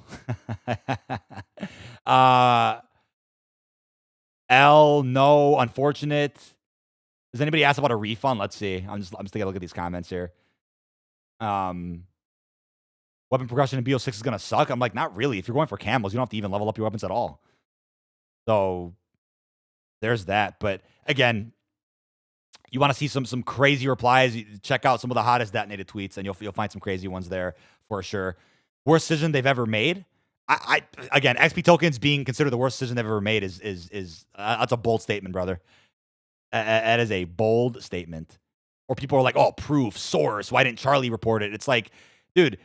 L, no, unfortunate. Does anybody ask about a refund? Let's see. I'm just taking a look at these comments here. Weapon progression in BO6 is going to suck. I'm like, not really. If you're going for camos, you don't have to even level up your weapons at all. So there's that. But again, you want to see some crazy replies, check out some of the hottest detonated tweets, and you'll find some crazy ones there for sure. Worst decision they've ever made. Again, XP tokens being considered the worst decision they've ever made is that's a bold statement, brother. That is a bold statement. Or people are like, oh, proof, source. Why didn't Charlie report it? It's like, dude,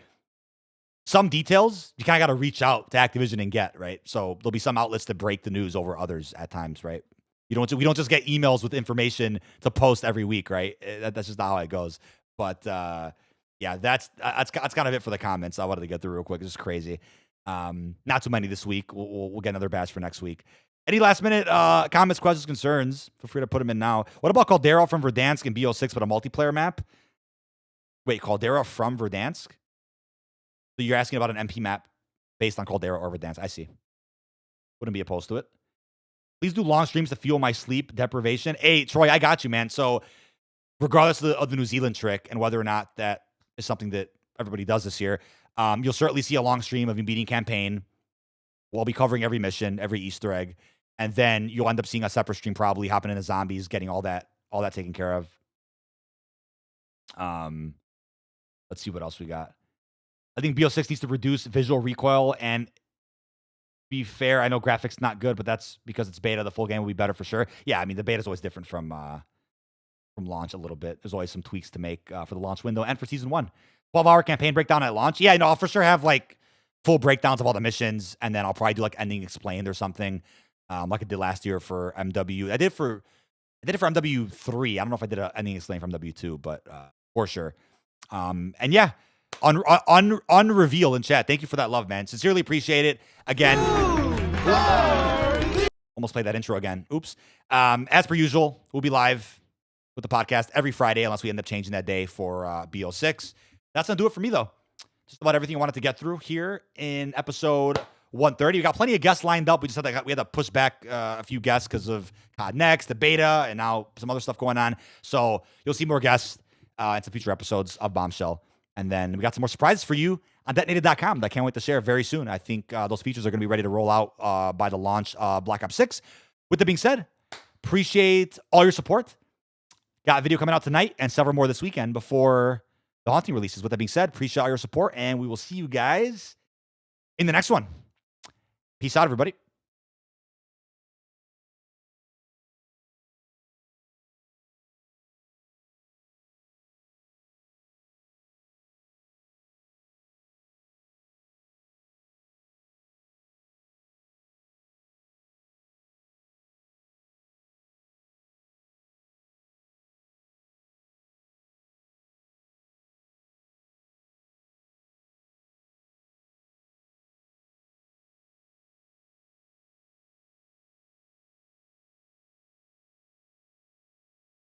some details you kind of got to reach out to Activision and get, right? So there'll be some outlets that break the news over others at times, right? We don't just get emails with information to post every week, right? That's just not how it goes. But yeah, that's kind of it for the comments. I wanted to get through real quick. It's just crazy. Not too many this week. We'll get another batch for next week. Any last minute comments, questions, concerns? Feel free to put them in now. What about Caldera from Verdansk and BO6, but a multiplayer map? Wait, Caldera from Verdansk? So you're asking about an MP map based on Caldera or Verdansk? I see. Wouldn't be opposed to it. Please do long streams to fuel my sleep deprivation. Hey, Troy, I got you, man. So regardless of the New Zealand trick and whether or not that is something that everybody does this year, you'll certainly see a long stream of me beating campaign. We'll be covering every mission, every Easter egg. And then you'll end up seeing a separate stream probably hopping into zombies, getting all that taken care of. Let's see what else we got. I think BO6 needs to reduce visual recoil and be fair. I know graphics not good, but that's because it's beta. The full game will be better for sure. Yeah, I mean, the beta is always different from launch a little bit. There's always some tweaks to make for the launch window and for season 1. 12-hour campaign breakdown at launch. Yeah, no, I'll for sure have like full breakdowns of all the missions, and then I'll probably do like ending explained or something, like I did last year for MW. I did it for MW3. I don't know if I did an ending explained from MW2, but for sure. And yeah, unreveal in chat. Thank you for that love, man. Sincerely appreciate it. Again, almost played that intro again. Oops. As per usual, we'll be live with the podcast every Friday unless we end up changing that day for BO6. That's going to do it for me, though. Just about everything I wanted to get through here in episode 130. We got plenty of guests lined up. We just had to push back a few guests because of COD Next, the beta, and now some other stuff going on. So you'll see more guests in some future episodes of Bombshell. And then we got some more surprises for you on detonated.com that I can't wait to share very soon. I think those features are going to be ready to roll out by the launch of Black Ops 6. With that being said, appreciate all your support. Got a video coming out tonight and several more this weekend before the Haunting releases. With that being said, appreciate all your support, and we will see you guys in the next one. Peace out, everybody.